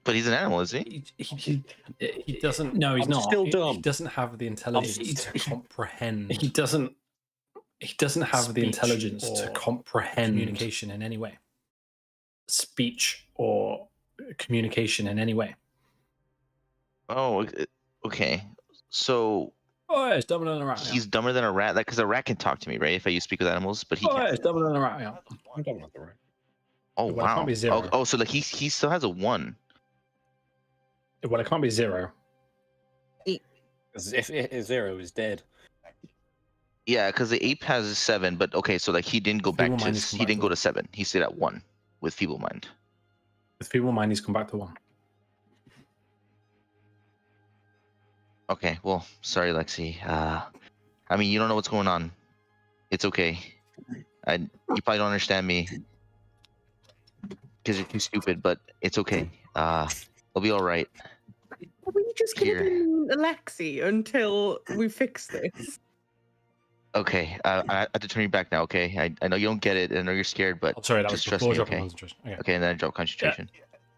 But he's an animal, is he? He doesn't. No, he's I'm not. still He dumb. doesn't have the intelligence to comprehend. He doesn't have the Speech intelligence to or comprehend communication in any way. speech or communication in any way. Oh, okay. So Oh, yeah, it's dumber than a rat. he's dumber than a rat. Like, because a rat can talk to me, right? If I use speak with animals, but he Oh, yeah, can't. it's dumber than a rat. Yeah. I'm done with the right. Oh Well, it can't wow. be zero. Oh, so like he still has a 1. Well, it can't be 0. Because if zero is dead. Yeah, because the ape has a 7, but okay, so like he didn't go back Feeble to mind is he didn't go combined. to 7. He stayed at 1 with feeble mind. With feeble mind, he's come back to 1. Okay, well, sorry, Lexi. I mean, you don't know what's going on. It's okay. You probably don't understand me because you're too stupid, but it's okay. It'll be all right. Are we just going Here. to be Alexi until we fix this? Okay, I have to turn you back now. Okay, I know you don't get it. I know you're scared, but I'm sorry, that was just trust before me. dropping Okay. concentration. Okay. Okay, and then I drop concentration.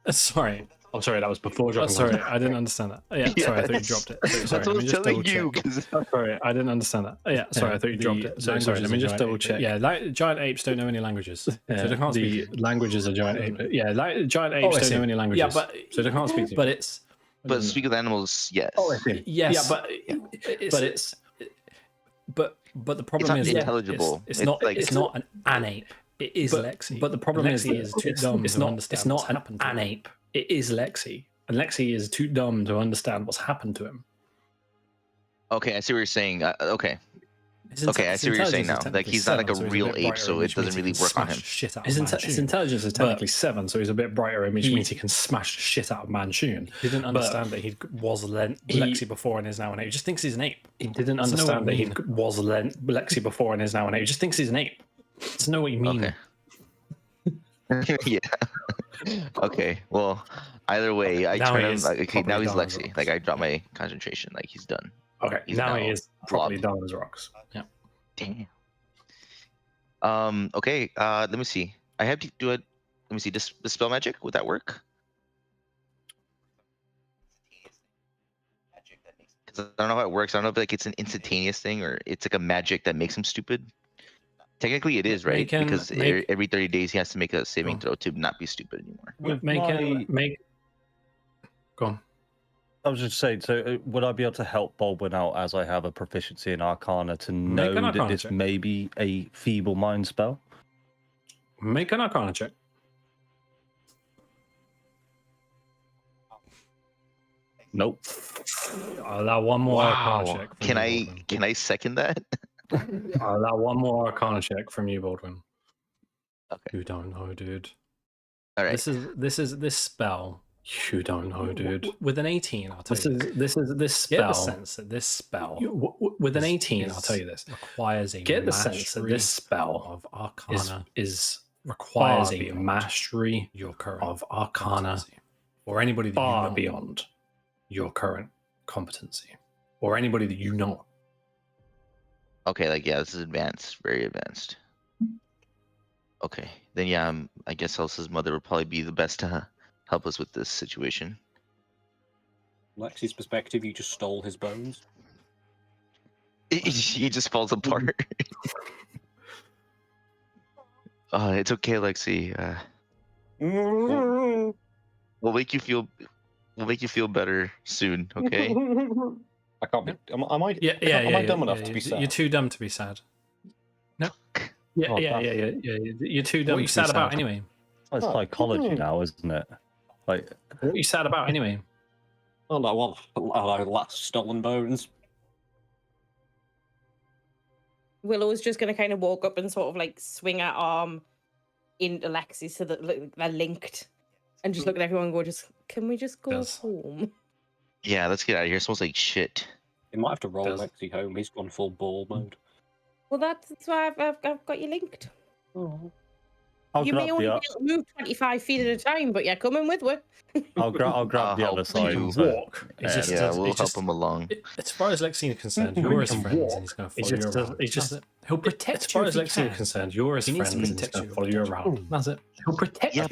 Sorry. I'm sorry, that was before dropping. Sorry, I didn't understand that. Yeah, sorry, I thought you Yes. dropped it. Sorry, That's what I let me was just telling double you. check. 'Cause- Sorry, I didn't understand that. Yeah, sorry, I thought you dropped it. Sorry, let me just double check. Yeah, giant apes don't know any languages. So they can't speak. Languages are giant apes. Yeah, giant apes don't know any languages. Yeah, but so they can't speak. To you. But speak with animals, yes. Oh, I see. Yes. Yeah, but the problem not is intelligible. It's It's not. like- It's not an ape. It is Lexi. But the problem Lexi is is too dumb It's to not. understand It's not what's happened to an him. ape. It is Lexi, and Lexi is too dumb to understand what's happened to him. Okay, I see what you're saying. Okay, His okay, I his see what you're saying intelligence now. is Like technically he's not like a 7, so he's real bit ape, brighter, so it which means doesn't he really can work on smash him. Shit out of His Manshoon. intelligence is technically 7, so he's a bit brighter, which He- means he can smash shit out of Manshoon. He didn't understand that he was Lexi before and is now an ape. He just thinks he's an ape. He didn't Doesn't know understand what that you he was Lexi before and is now an ape. He just thinks he's an ape. Doesn't know what you mean. Okay. Yeah. Okay. Well, either way, I Now turn he him. is Like, okay, now probably he's done as Lexi. rocks. Like I drop my concentration. Like he's done. Okay, He's now he now is probably blob. done as rocks. Yeah. Damn. Okay. Let me see. I have to do it. Let me see. Dispel magic. Would that work? Because I don't know how it works. I don't know if like it's an instantaneous thing or it's like a magic that makes him stupid. Technically, it is, right? Because every 30 days he has to make a saving throw to not be stupid anymore. Make. Go on. I was just saying, so would I be able to help Baldwin out as I have a proficiency in Arcana to know that this may be a feeble mind spell? Make an Arcana check. Nope. I'll allow one more Arcana check. Can I second that? I'll allow one more Arcana check from you, Baldwin. Okay. You don't know, dude. All right. This spell. You don't know, dude. With an 18, I'll tell you. This spell. Get the sense that this spell. With an 18, I'll tell you this. Requires a get the sense that this spell of Arcana requires a mastery of Arcana, or anybody that you know beyond your current competency, or anybody that you know. Okay, like yeah, this is advanced, very advanced. Okay, then yeah, I guess Elsa's mother would probably be the best to help us with this situation. Lexi's perspective, you just stole his bones. He just falls apart. It's okay, Lexi. We'll make you feel better soon. Okay. I can't be. Am I? Yeah. Am I dumb enough to be sad? You're too dumb to be sad. No. Yeah. You're too dumb. What are you sad about anyway? It's psychology now, isn't it? Like, what are you sad about anyway? Oh no, well, last stolen bones. Willow's just going to kind of walk up and sort of like swing her arm into Lexi so that they're linked, and just look at everyone and go, can we just go home? Yeah, let's get out of here. It smells like shit. You might have to roll Lexi home. He's gone full ball mode. Well, that's why I've got you linked. Oh. You may only be able to move 25 feet at a time, but you're coming with me. I'll grab the other side. Walk. We'll help him along. As far as Lexi is concerned, you're his friend, and he's going to follow you around. He'll protect. As far as Lexi is concerned, you're his friend, and he's going to follow you around. That's it. He'll protect you.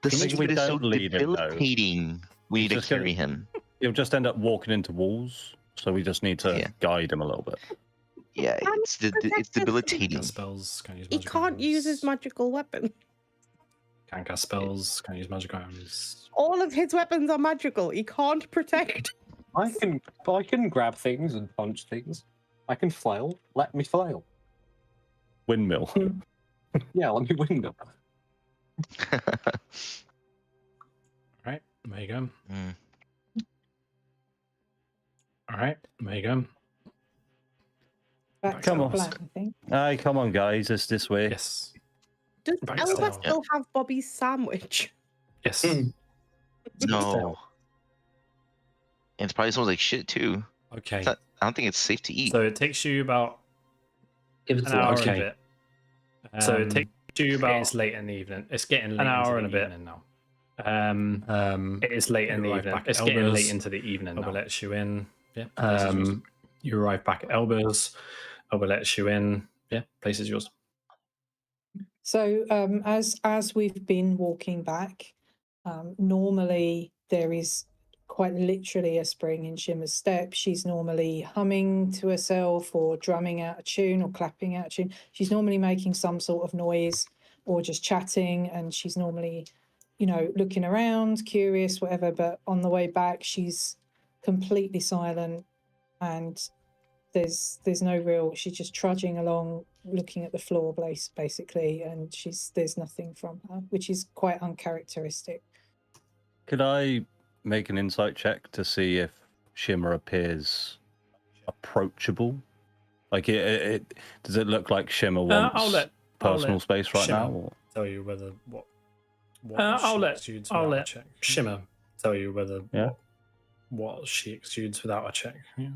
The stupid is so debilitating. We need to carry him. He'll just end up walking into walls, so we just need to guide him a little bit. Yeah, it's debilitating. Spells, he can't use his magical weapon. Can't cast spells, can't use magic items. All of his weapons are magical. He can't protect. I can grab things and punch things. I can flail. Let me flail. Windmill. Yeah, let me windmill. Alright, there you go. Alright, there you go. Come on. Aye, come on, guys. It's this way. Yes. Does Elba still have Bobby's sandwich? Yes. No. And it probably smells like shit too. Okay. I don't think it's safe to eat. So it takes you about an hour and a bit. So it takes you about. It's late in the evening. It's getting late. An hour and a bit now. It is late in the evening. It's getting late into the evening. Elba lets you in. Yeah. You arrive back at Elba's. Elba lets you in. Yeah. Place is yours. So as we've been walking back, normally there is quite literally a spring in Shimmer's step. She's normally humming to herself or drumming out a tune or clapping out a tune. She's normally making some sort of noise or just chatting, and she's normally, looking around, curious, whatever. But on the way back, she's completely silent, and there's no real. She's just trudging along, looking at the floor, basically, and there's nothing from her, which is quite uncharacteristic. Could I make an insight check to see if Shimmer appears approachable? Like, does it look like Shimmer wants personal space right now? Or? Tell you whether what I'll let Shimmer tell you whether what she exudes without a check. Yeah.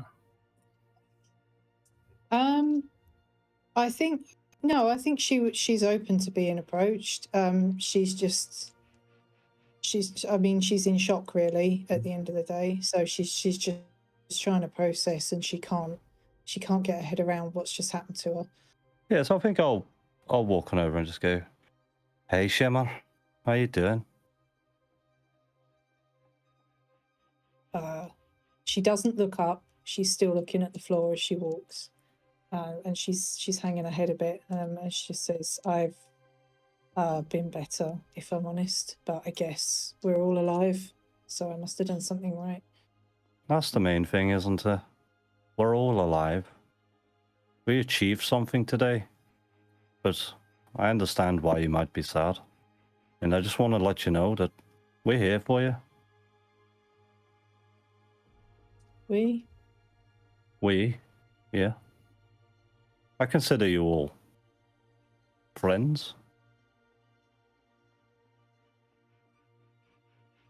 I think No, I think she's open to being approached. She's in shock really at the end of the day. So she's just trying to process, and she can't get her head around what's just happened to her. Yeah, so I think I'll walk on over and just go, "Hey, Shimmer, how you doing?" She doesn't look up. She's still looking at the floor as she walks, and she's hanging her head a bit. And she just says, "I've been better, if I'm honest, but I guess we're all alive, so I must have done something right." That's the main thing, isn't it? We're all alive. We achieved something today, but I understand why you might be sad, and I just want to let you know that we're here for you. We, yeah. I consider you all friends.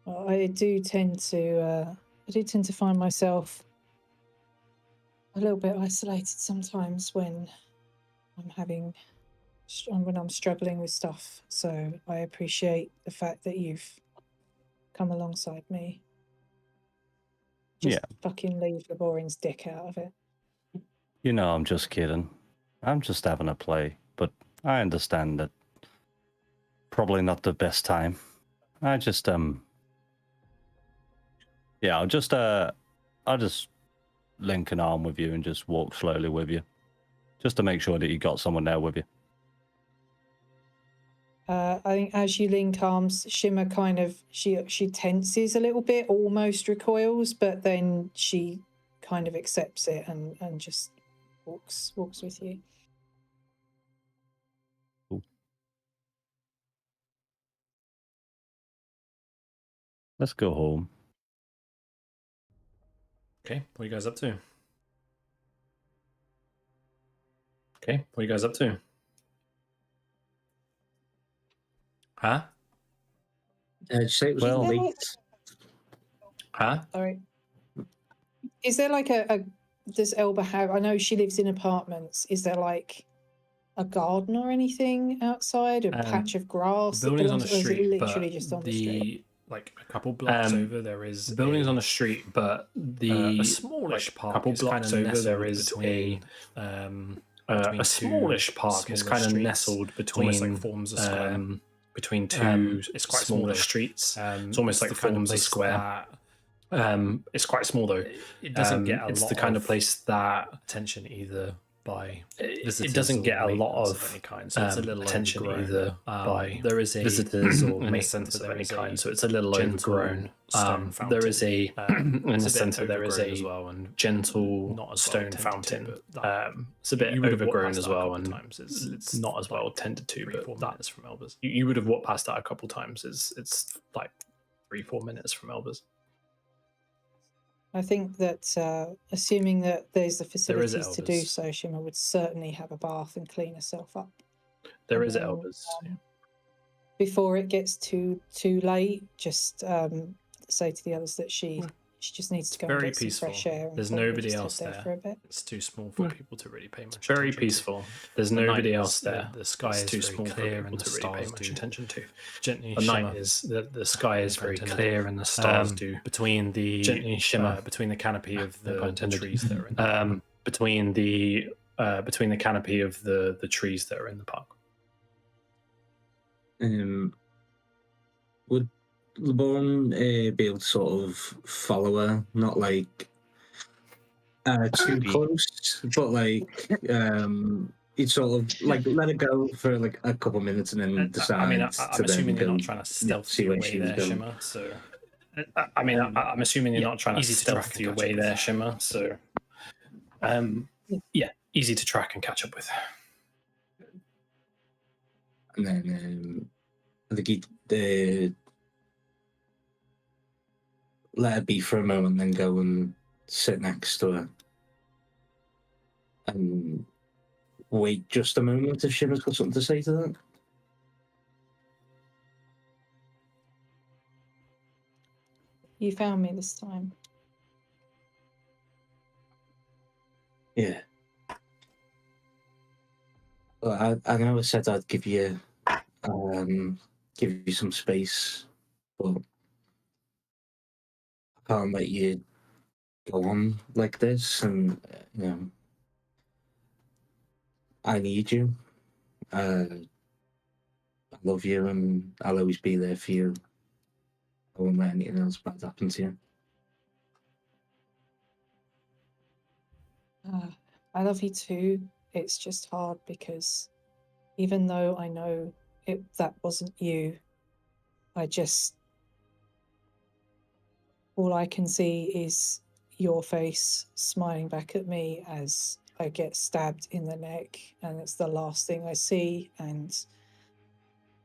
Well, I do tend to find myself a little bit isolated sometimes when I'm struggling with stuff. So I appreciate the fact that you've come alongside me. Just fucking leave Laborin's dick out of it. You know, I'm just kidding. I'm just having a play, but I understand that probably not the best time. I just yeah, I'll just link an arm with you and just walk slowly with you, just to make sure that you got someone there with you. I think as you link arms, Shimmer kind of she tenses a little bit, almost recoils, but then she kind of accepts it and just walks with you. Cool. Let's go home. Okay, what are you guys up to? Okay, what are you guys up to? Huh? Say it was late. Huh? All right. Is there like does Elba have? I know she lives in apartments. Is there like a garden or anything outside? A patch of grass? The building's on the street, or is it literally but just on the street? Like a couple blocks over, there is the building's on the street, but a smallish park. Couple blocks over, there is a smallish park. It's kind of nestled between like forms a square between two. It's quite smaller streets. It's almost like forms a square. It's quite small though. It doesn't get a lot. It's the kind of place that attention either by visitors. It doesn't get a lot of any kind, so it's a little attention either by there is a visitors or maintenance of any kind. So it's a little overgrown. There is a in the centre there is a as well and gentle not a stone fountain. It's a bit overgrown as well, and it's not as well tended to. But that's from Elba's. You would have walked past that a couple times. It's like 3-4 minutes from Elba's. I think that assuming that there's the facilities to do so, Shimmer would certainly have a bath and clean herself up. There is Elba's. Before it gets too late, just say to the others that she just needs to go and get some fresh air. There's nobody else there. For a bit. It's too small for people to really pay much attention. Very peaceful. There's nobody else there. The sky is too small for people to really pay much attention to. Gently shimmer. Night is the sky is very clear and the stars do between the gently shimmer between the canopy of the trees that are in between the canopy of the trees that are in the park. Would Laborn be able to sort of follow her, not like too close, but like he'd sort of like let her go for like a couple of minutes and then decide. I mean, I'm assuming you're not trying to stealth your way there, Shimmer. So, I mean, I'm assuming you're not trying to stealth your way there, Shimmer. So, yeah, easy to track and catch up with. And then I think he'd let her be for a moment, then go and sit next to her and wait just a moment if Shimmer's got something to say to that. You found me this time. Yeah. I know I said I'd give you some space, but I can't let you go on like this, and I need you. I love you, and I'll always be there for you. I won't let anything else bad happen to you. I love you too. It's just hard because even though I know that wasn't you, all I can see is your face smiling back at me as I get stabbed in the neck, and it's the last thing I see. And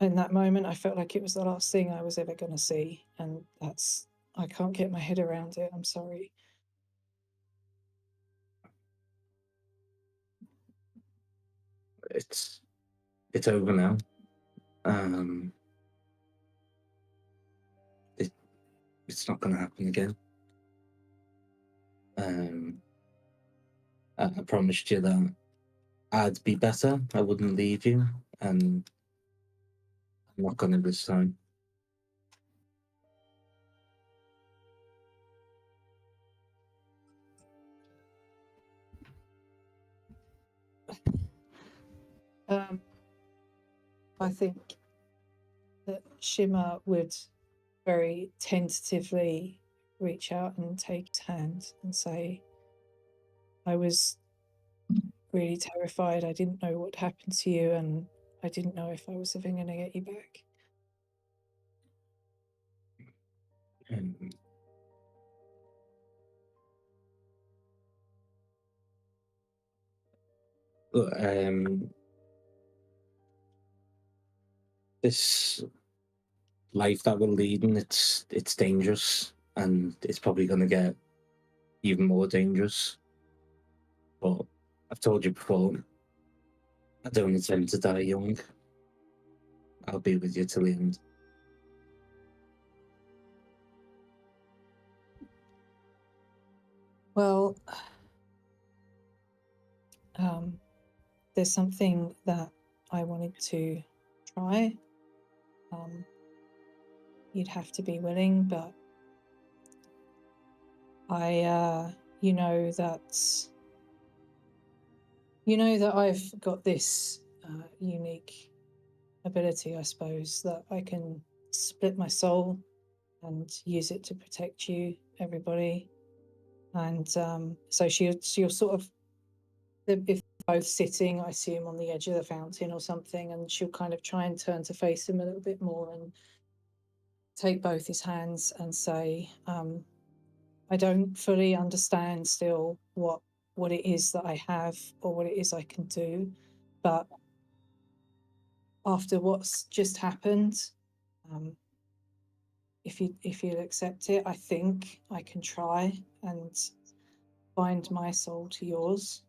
in that moment, I felt like it was the last thing I was ever going to see, and I can't get my head around it. I'm sorry. It's over now. It's not going to happen again. I promised you that I'd be better. I wouldn't leave you, and I'm not going to this time. I think that Shimmer would very tentatively reach out and take his hand and say, I was really terrified. I didn't know what happened to you, and I didn't know if I was ever going to get you back. This life that we're leading, it's dangerous, and it's probably going to get even more dangerous. But I've told you before, I don't intend to die young. I'll be with you till the end. Well, there's something that I wanted to try. You'd have to be willing, but you know that I've got this unique ability, I suppose, that I can split my soul and use it to protect you, everybody. And so she'll sort of, if both sitting, I assume, on the edge of the fountain or something, and she'll kind of try and turn to face him a little bit more and take both his hands and say, I don't fully understand still what it is that I have or what it is I can do, but after what's just happened, if you'll accept it, I think I can try and bind my soul to yours.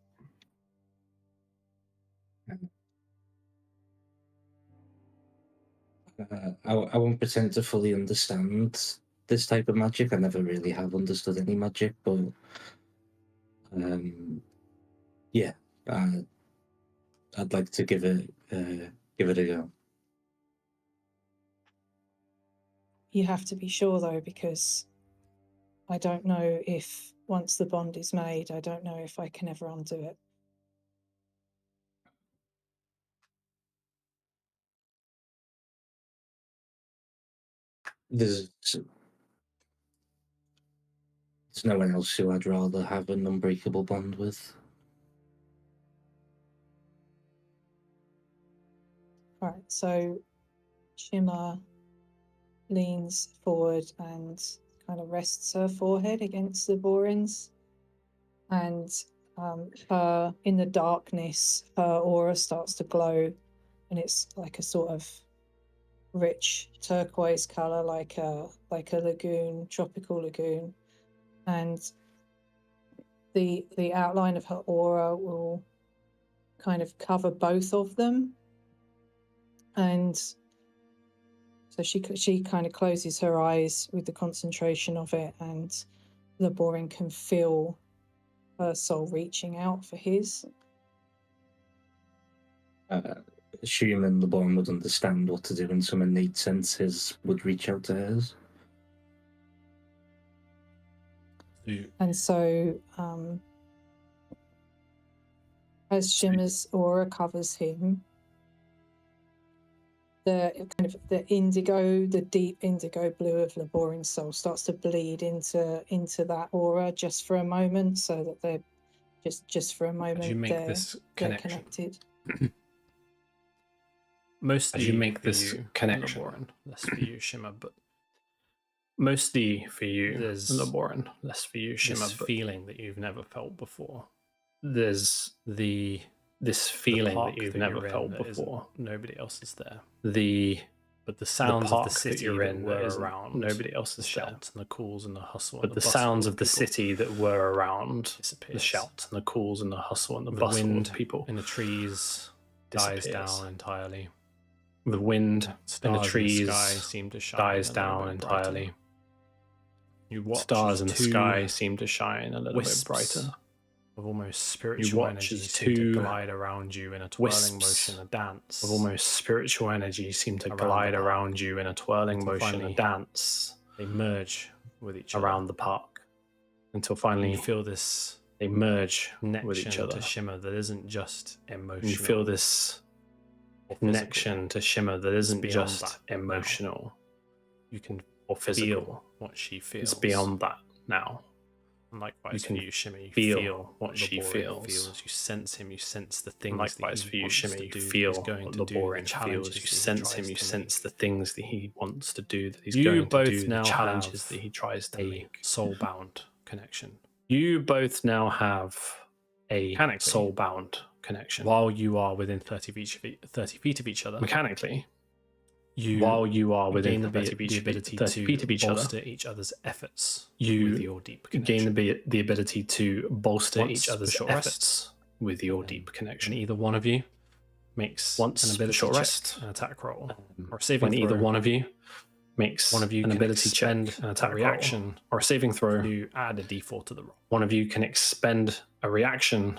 I won't pretend to fully understand this type of magic. I never really have understood any magic, but yeah, I'd like to give it a go. You have to be sure, though, because I don't know if once the bond is made, I don't know if I can ever undo it. There's no one else who I'd rather have an unbreakable bond with. All right, so Shimmer leans forward and kind of rests her forehead against the Borin's, and her, in the darkness, her aura starts to glow, and it's like a sort of rich turquoise color, like a lagoon, tropical lagoon, and the outline of her aura will kind of cover both of them, and so she kind of closes her eyes with the concentration of it, and the Borin can feel her soul reaching out for his. assuming the born would understand what to do and some innate senses would reach out to hers. And so, as Shimmer's aura covers him, the deep indigo blue of Laborin's soul starts to bleed into that aura just for a moment, so that they're just for a moment. As you make this connection, connected. Mostly you make this connection, Laborin, less for you, Shimmer, but mostly for you, there's Laborin, less for you, Shimmer. This feeling that you've never felt before. There's this feeling that you've never felt before. Nobody else is there. But the sounds of the city you're in were around. Nobody else is there. And the calls and the hustle. But the sounds of the city that were around, the shouts and the calls and the hustle and the bustle of people in the trees dies down entirely. The wind in the trees dies down entirely. You watch stars in the sky seem to shine a little bit brighter. Of almost spiritual energy seem to glide around you in a twirling motion, a dance. Of almost spiritual energy seem to glide around you in a twirling motion, a dance. They merge with each other around the park until finally you feel this. They merge with each other. To Shimmer that isn't just emotional. You feel this connection to Shimmer that isn't just emotional. You can feel what she feels. It's beyond that now. And likewise for you, Shimmer, you feel what she feels. You sense him, you sense the things. Likewise for you, Shimmer, you feel what Laborin feels. You sense him, you sense the things that he wants to do, that he's going to do, the challenges that he tries to make. Soul-bound connection. You both now have a soul-bound connection. While you are within 30 feet of each other, mechanically, while you are within the ability to bolster each other's efforts with your deep connection. Gain the ability to bolster each other's efforts with your deep connection. Either one of you makes an ability short rest, an attack roll, or saving throw. Either one of you makes an ability spend an attack reaction or a saving throw to add a d4 to the roll. One of you can expend a reaction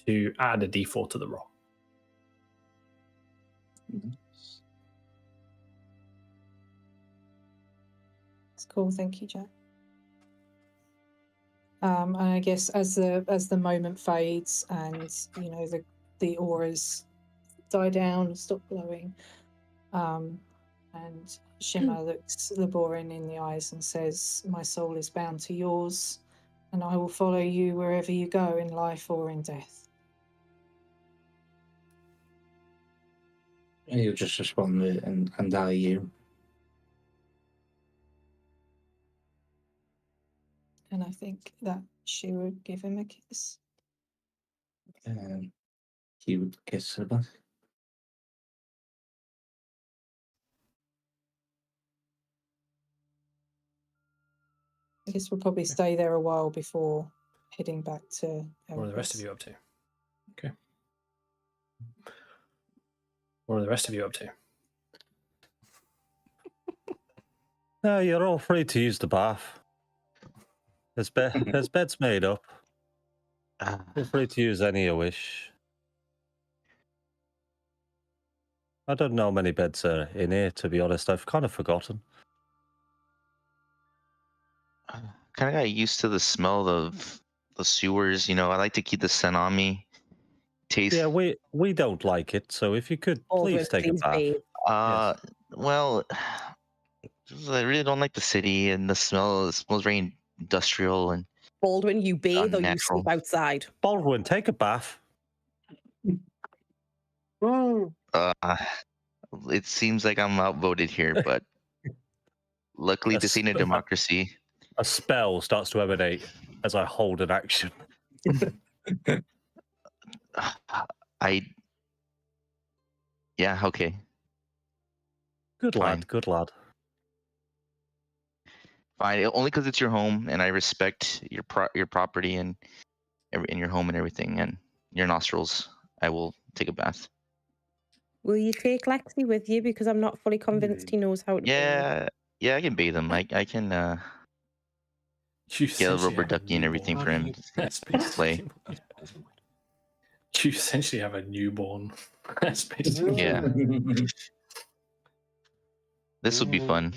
to add a d4 to the roll. Cool, thank you, Jack. And I guess as the moment fades and the auras die down and stop glowing, and Shimmer looks Laborin in the eyes and says, "My soul is bound to yours, and I will follow you wherever you go in life or in death." And you'll just respond with, and are you? And I think that she would give him a kiss. He would kiss her back. I guess we'll probably stay there a while before heading back to What are the rest of you up to? Okay. What are the rest of you up to? You're all free to use the bath. His bed's made up. Feel free to use any you wish. I don't know how many beds are in here, to be honest. I've kind of forgotten. Kind of got used to the smell of the sewers. I like to keep the scent on me. Taste. Yeah, we don't like it. So if you could please take a bath. Yes. Well, I really don't like the city and the smell. It smells very industrial and. Baldwin, you bathe or you sleep outside? Baldwin, take a bath. It seems like I'm outvoted here, but luckily this ain't a democracy. A spell starts to emanate as I hold an action. Yeah, okay. Good lad, good lad. Fine, only because it's your home, and I respect your property and your home and everything, and your nostrils. I will take a bath. Will you take Lexi with you? Because I'm not fully convinced he knows how to bathe. Yeah, I can bathe him. I can get a rubber ducky and everything for him to play. You essentially have a newborn That's basically Yeah. This will be fun.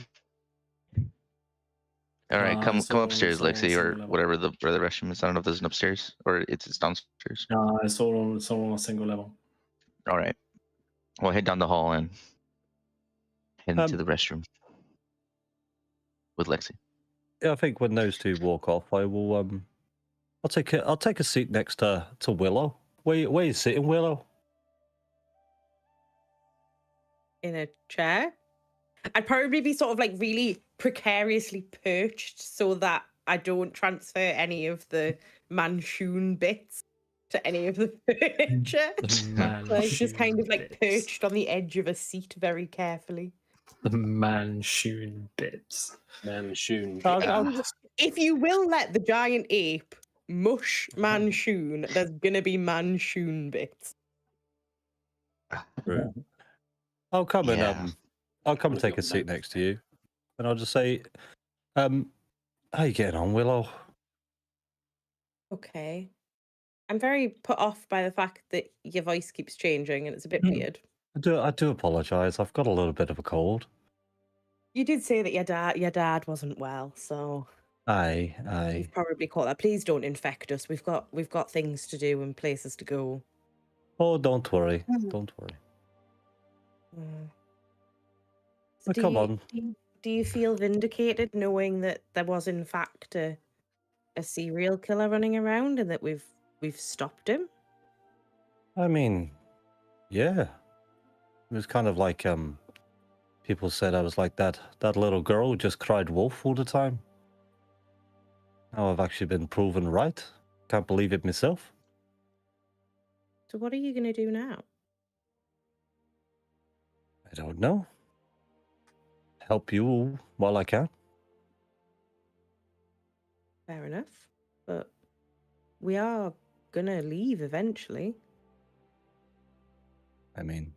All right, come upstairs, Lexi, or whatever where the restroom is. I don't know if there's an upstairs or it's downstairs. No, it's all on a single level. All right. Well, head down the hall and head into the restroom with Lexi. Yeah, I think when those two walk off, I will. I'll take a seat next to Willow. Where you sitting, Willow? In a chair. I'd probably be sort of like really precariously perched so that I don't transfer any of the Manshoon bits to any of the furniture. So I was just kind of like perched on the edge of a seat very carefully. The Manshoon bits. Manshoon. If you will let the giant ape mush Manshoon, there's gonna be Manshoon bits. Right. I'll come and I'll come and take a seat next to you, and I'll just say, how you getting on, Willow? Okay. I'm very put off by the fact that your voice keeps changing and it's a bit weird. I do apologise. I've got a little bit of a cold. You did say that your dad wasn't well, so Aye. you've probably caught that. Please don't infect us. We've got things to do and places to go. Oh, don't worry. Don't worry. So come on. Do you feel vindicated knowing that there was in fact a serial killer running around and that we've stopped him? I mean, yeah. It was kind of like people said I was like that little girl who just cried wolf all the time. Now I've actually been proven right. Can't believe it myself. So what are you going to do now? I don't know. Help you while I can. Fair enough. But we are going to leave eventually. I mean,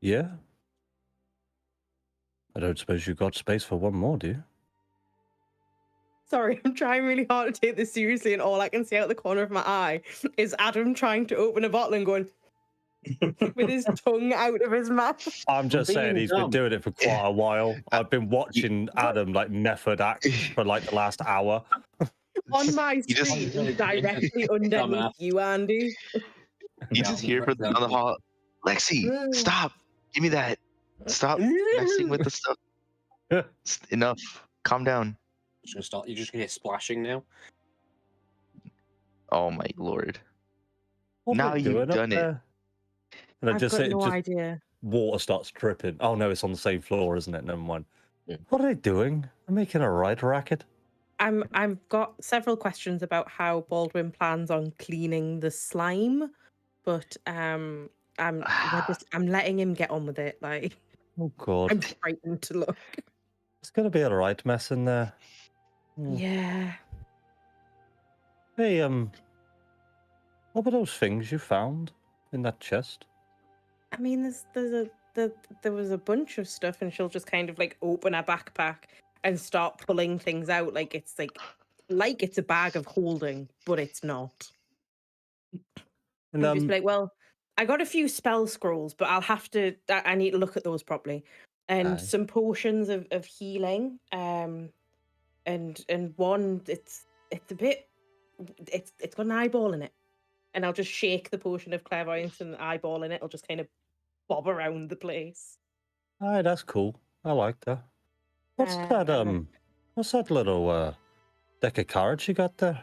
yeah. I don't suppose you've got space for one more, do you? Sorry, I'm trying really hard to take this seriously, and all I can see out the corner of my eye is Adam trying to open a bottle and going with his tongue out of his mouth. I'm just saying he's been doing it for quite a while. I've been watching Adam like method act for like the last hour. On my screen, directly underneath you, Andy. You just hear from down the hall, Lexi, stop! Give me that! Stop messing with the stuff. Enough. Calm down. You're just gonna hear splashing now. Oh my lord! What now you've done it. And I've got no idea. Water starts dripping. Oh no, it's on the same floor, isn't it? Never mind. Yeah. What are they doing? They're making a right racket. I've got several questions about how Baldwin plans on cleaning the slime, but I'm letting him get on with it. Like, oh god, I'm frightened to look. It's gonna be a right mess in there. Yeah. Hey, what were those things you found in that chest? I mean, there was a bunch of stuff, and she'll just kind of like open her backpack and start pulling things out like it's a bag of holding, but it's not. And just be like, well, I got a few spell scrolls, but I need to look at those properly. And some potions of healing. And one it's got an eyeball in it. And I'll just shake the potion of clairvoyance and the eyeball in it. It'll just kind of bob around the place. Aye, that's cool. I like that. What's that little deck of cards you got there?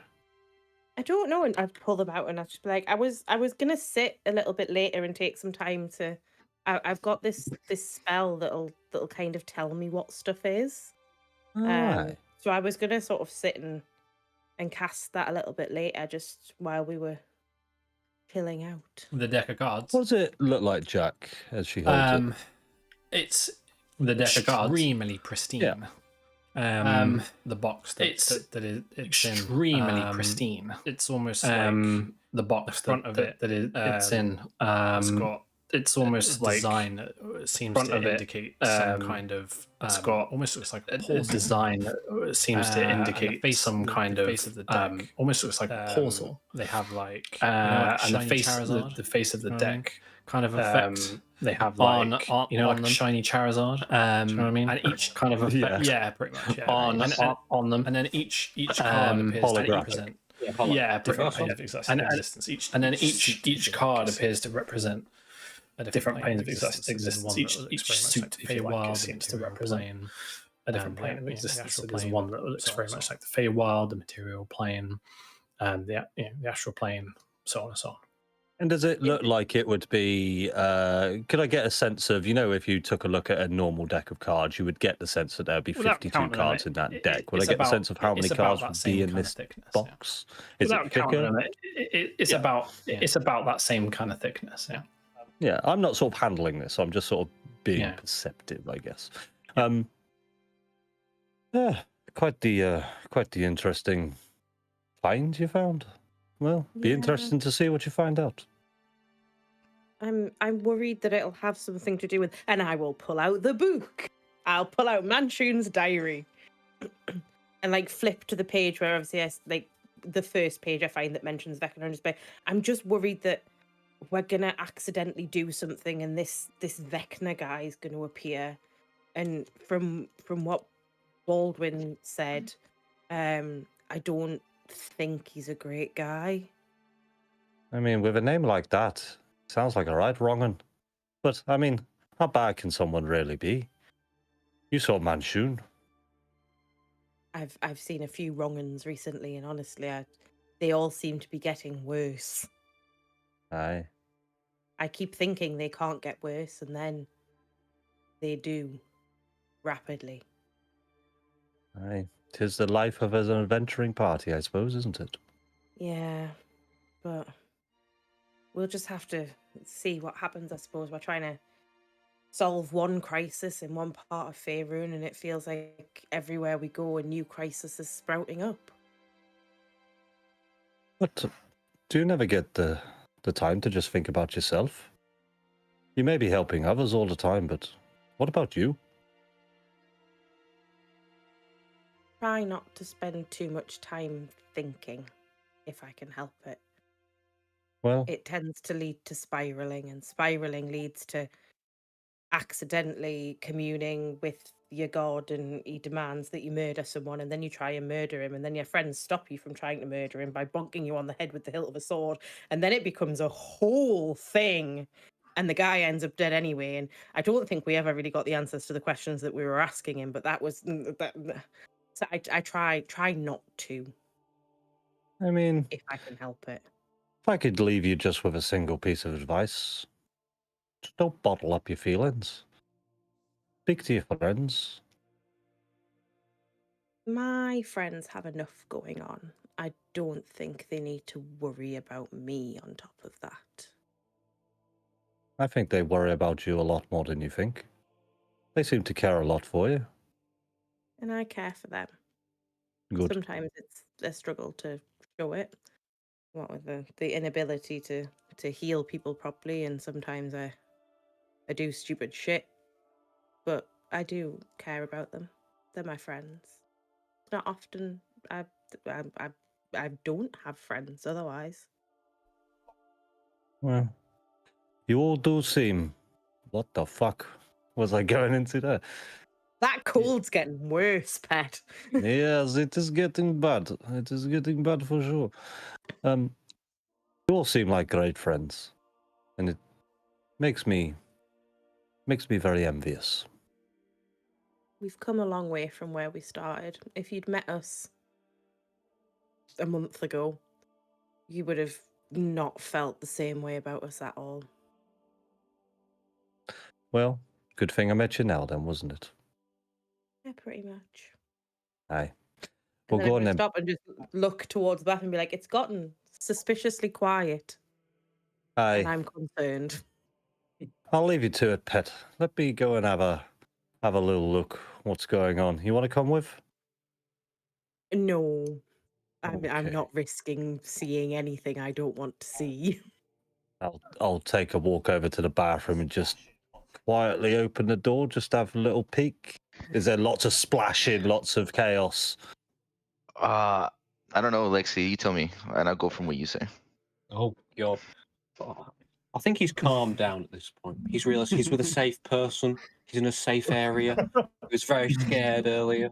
I don't know, and I'd pull them out and I'd just be like, I was gonna sit a little bit later and take some time to. I've got this spell that'll kind of tell me what stuff is. So I was gonna sort of sit and cast that a little bit later, just while we were chilling out. The deck of cards. What does it look like, Jack, as she holds it? It's the deck of cards. Extremely pristine. Yeah. The box that it's extremely pristine. It's almost like the box front of it that it's in. it's almost like design that seems front to of it, indicate some kind of it's got almost looks like a a portal. design that seems to And the indicate face, some kind the of face of the deck. almost looks like a portal. They have like, And the shiny face, Charizard, the face of the you know what I mean? deck, Kind of effect. they have on- like on- you know, on like a them. shiny Charizard. Do you know what I mean? And each kind of effect yeah, pretty much. Yeah. on on them. And then each card appears to holographic. represent Yeah, different pretty planes much. of existence. And then each card appears to represent a different planes of existence. existence. Each suit, if you like, it seems to represent a different plane of existence. So there's one that looks very much like the Feywild, the material plane, and the astral plane, so on and so on. And does it look like it would be, could I get a sense of, if you took a look at a normal deck of cards, you would get the sense that there would be Without 52 counting cards them, in that deck? Would I it's get the about- sense of how many it's about cards that would same be in kind of this thickness, box? Is Without it counting thicker? them, it's about it's about that same kind of thickness. Yeah. Yeah, I'm not sort of handling this. I'm just sort of being Yeah. perceptive, I guess. Yeah, quite the interesting find you found. Well, be Yeah. interesting to see what you find out. I'm worried that it'll have something to do with, and I will pull out the book. I'll pull out Manshoon's diary, and like flip to the page where obviously like the first page I find that mentions Vecna and Despair. I'm just worried that we're gonna accidentally do something, and this Vecna guy is going to appear. And from what Baldwin said, I don't think he's a great guy. I mean, with a name like that, sounds like a right wrong'un. But, I mean, how bad can someone really be? You saw Manshoon. I've seen a few wrong-uns recently, and honestly, they all seem to be getting worse. Aye. I keep thinking they can't get worse, and then they do, rapidly. Aye. 'Tis the life of an adventuring party, I suppose, isn't it? Yeah, but we'll just have to see what happens, I suppose. We're trying to solve one crisis in one part of Faerun, and it feels like everywhere we go, a new crisis is sprouting up. But do you never get the time to just think about yourself? You may be helping others all the time, but what about you? Try not to spend too much time thinking, if I can help it. Well, It tends to lead to spiraling, and spiraling leads to accidentally communing with your god, and he demands that you murder someone, and then you try and murder him, and then your friends stop you from trying to murder him by bonking you on the head with the hilt of a sword, and then it becomes a whole thing, and the guy ends up dead anyway. And I don't think we ever really got the answers to the questions that we were asking him, but that was that. So I try not to, I mean, if I can help it. if I could leave you just with a single piece of advice, just don't bottle up your feelings. Speak to your friends. My friends have enough going on. I don't think they need to worry about me on top of that. I think they worry about you a lot more than you think. They seem to care a lot for you. And I care for them. Good. Sometimes it's a struggle to show it. What with the inability to heal people properly, and sometimes I do stupid shit. But I do care about them. They're my friends. It's not often I don't have friends otherwise. Well, you all do seem... What the fuck was I going into there? That cold's getting worse, pet. Yes, it is getting bad. It is getting bad for sure. You all seem like great friends, and it makes me very envious. We've come a long way from where we started. If you'd met us a month ago, you would have not felt the same way about us at all. Well, good thing I met you now then, wasn't it? Yeah, pretty much. Aye. And Well, then go I on could then. stop and just look towards the bath and be like, it's gotten suspiciously quiet. And Aye. I'm concerned. I'll leave you to it, pet. Let me go and have a little look what's going on. You want to come with? No. I'm Okay. not risking seeing anything I don't want to see. I'll take a walk over to the bathroom and just quietly open the door, just have a little peek. Is there lots of splashing, lots of chaos? I don't know, Lexi. You tell me, and I'll go from what you say. Oh God. I think he's calmed down at this point. He's realised he's with a safe person. He's in a safe area. He was very scared earlier.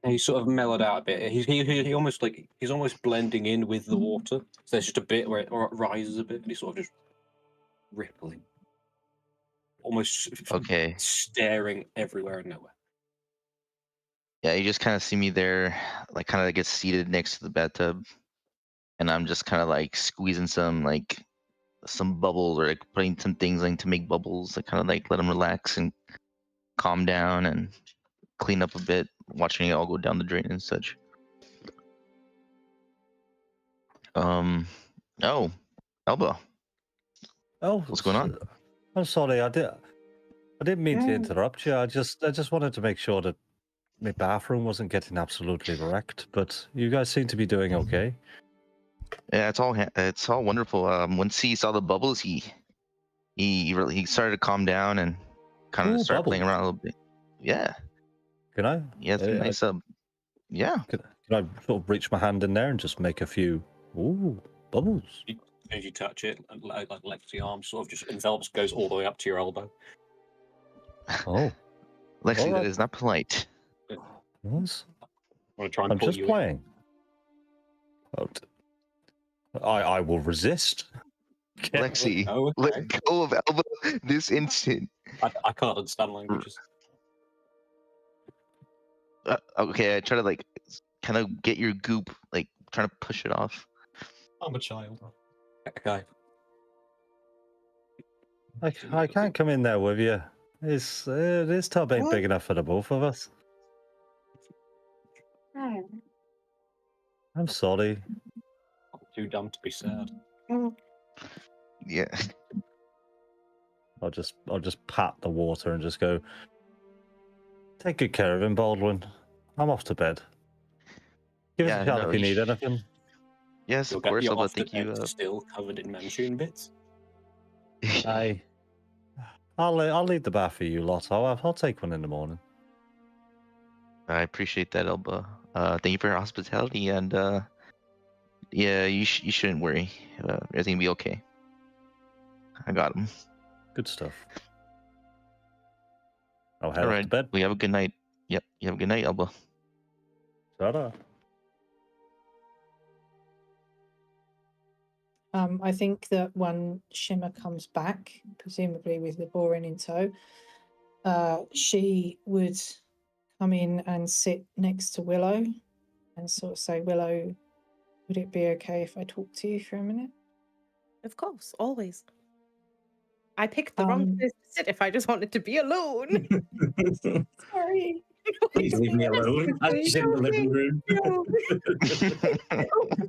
He's sort of mellowed out a bit. He almost he's almost blending in with the water. So there's just a bit where it rises a bit, and he's sort of just rippling, almost staring everywhere and nowhere. Yeah, you just kind of see me there, like kind of get seated next to the bathtub, and I'm just kind of like squeezing some bubbles or like putting some things like to make bubbles, that kind of like let them relax and calm down and clean up a bit, watching it all go down the drain and such. Oh, Elba. Oh, what's going on? I'm sorry, I didn't mean to interrupt you. I just wanted to make sure that my bathroom wasn't getting absolutely wrecked, but you guys seem to be doing okay. Yeah, it's all wonderful. Once he saw the bubbles, he started to calm down and kind of start playing around a little bit. Yeah. Can I? Yeah, it's nice. Yeah. Can I sort of reach my hand in there and just make a few bubbles? As you touch it, like Lexi's arm sort of just envelops, goes all the way up to your elbow. Oh, Lexi, that is not polite. What? Want to try and I'm pull just you playing. I will resist. Lexi, let go of Elba this instant. I can't understand languages. Okay, I try to kind of get your goop, trying to push it off. I'm a child. Okay. I can't come in there with you. This tub ain't big enough for the both of us. I'm sorry. I'm too dumb to be sad. Yeah. I'll just pat the water and just go. Take good care of him, Baldwin. I'm off to bed. Give us a shout if you need anything. Yes, of course. I'll thank you. Still covered in Manshoon bits. I'll leave the bath for you lot. I'll take one in the morning. I appreciate that, Elba. Thank you for your hospitality, and yeah, you shouldn't worry. Everything will be okay. I got him. Good stuff. I'll head off to bed. We have a good night. Yep, you have a good night, Elba. Ta-da. I think that when Shimmer comes back, presumably with the boring in tow, she would come in and sit next to Willow and sort of say, Willow, would it be okay if I talk to you for a minute? Of course, always. I picked the wrong place to sit if I just wanted to be alone. Sorry. Please leave me alone. I'm just in the living room.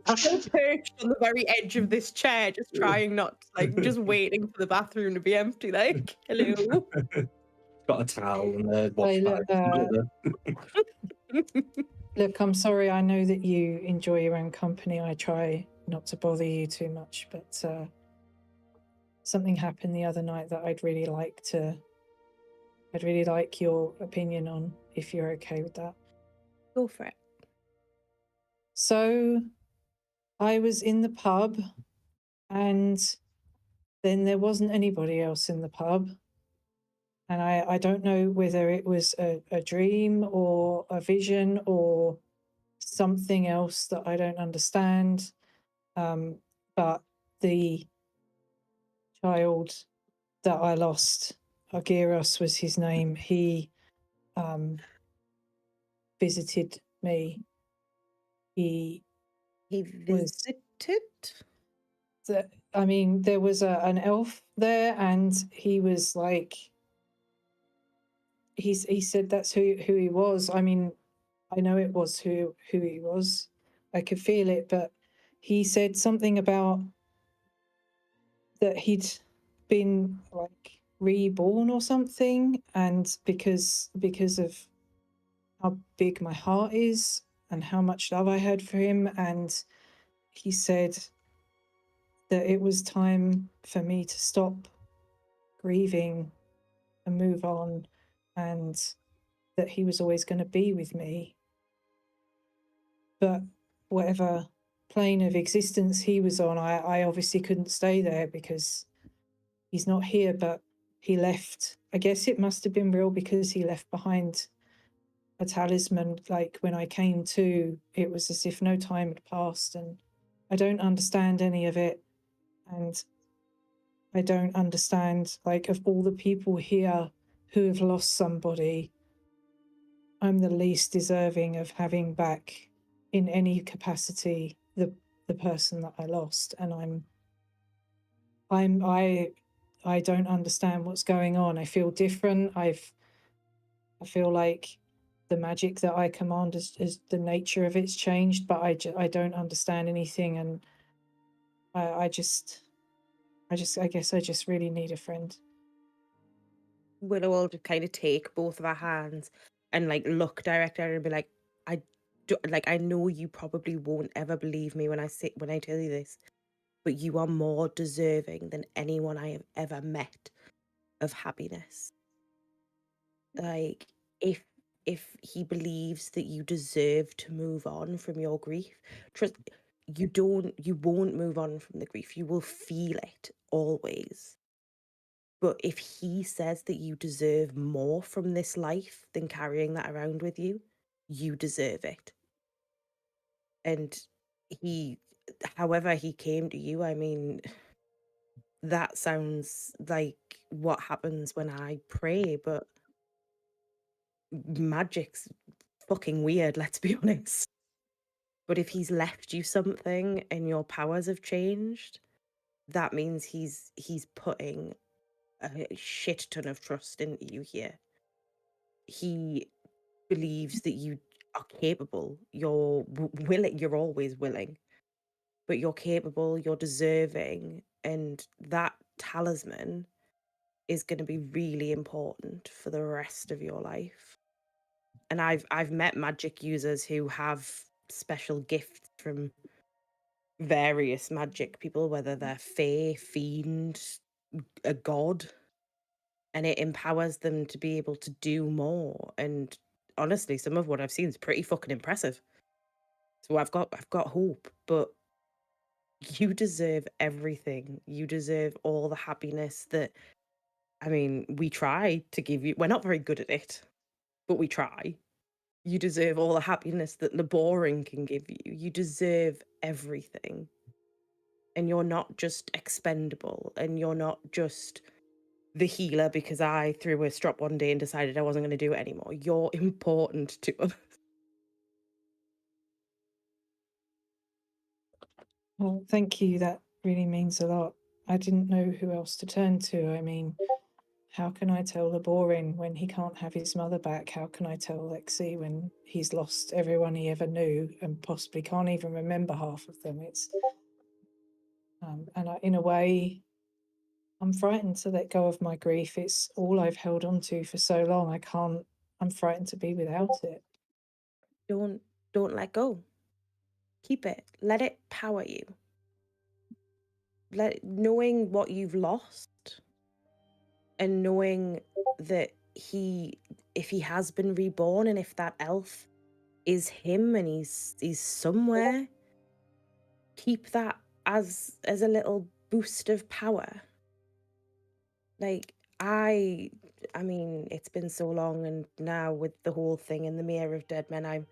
I'm perched on the very edge of this chair, just trying not, just waiting for the bathroom to be empty. Hello. Got a towel and a wash bag. Look, I'm sorry. I know that you enjoy your own company. I try not to bother you too much, but something happened the other night that I'd really like your opinion on, if you're okay with that. Go for it. So I was in the pub and then there wasn't anybody else in the pub. And I don't know whether it was a dream or a vision or something else that I don't understand. But the child that I lost, Argyros was his name, he visited me. He visited? There was an elf there and he was like, he said that's who he was. I mean, I know it was who he was. I could feel it, but he said something about that he'd been reborn or something, and because of how big my heart is and how much love I had for him, and he said that it was time for me to stop grieving and move on, and that he was always going to be with me. But whatever plane of existence he was on, I obviously couldn't stay there because he's not here, but he left. I guess it must have been real because he left behind a talisman. Like when I came to, it was as if no time had passed, and I don't understand any of it. And I don't understand, like, of all the people here who have lost somebody, I'm the least deserving of having back in any capacity the person that I lost. And I don't understand what's going on. I feel different. I feel like the magic that I command is the nature of it's changed, but I don't understand anything, and I guess I just really need a friend. Willow will just kind of take both of our hands and like look directly at her and be like, I know you probably won't ever believe me when I tell you this, but you are more deserving than anyone I have ever met of happiness. Like, if he believes that you deserve to move on from your grief, trust you won't move on from the grief. You will feel it always. But if he says that you deserve more from this life than carrying that around with you, you deserve it. And however he came to you, I mean, that sounds like what happens when I pray, but magic's fucking weird, let's be honest. But if he's left you something and your powers have changed, that means he's putting a shit ton of trust into you here. He believes that you are capable. You're willing. You're always willing, but you're capable. You're deserving, and that talisman is going to be really important for the rest of your life. And I've met magic users who have special gifts from various magic people, whether they're fae, fiend, a god, and it empowers them to be able to do more. And honestly, some of what I've seen is pretty fucking impressive. So I've got hope, but you deserve everything. You deserve all the happiness that, I mean, we try to give you. We're not very good at it, but we try. You deserve all the happiness that laboring can give you. You deserve everything. And you're not just expendable, and you're not just the healer because I threw a strop one day and decided I wasn't going to do it anymore. You're important to us. Well, thank you. That really means a lot. I didn't know who else to turn to. I mean, how can I tell Laborin when he can't have his mother back? How can I tell Lexi when he's lost everyone he ever knew and possibly can't even remember half of them? It's and in a way, I'm frightened to let go of my grief. It's all I've held on to for so long. I'm frightened to be without it. Don't let go. Keep it. Let it power you. Knowing what you've lost and knowing that if he has been reborn, and if that elf is him and he's somewhere, keep that as a little boost of power. Like, I mean, it's been so long, and now with the whole thing in the Mirror of Dead Men, I'm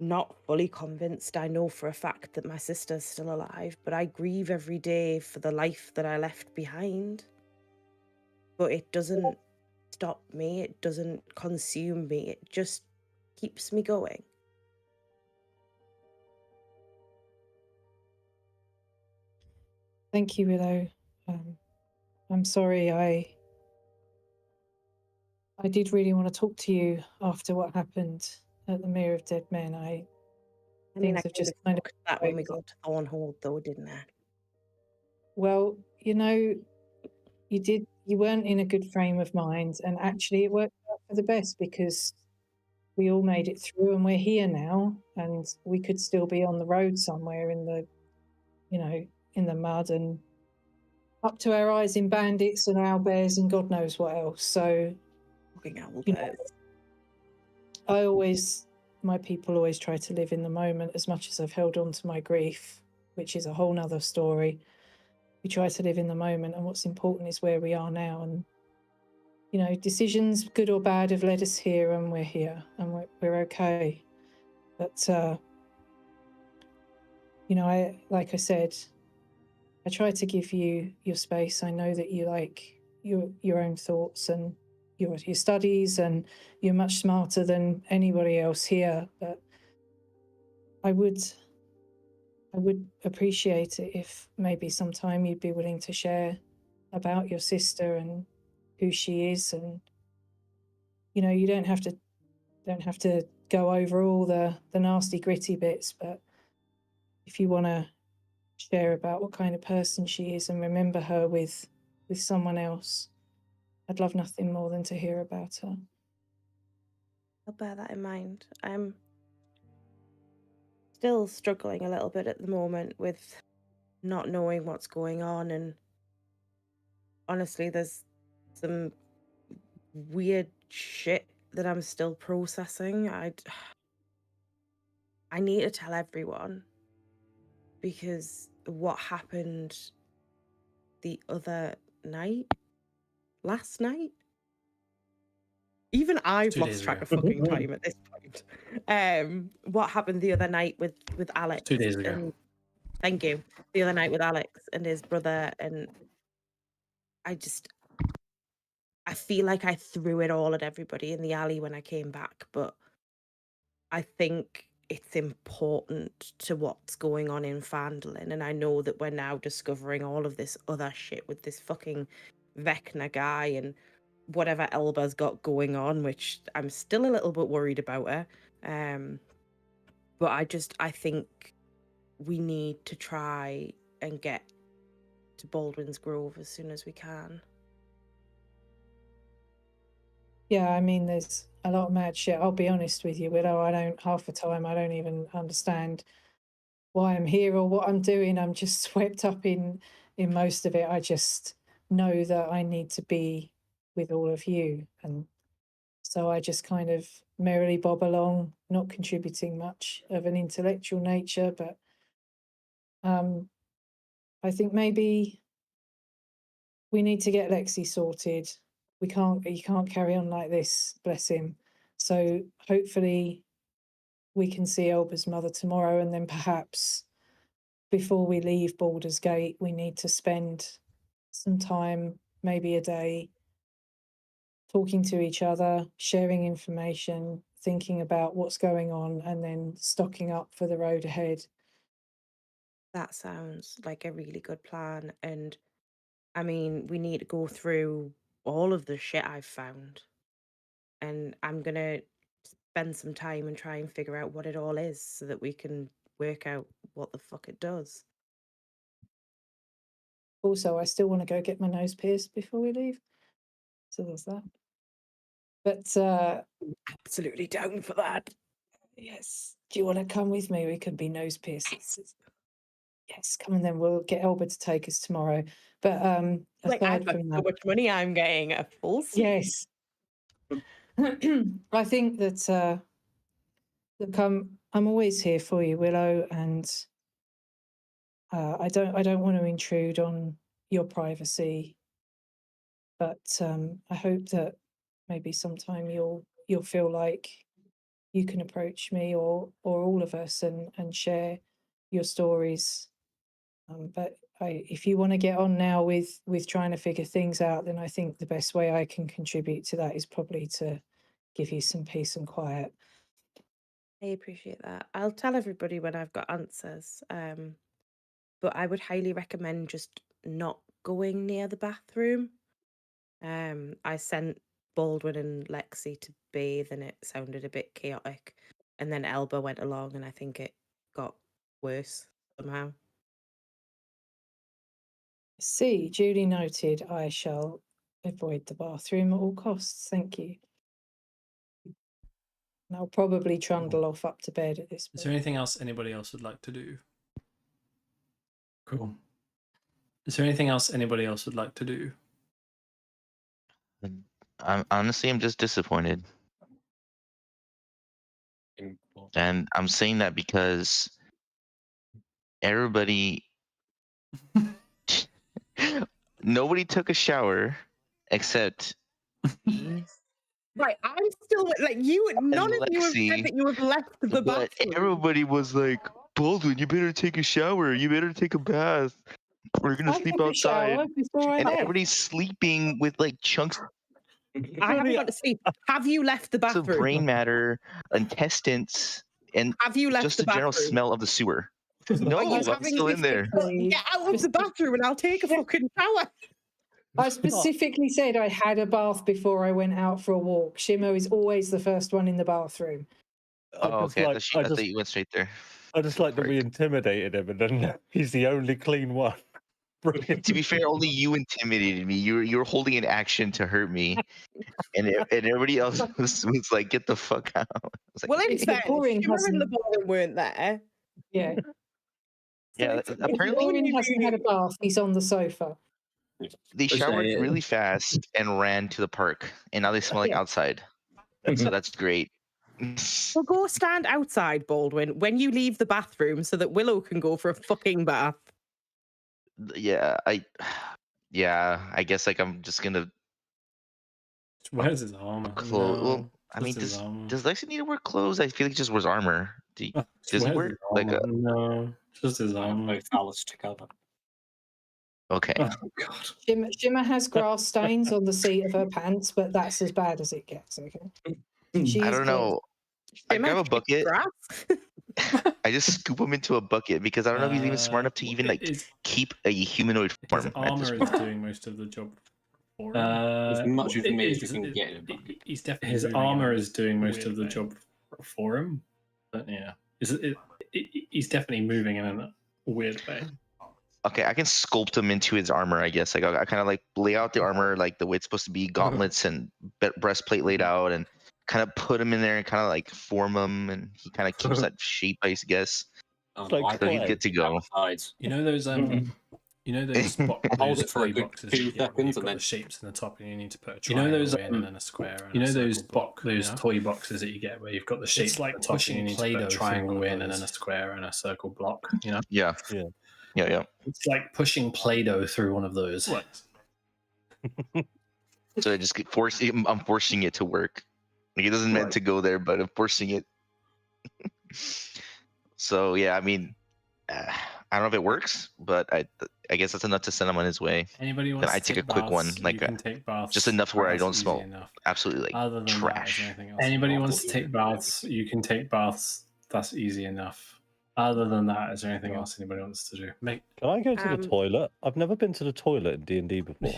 not fully convinced. I know for a fact that my sister's still alive, but I grieve every day for the life that I left behind. But it doesn't stop me. It doesn't consume me. It just keeps me going. Thank you, Willow. I'm sorry. I did really want to talk to you after what happened at the Mirror of Dead Men. I mean, I just kind of that when we got to Thornhold, though, didn't I? Well, you know, you weren't in a good frame of mind, and actually it worked out for the best because we all made it through and we're here now, and we could still be on the road somewhere in in the mud and up to our eyes in bandits and owlbears and God knows what else. So, you know, my people always try to live in the moment as much as I've held on to my grief, which is a whole nother story. We try to live in the moment, and what's important is where we are now. And, you know, decisions, good or bad, have led us here, and we're here, and we're okay. But, you know, like I said, I try to give you your space. I know that you like your own thoughts and your studies, and you're much smarter than anybody else here. But I would appreciate it if maybe sometime you'd be willing to share about your sister and who she is. And, you know, you don't have to go over all the nasty gritty bits, but if you want to share about what kind of person she is and remember her with someone else, I'd love nothing more than to hear about her. I'll bear that in mind. I'm still struggling a little bit at the moment with not knowing what's going on, and honestly, there's some weird shit that I'm still processing. I need to tell everyone, because what happened the other night, last night, even I've lost track of fucking time at this point. What happened the other night with Alex? 2 days ago. And, thank you. The other night with Alex and his brother, and I feel like I threw it all at everybody in the alley when I came back, but I think it's important to what's going on in Fandolin, and I know that we're now discovering all of this other shit with this fucking Vecna guy and whatever Elba's got going on, which I'm still a little bit worried about her. But I think we need to try and get to Baldwin's Grove as soon as we can. Yeah, I mean, there's a lot of mad shit. I'll be honest with you, Willow. Half the time, I don't even understand why I'm here or what I'm doing. I'm just swept up in most of it. I just know that I need to be with all of you. And so I just kind of merrily bob along, not contributing much of an intellectual nature, but I think maybe we need to get Lexi sorted. You can't carry on like this, bless him. So hopefully we can see Elba's mother tomorrow, and then perhaps before we leave Baldur's Gate, we need to spend some time, maybe a day, talking to each other, sharing information, thinking about what's going on, and then stocking up for the road ahead. That sounds like a really good plan. And I mean, we need to go through all of the shit I've found. And I'm going to spend some time and try and figure out what it all is so that we can work out what the fuck it does. Also, I still want to go get my nose pierced before we leave. So there's that. But absolutely down for that. Yes. Do you want to come with me? We could be nose piercers. Yes, come and then we'll get Elba to take us tomorrow. But like, I've got so much money, I'm getting a full suit. Yes. I think that look, I'm always here for you, Willow, and I don't want to intrude on your privacy, but I hope that maybe sometime you'll feel like you can approach me or all of us and share your stories. But if you want to get on now with trying to figure things out, then I think the best way I can contribute to that is probably to give you some peace and quiet. I appreciate that. I'll tell everybody when I've got answers. But I would highly recommend just not going near the bathroom. I sent Baldwin and Lexi to bathe, and it sounded a bit chaotic. And then Elba went along, and I think it got worse somehow. See, duly noted. I shall avoid the bathroom at all costs. Thank you. And I'll probably trundle off up to bed at this point. Is there anything else anybody else would like to do? Cool. Is there anything else anybody else would like to do? I'm just disappointed. And I'm saying that because everybody, nobody took a shower except Right, I'm still like you. None of you have said that you have left the but bathroom. everybody was like, Baldwin, you better take a shower. You better take a bath. We're gonna sleep outside. And everybody's sleeping with like chunks I haven't gone to sleep. Have you left the bathroom? of brain matter, intestines, and have you left just the general bathroom? smell of the sewer. No, I'm still in there. Get out of the bathroom and I'll take a fucking shower. I specifically said I had a bath before I went out for a walk. Shimmer is always the first one in the bathroom. Oh, okay. I thought you went straight there. I just like that we intimidated him, and then he's the only clean one. Brilliant. To be fair, only you intimidated me. You were holding an action to hurt me, and everybody else was like, "Get the fuck out." Well, in fairness, Shimmer and Laborin weren't there. Yeah. Yeah. Apparently, Laborin hasn't had a bath. He's on the sofa. They showered really fast and ran to the park, and now they smell like outside. So that's great. Well, go stand outside, Baldwin, when you leave the bathroom, so that Willow can go for a fucking bath. Yeah, I guess like I'm just gonna. Where's his armor? Well, I mean, does Lexi need to wear clothes? I feel like he just wears armor. Does he wear like a? No, just his armor. Phallus together. Okay. Oh God. Shimmer has grass stains on the seat of her pants, but that's as bad as it gets. Okay. I don't know. I grab a bucket. I just scoop him into a bucket because I don't know if he's even smart enough to even like keep a humanoid form. His armor is doing most of the job for him. As much information as you can get. He's definitely his armor is doing most of the job for him. But yeah, he's definitely moving in a weird way. Okay, I can sculpt him into his armor, I guess. Like I kind of like lay out the armor like the way it's supposed to be, gauntlets and breastplate laid out, and kind of put him in there and kind of like form him, and he kind of keeps that shape, I guess. So he's good to go. You know those hold it for a good boxes 2 seconds, and then the shapes in the top, and you need to put a triangle in and then a square. And those toy boxes that you get where you've got the shapes it's like at the top, and you need to put a triangle in and then a square and a circle block. You know? Yeah. It's like pushing Play-Doh through one of those. What? So I just I'm forcing it to work. Like it doesn't meant to go there, but I'm forcing it. So yeah, I mean, I don't know if it works, but I guess that's enough to send him on his way. Anybody wants? I take a quick one, like just enough where I don't smell absolutely like trash. Anybody wants to take baths? You can take baths. That's easy enough. Other than that, is there anything else anybody wants to do? Can I go to the toilet? I've never been to the toilet in D&D before.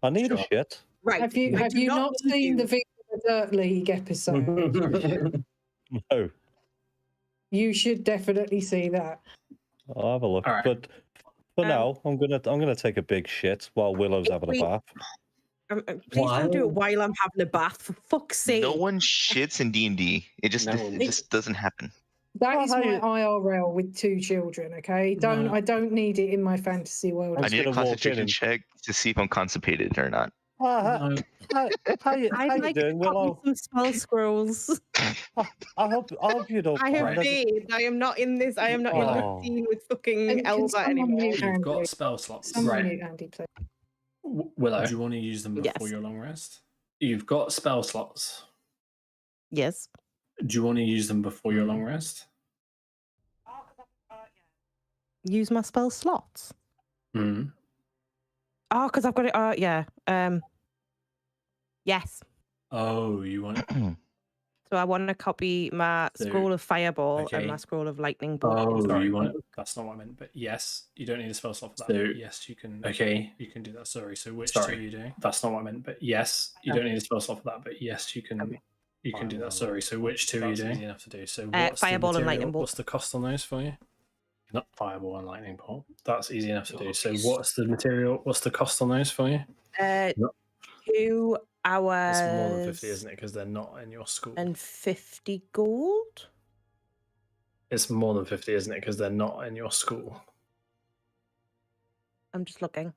I need a shit. Right. Have you not seen the Victor Dirt League episode? No. You should definitely see that. I'll have a look. Right. But for now, I'm gonna take a big shit while Willow's having a bath. Please don't do it while I'm having a bath, for fuck's sake. No one shits in D&D. It just doesn't happen. That is my IRL with 2 children, okay? I don't need it in my fantasy world. I need a concentration check to see if I'm constipated or not. How you doing, Willow? Some spell scrolls. I hope you don't. I have made. I am not in this. I am not in the scene with fucking Elba anymore. You've got spell slots. Right. Andy, please. Willow, do you want to use them before your long rest? You've got spell slots. Yes. Do you want to use them before your long rest? Use my spell slots? Mm. Oh, because I've got it. Yeah. Yes. Oh, you want it? So I want to copy my scroll of fireball and my scroll of lightning bolt. Oh, sorry, you want it? That's not what I meant. But yes, you don't need a spell slot for that. So, yes, you can. Okay, you can do that. Sorry. So which two are you doing? That's not what I meant. But yes, you don't need a spell slot for that. But yes, you can. Okay. You can do that. Sorry. So which two are you doing? Easy enough to do. So what's fireball and lightning bolt. What's the cost on those for you? Not fireball and lightning bolt. That's easy enough to do. So what's the material? What's the cost on those for you? 2 hours. It's more than 50, isn't it? Because they're not in your school. And 50 gold. It's more than 50, isn't it? Because they're not in your school. I'm just looking.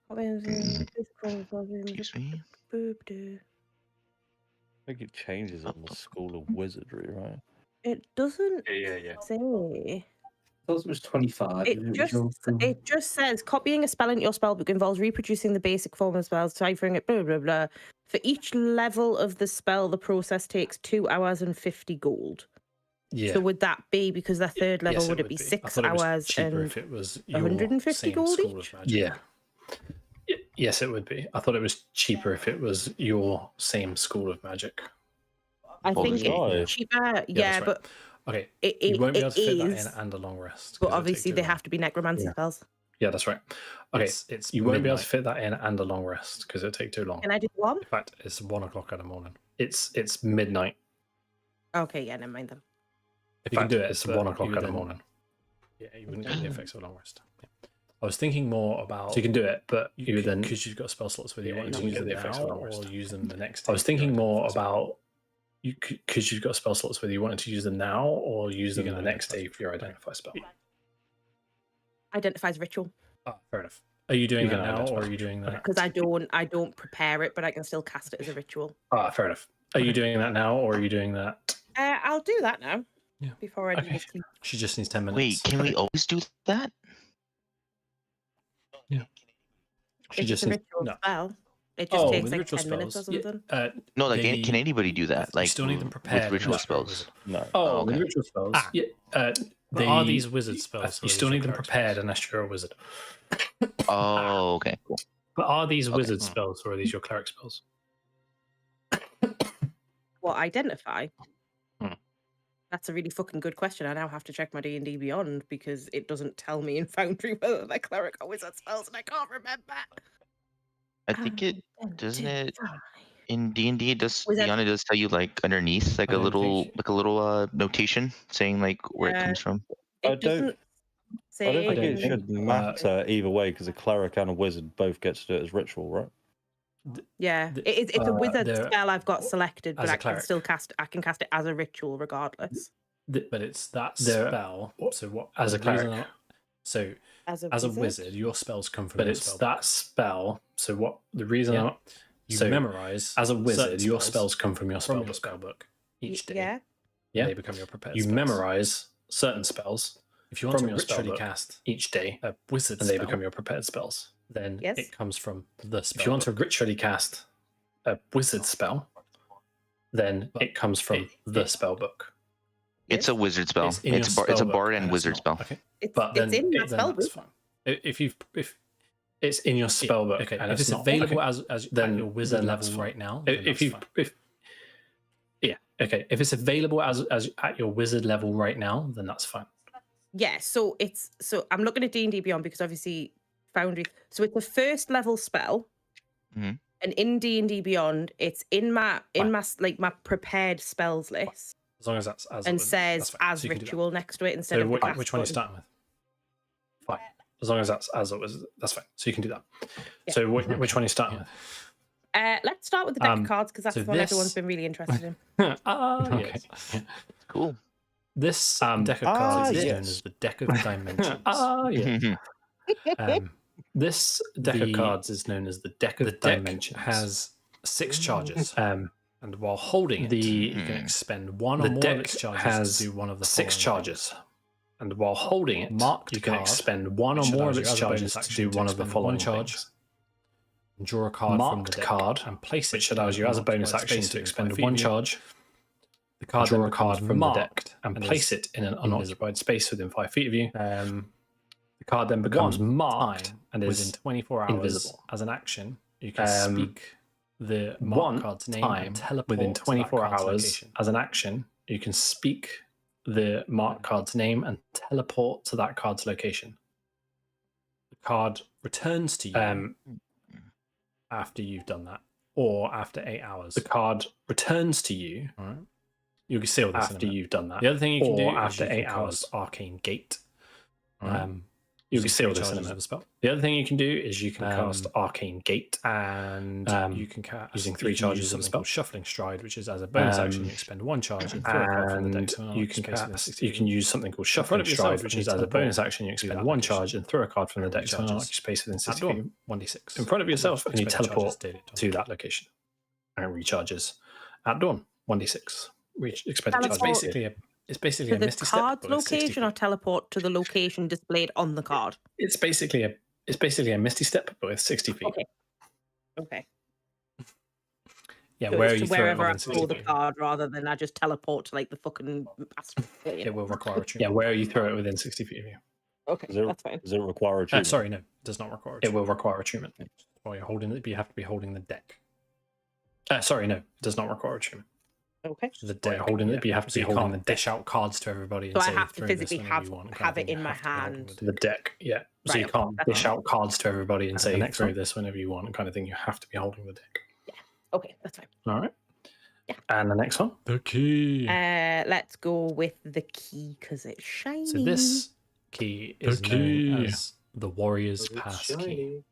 Excuse me. I think it changes in the School of Wizardry, right? It doesn't Yeah. say. I thought it was 25. It just says copying a spell into your spellbook involves reproducing the basic form of spells, ciphering it, blah, blah, blah. For each level of the spell, the process takes 2 hours and 50 gold. Yeah. So would that be, because the third level, Yes, would it be 6 hours cheaper and if it was your 150 same gold school each? of magic? Yeah. Yes, it would be. I thought it was cheaper if it was your same school of magic. I think it's cheaper, yeah, right. but okay, it you won't be able to fit that is, in and a long rest. but obviously they have to be necromancy spells. Yeah, that's right. Okay, it's you won't be able to fit that in and a long rest because it'll take too long. Can I do one? In fact, it's 1 o'clock in the morning. It's midnight. Okay, yeah, never mind then. If you can do it, it's 1 o'clock in the morning. Yeah, you wouldn't get the effects of a long rest. Yeah. I was thinking more about. So you can do it, but you then because you've got spell slots whether you want to use them now or use them the next day. I was thinking more about you because you've got spell slots whether you wanted to use them now or use them the next day for your identify spell. Identifies ritual. Oh, fair enough. Are you doing that now or are you doing that? Because I don't prepare it, but I can still cast it as a ritual. Ah, fair enough. Are you doing that now or are you doing that? I'll do that now. Yeah. Before I do sleep. She just needs 10 minutes. Wait, can we always do that? Yeah. She It's just a needs ritual spell. It just takes like 10 spells, minutes or something. No, like can anybody do that? Like you still need them prepared with ritual spells? No. Oh, okay. with ritual spells. Are these wizard spells? You still need them prepared unless you're a wizard. Oh, okay, cool. But are these wizard spells or are these your cleric spells? What, identify? That's a really fucking good question. I now have to check my D&D Beyond because it doesn't tell me in Foundry whether they're cleric or wizard spells, and I can't remember. I think it doesn't it in D&D. It does Beyond. It does tell you like underneath, like a little notation saying like where it comes from. I don't think it should matter either way because a cleric and a wizard both get to do it as ritual, right? Yeah, it's a wizard spell I've got selected, but I can still cast. I can cast it as a ritual regardless. But it's that spell. So what? As a cleric. So as a wizard, your spells come from. But it's that spell. So what? The reason you memorize as a wizard, your spells come from your spell book each day. Yeah, they become your prepared. You memorize certain spells. If you want to ritually cast each day a wizard spell, and they become your prepared spells. Then it comes from the spell. If you want to ritually cast a wizard spell, then it comes from the spell book. It's a wizard spell. It's a bard and wizard spell. Okay. It's in the spell book. If it's in your spell book, and if it's available as then your wizard level right now. If it's available as at your wizard level right now, then that's fine. Yeah. So I'm looking at D&D Beyond because obviously Foundry. So it's a first level spell, and in D&D Beyond, it's in my my prepared spells list. As long as that's as and says as ritual next to it instead of which one are you starting with? Fine. As long as that's as it was, that's fine. So you can do that. Yeah. So which one are you starting with? Let's start with the deck of cards because that's the one everyone's been really interested in. Okay. Yeah. Cool. This deck of cards is known as the Deck of Dimensions. This deck of cards is known as the Deck of Dimensions. Has 6 charges. And while holding it, you can expend one or more of its charges to do one of the 6 charges. And while holding it, you can expend one or more of its charges to do one of the following charges. Draw a card from the deck and place it, which allows you as a bonus action to expend 1 charge. The card draw a card from the deck and place it in an unoccupied space within 5 feet of you. The card then becomes marked and is within 24 hours invisible. As an action, you can speak the marked card's name and teleport within 24 hours. Location. As an action, you can speak the marked card's name and teleport to that card's location. The card returns to you after you've done that, or after 8 hours. The card returns to you. All right. You can see all this after you've done that. The other thing you can do after 8 hours, Arcane Gate. You can seal this in a spell. The other thing you can do is you can cast Arcane Gate, and you can cast using 3 charges of the spell Shuffling Stride, which is as a bonus action you expend 1 charge and throw a card from the deck. So you can use something called Shuffling Stride, which is as a bonus action you expend 1 charge and throw a card from the deck to unlock your space within 60 feet. 1d6 in front of yourself, and you teleport to that location, and it recharges at dawn. 1d6 expended charge. It's basically to a the misty step. card's location, or teleport to the location displayed on the card. It's basically a misty step, but with 60 feet. Okay. Yeah, So where it's you to throw it wherever I within 60 throw the feet. card, rather than I just teleport to like the fucking astral plane. It will require a tune. Yeah, where you throw it within 60 feet of you. Okay, that's fine. Does it require a tune? Sorry, no, it does not require a tune. It will require attunement. While you're holding it, but you have to be holding the deck. Sorry, no, it does not require attunement. Okay. So the deck holding it, but you have to be holding the dish out cards to everybody. So and I say, have to "Throw physically this whenever you want," have it in my hand. The deck, yeah. So Right, you can't okay, dish out cards to everybody and say, next "Throw one. this whenever you want," kind of thing. You have to be holding the deck. Okay, that's fine. All right. Yeah. And the next one, the key. Let's go with the key because it's shiny. So this key is known as the Warrior's Pass key.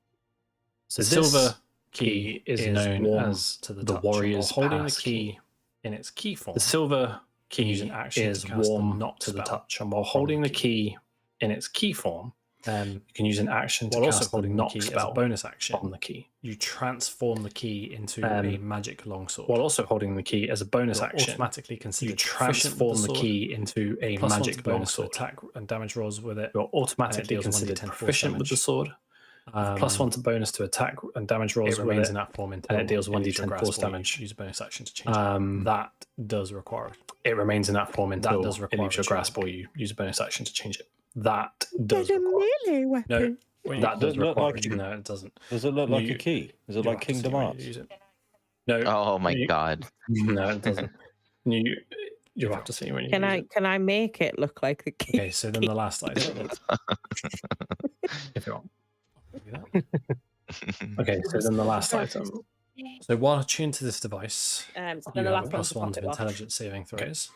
So the silver key is known as the Warrior's holding the key in its key form. The silver key is warm not to the touch, and while holding the key in its key form, you can use an action to cast holding knock spell as a bonus action on the key. You transform the key into a magic longsword. While also holding the key as a bonus action, automatically considered you transform the key into a magic bonus sword. Attack and damage rolls with it. You're automatically considered proficient with the sword. +1 to bonus to attack and damage rolls. It remains in that form until it deals 1d10 force damage. Use a bonus action to change it. That does require. It remains in that form until it leaves your grasp, or you use a bonus action to change it. That does require. Melee weapon. No, that does look require. like No, it doesn't. Does it look like a key? Is it like Kingdom Hearts? No. Oh my god. No, it doesn't. You'll have to see when you. Can I make it look like the key? Okay, so then the last item. If you want. Okay, so then the last item. So while attuned to this device, you have a +1 to intelligence saving throws.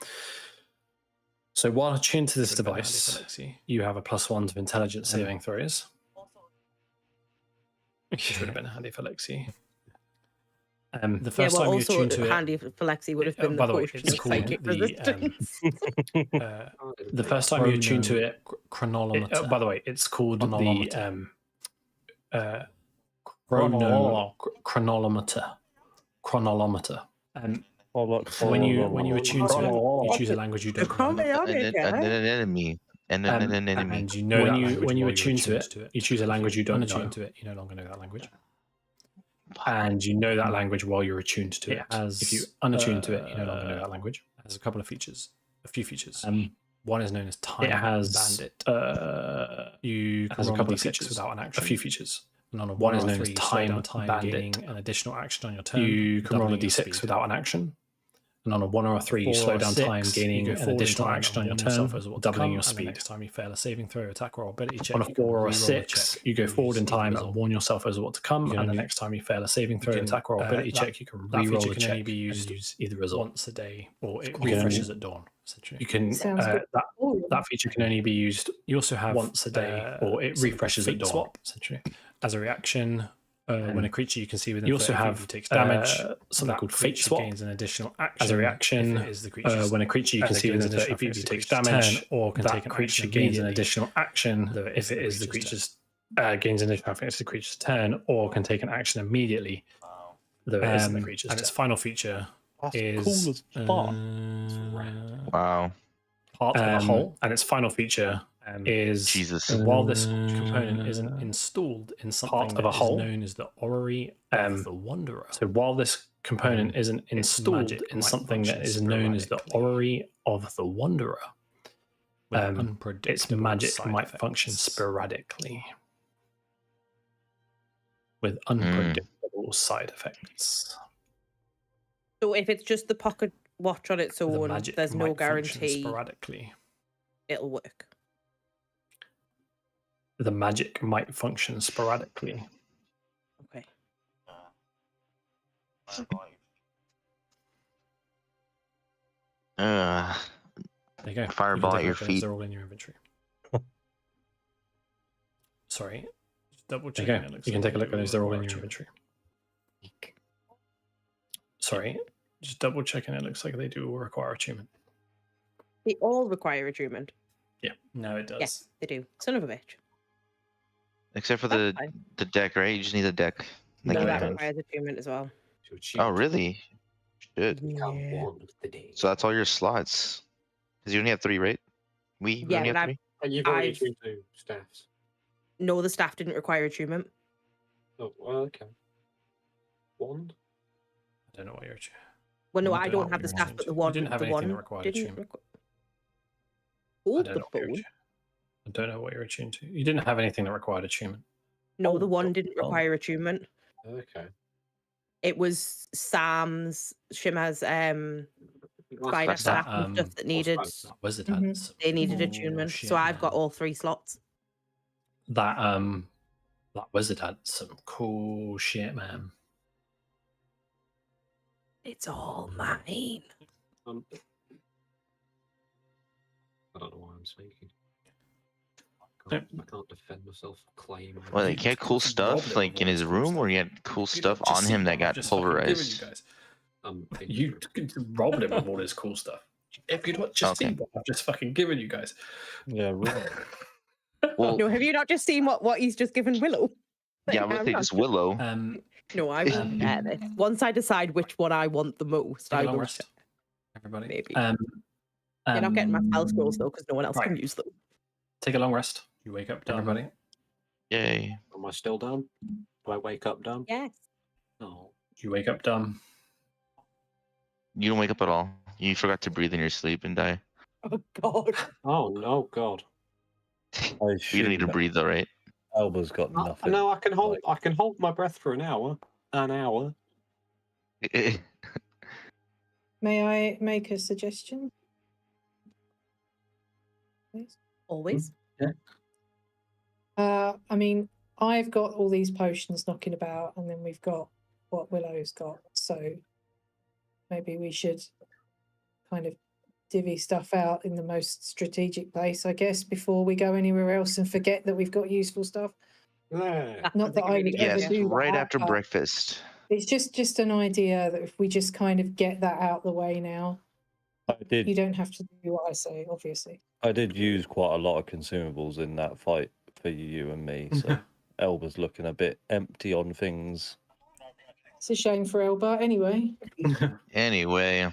So while attuned to this device, you have a +1 to intelligence saving throws. Which would have been handy for Lexi. The first time you attune to handy for Lexi would have been by the way, potion it's of called psychic resistance. the first time you attune to it, chronometer. By the way, it's called the chronolometer. When you attune to it, you choose a language you don't know. An enemy. And you know when you attune to it, you choose a language you don't attune to it. You no longer know that language. And you know that language while you're attuned to it. If you unattune to it, you no longer know that language. It has a few features. One is known as Time Bandit. You can roll a D6 without an action. A few features. One is known as Time Bandit. Gaining an additional action on your turn. You can roll a D6 without an action. And on a 1 or a 3, you slow down time, gaining an additional action on your turn, doubling your speed. Next time you fail a saving throw, attack, or ability check. On a 4 or a 6, you go forward in time and warn yourself as what to come. And the next time you fail a saving throw, attack, or ability check, you can re-roll the check. Can only be used either as once a day, or it refreshes at dawn. You can that feature can only be used. You also have once a day, or it refreshes at dawn. Essentially, as a reaction. When a creature you can see within, you also have takes damage. Something called Fate Swap gains an additional action as a reaction. When a creature you can see within 30 feet takes damage, or can take a creature gains an additional action. If it is the creature's gains an additional action, it's the creature's turn, or can take an action immediately. Though it isn't the creature's. And its final feature is cool as wow. Part of a whole, and its final feature is Jesus. While this component isn't installed in something that is known as the orrery of the Wanderer. So while this component isn't installed in something that is known as the orrery of the Wanderer, its magic might function sporadically with unpredictable side effects. So if it's just the pocket watch on its own, there's no guarantee sporadically it'll work. The magic might function sporadically. Okay. There you go. Fireball at your feet. They're all in your inventory. Sorry. Just double checking. Okay. You can take a look at those. They're all in your inventory. Sorry. Just double checking. It looks like they do all require attunement. They all require attunement. Yeah. No, it does. Yes, they do. Son of a bitch. Except for the deck, right? You just need a deck. Like no, that requires attunement as well. Oh, really? Good. Yeah. So that's all your slots. Because you only have 3, right? We only have 3? And you've already attuned to staffs. No, the staff didn't require attunement. Oh, well, okay. Wand? I don't know what you're attuned. Well, no, I don't have the staff, but the one. You didn't have anything that required attunement. Hold the phone. I don't know what you're attuned to. You didn't have anything that required attunement. No, the one didn't require attunement. Okay. It was Sam's, Shimmer's, spider staff and stuff that needed. Wizard had they needed attunement, so I've got all 3 slots. That wizard had some cool shit, man. It's all mine. I don't know why I'm speaking. I can't defend myself. Claim. Well, he had cool stuff like in his room, or he had cool stuff on him that got pulverized. You robbed him of all his cool stuff. If you'd just seen what I've just fucking given you guys. Yeah, right. Well, no, have you not just seen what he's just given Willow? Yeah, I'm gonna say just Willow. No, I won't share this. Once I decide which one I want the most, I will share. Everybody. Maybe. You're not getting my spell scrolls though, because no one else can use them. Take a long rest. You wake up done. Everybody. Yay. Am I still dumb? Do I wake up dumb? Yes. No. You wake up dumb. You don't wake up at all. You forgot to breathe in your sleep and die. Oh God. Oh no, God. You don't need to breathe though, right? Elba's got nothing. No, I can hold. I can hold my breath for an hour. May I make a suggestion? Please? Always. Yeah. I mean, I've got all these potions knocking about, and then we've got what Willow's got. So maybe we should kind of divvy stuff out in the most strategic place, I guess, before we go anywhere else and forget that we've got useful stuff. Yeah. Not that I would ever do right that, after breakfast. It's just an idea that if we just kind of get that out the way now, you don't have to do what I say, obviously. I did use quite a lot of consumables in that fight for you and me, so Elba's looking a bit empty on things. It's a shame for Elba. Anyway. Anyway.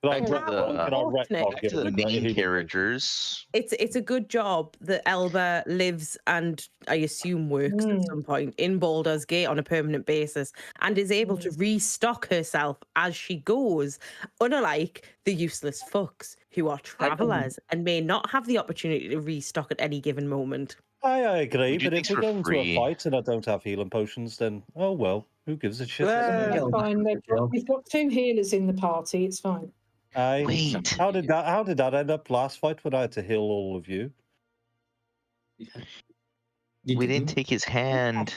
Back to the main characters. It's a good job that Elba lives and I assume works at some point in Baldur's Gate on a permanent basis and is able to restock herself as she goes, unlike the useless fucks who are travelers and may not have the opportunity to restock at any given moment. I agree, but if we go into a fight and I don't have healing potions, then oh well, who gives a shit? That's fine. We've got 2 healers in the party. It's fine. Wait. How did that end up last fight when I had to heal all of you? We didn't take his hand.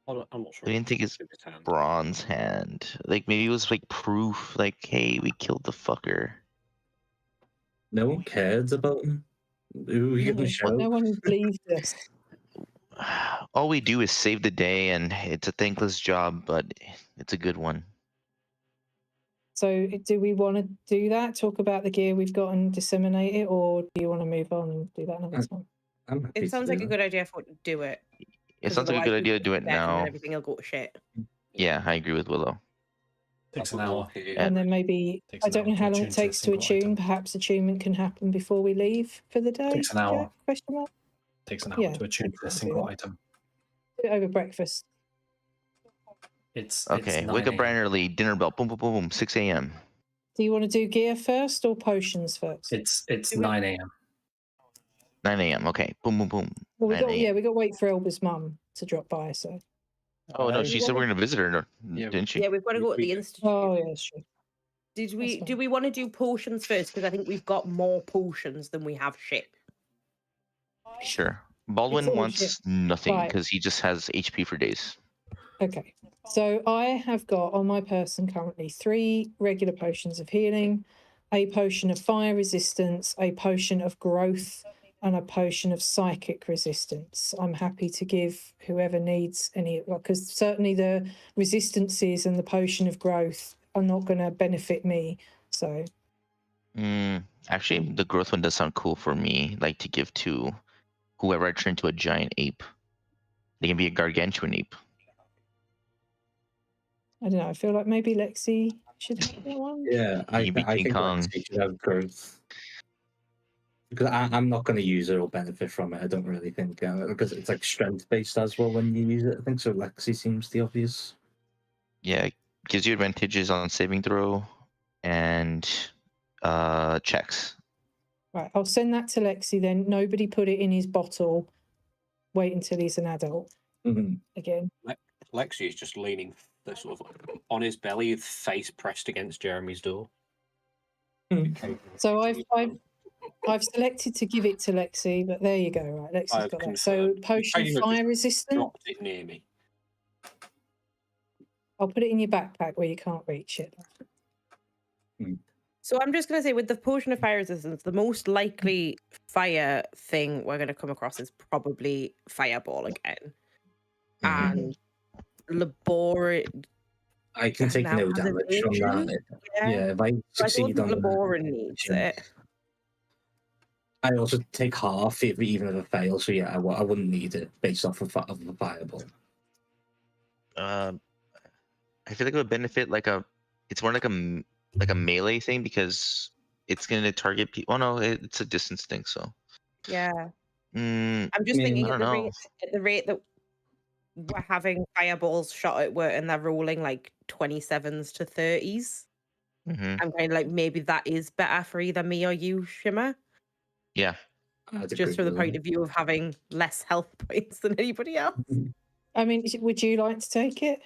I'm not sure. We didn't take his bronze hand. Like maybe it was like proof. Like, hey, we killed the fucker. No one cares about him. Who are you gonna show? No one believes us. All we do is save the day, and it's a thankless job, but it's a good one. So do we want to do that? Talk about the gear we've got and disseminate it, or do you want to move on and do that another time? It sounds like a good idea for to do it. It sounds like a good idea to do it now. Everything will go to shit. Yeah, I agree with Willow. Takes an hour. And then maybe, I don't know how long it takes to attune. Perhaps attunement can happen before we leave for the day. Takes an hour. Question mark? Takes an hour to attune to a single item. Do it over breakfast. It's okay. Wake up bright and early. Dinner bell. Boom, boom, boom, boom. 6 a.m. Do you want to do gear first or potions first? It's 9 a.m. 9 a.m. Okay. Boom, boom, boom. Well, we got to wait for Elba's mum to drop by. So. Oh no, she said we're gonna visit her, didn't she? Yeah, we've got to go to the institute. Oh yeah, sure. Do we want to do potions first? Because I think we've got more potions than we have shit. Sure. Baldwin wants nothing because he just has HP for days. Okay. So I have got on my person currently 3 regular potions of healing, a potion of fire resistance, a potion of growth, and a potion of psychic resistance. I'm happy to give whoever needs any, because certainly the resistances and the potion of growth are not going to benefit me. So, Actually, the growth one does sound cool for me. Like to give to whoever I turn into a giant ape. They can be a gargantuan ape. I don't know. I feel like maybe Lexi should have that one. Yeah, I can be King think Kong. Lexi should have growth. Because I'm not going to use it or benefit from it. I don't really think because it's like strength based as well when you use it. I think so. Lexi seems the obvious. Yeah, it gives you advantages on saving throw and checks. Right, I'll send that to Lexi then. Nobody put it in his bottle. Wait until he's an adult. Again. Lexi is just leaning sort of on his belly, with face pressed against Jeremy's door. So I've selected to give it to Lexi, but there you go. Right, Lexi's got that. So potion of fire resistant. Dropped it near me. I'll put it in your backpack where you can't reach it. So I'm just going to say, with the potion of fire resistance, the most likely fire thing we're going to come across is probably fireball again. And laborin. I can take no damage from that. Yeah, if I succeed on laborin needs it. I also take half even if I fail, so yeah, I wouldn't need it based off of the fireball. I feel like it would benefit it's more like a melee thing because it's going to target people. Oh no, it's a distance thing. So yeah, I'm just thinking at the rate that we're having fireballs shot at work and they're rolling like 27s to 30s. I'm kind of like, maybe that is better for either me or you, Shimmer. Yeah. Just from the point of view of having less health points than anybody else. I mean, would you like to take it?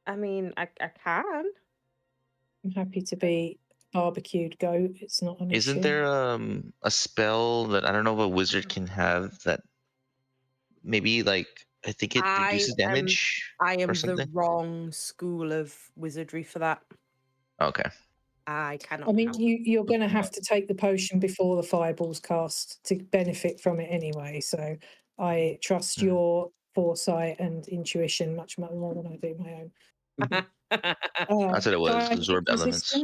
I mean, I can. I'm happy to be barbecued goat. It's not an issue. Isn't there a spell that I don't know if a wizard can have that maybe I think it reduces damage? I am the wrong school of wizardry for that. Okay. I cannot. I mean, you're going to have to take the potion before the fireball's cast to benefit from it anyway. So I trust your foresight and intuition much more than I do my own. I said it was absorb elements.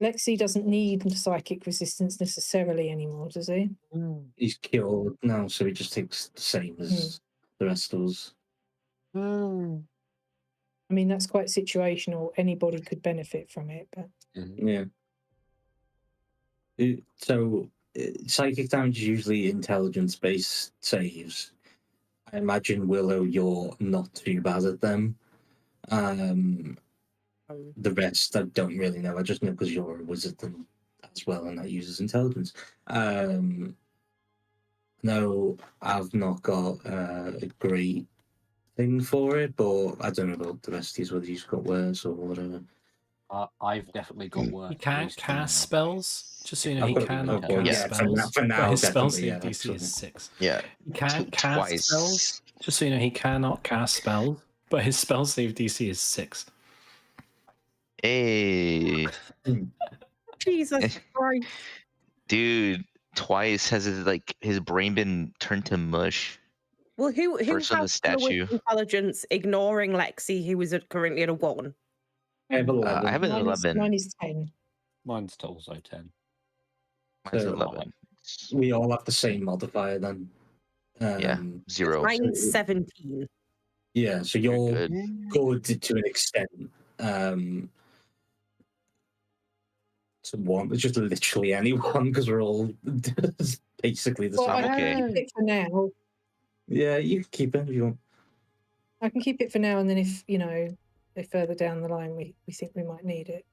Lexi doesn't need psychic resistance necessarily anymore, does he? He's cured now, so he just takes the same as the rest of us. I mean, that's quite situational. Anybody could benefit from it, but yeah. So psychic damage is usually intelligence-based saves. I imagine, Willow, you're not too bad at them. The rest I don't really know. I just know because you're a wizard as well, and that uses intelligence. No, I've not got a great thing for it, but I don't know about the rest of these, whether you've got worse or whatever. I've definitely got worse. He can't cast spells, just so you know. He cannot cast spells. For now, his spell save DC is 6. Yeah, he can't cast spells. Just so you know, he cannot cast spells, but his spell save DC is 6. Hey. Jesus Christ. Dude, twice has his brain been turned to mush. Well, who First on the statue. Intelligence ignoring Lexi, who is currently at a 1? I have 11. I have an 11. Mine is 10. Mine's also 10. Mine's 11. We all have the same modifier then. Yeah, 0. Mine's 17. Yeah, so you're good to an extent. To one, it's just literally anyone because we're all basically the same. I can keep it for now. Yeah, you can keep it if you want. I can keep it for now, and then if further down the line we think we might need it.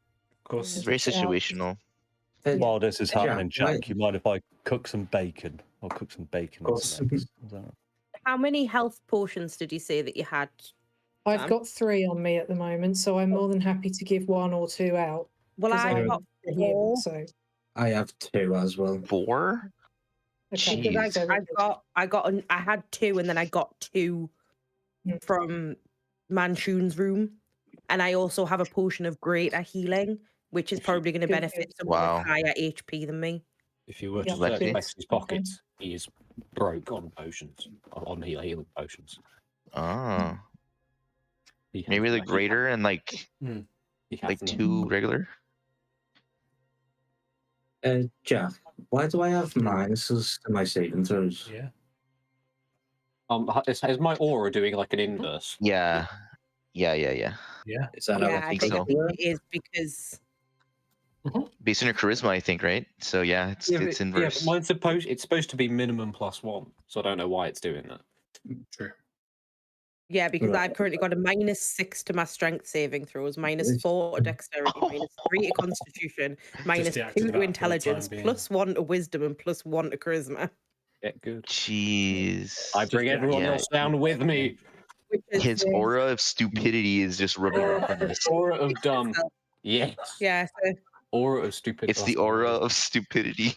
Of course, it's very situational. While this is happening, Jack, you mind if I cook some bacon? I'll cook some bacon. How many health potions did you say that you had? I've got 3 on me at the moment, so I'm more than happy to give 1 or 2 out. Well, I've got 4. So I have 2 as well. 4? Okay. I had 2, and then I got 2 from Manshoon's room, and I also have a potion of greater healing, which is probably going to benefit someone with higher HP than me. If you were to Yeah, search please. Lexi's pockets, he is broke on potions, on healing potions. Oh, He has maybe the no- greater and like he has like no- 2 regular. Jack, why do I have minuses to my saving throws? Yeah. Is my aura doing like an inverse? Yeah. Yeah. Is that Yeah, how I think think so. it is because Based on your charisma, I think, right? So yeah, it's Yeah, it's but inverse. mine's it's supposed to be minimum +1, so I don't know why it's doing that. True. because Right. I've currently got a -6 to my strength saving throws, -4 to dexterity, -3 to constitution, -2 deactivate to that for the intelligence, time being. +1 to wisdom, and +1 to charisma. Get good. Jeez. I bring everyone Yeah. else down with me. Which is His aura of stupidity is just rubbing off on this. Aura of dumb. Yes. yeah. So Aura of stupid. It's the aura of stupidity.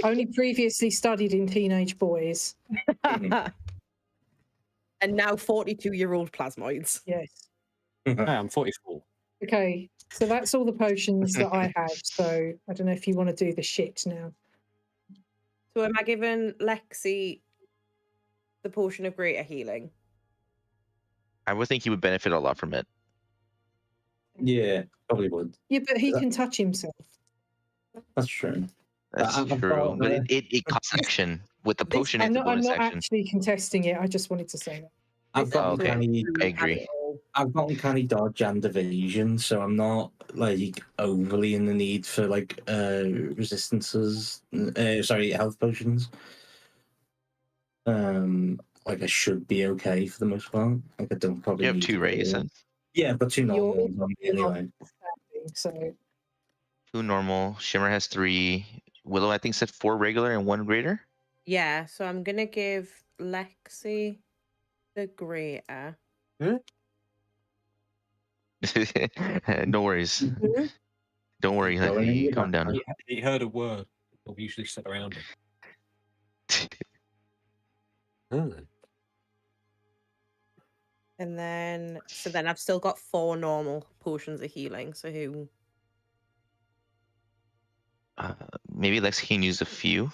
Only previously studied in teenage boys. and now 42-year-old plasmoids. Yes. Hey, I'm 44. Okay, so that's all the potions that I have. So I don't know if you want to do the shit now. So am I giving Lexi the potion of greater healing? I would think he would benefit a lot from it. Yeah, probably would. Yeah, but he can touch himself. That's true. That's I've true, got but the- it costs action. With the potion, I'm it's a not bonus action. actually contesting it. I just wanted to say that. I've got okay. I agree. I've got uncanny dodge and evasion, so I'm not like overly in the need for like resistances. Health potions. Like I should be okay for the most part. Like I don't probably You have need 2, right? You said Yeah, but 2 normal You're- ones on me anyway. So 2 normal. Shimmer has 3. Willow, I think, said 4 regular and 1 greater. Yeah, so I'm gonna give Lexi the greater. No worries. Don't worry, Lexi. Calm down. He heard a word. He'll usually sit around it. And then I've still got 4 normal potions of healing. So who? Maybe Lexi can use a few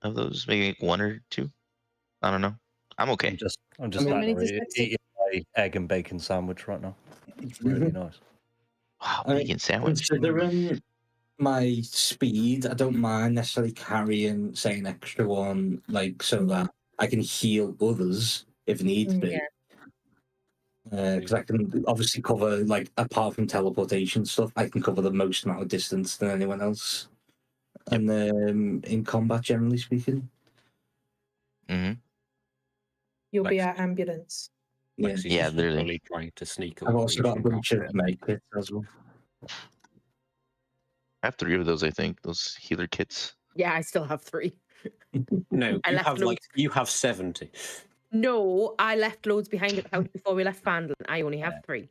of those. Maybe like 1 or 2. I don't know. I'm okay. I'm just eating my egg and bacon sandwich right now. It's really nice. Wow, bacon sandwich. Considering my speed, I don't mind necessarily carrying, say, an extra one, like so that I can heal others if need be. Because I can obviously cover, like, apart from teleportation stuff, I can cover the most amount of distance than anyone else. Yep. And in combat, generally speaking. Mm-hmm. you'll be our ambulance. Yeah, Yeah, literally. Trying to sneak. I've also got a bunch of med kits as well. I have 3 of those, I think. Those healer kits. Yeah, I still have 3. No, I left loads. You have 70. No, I left loads behind at the house before we left Fandlin. I only have 3.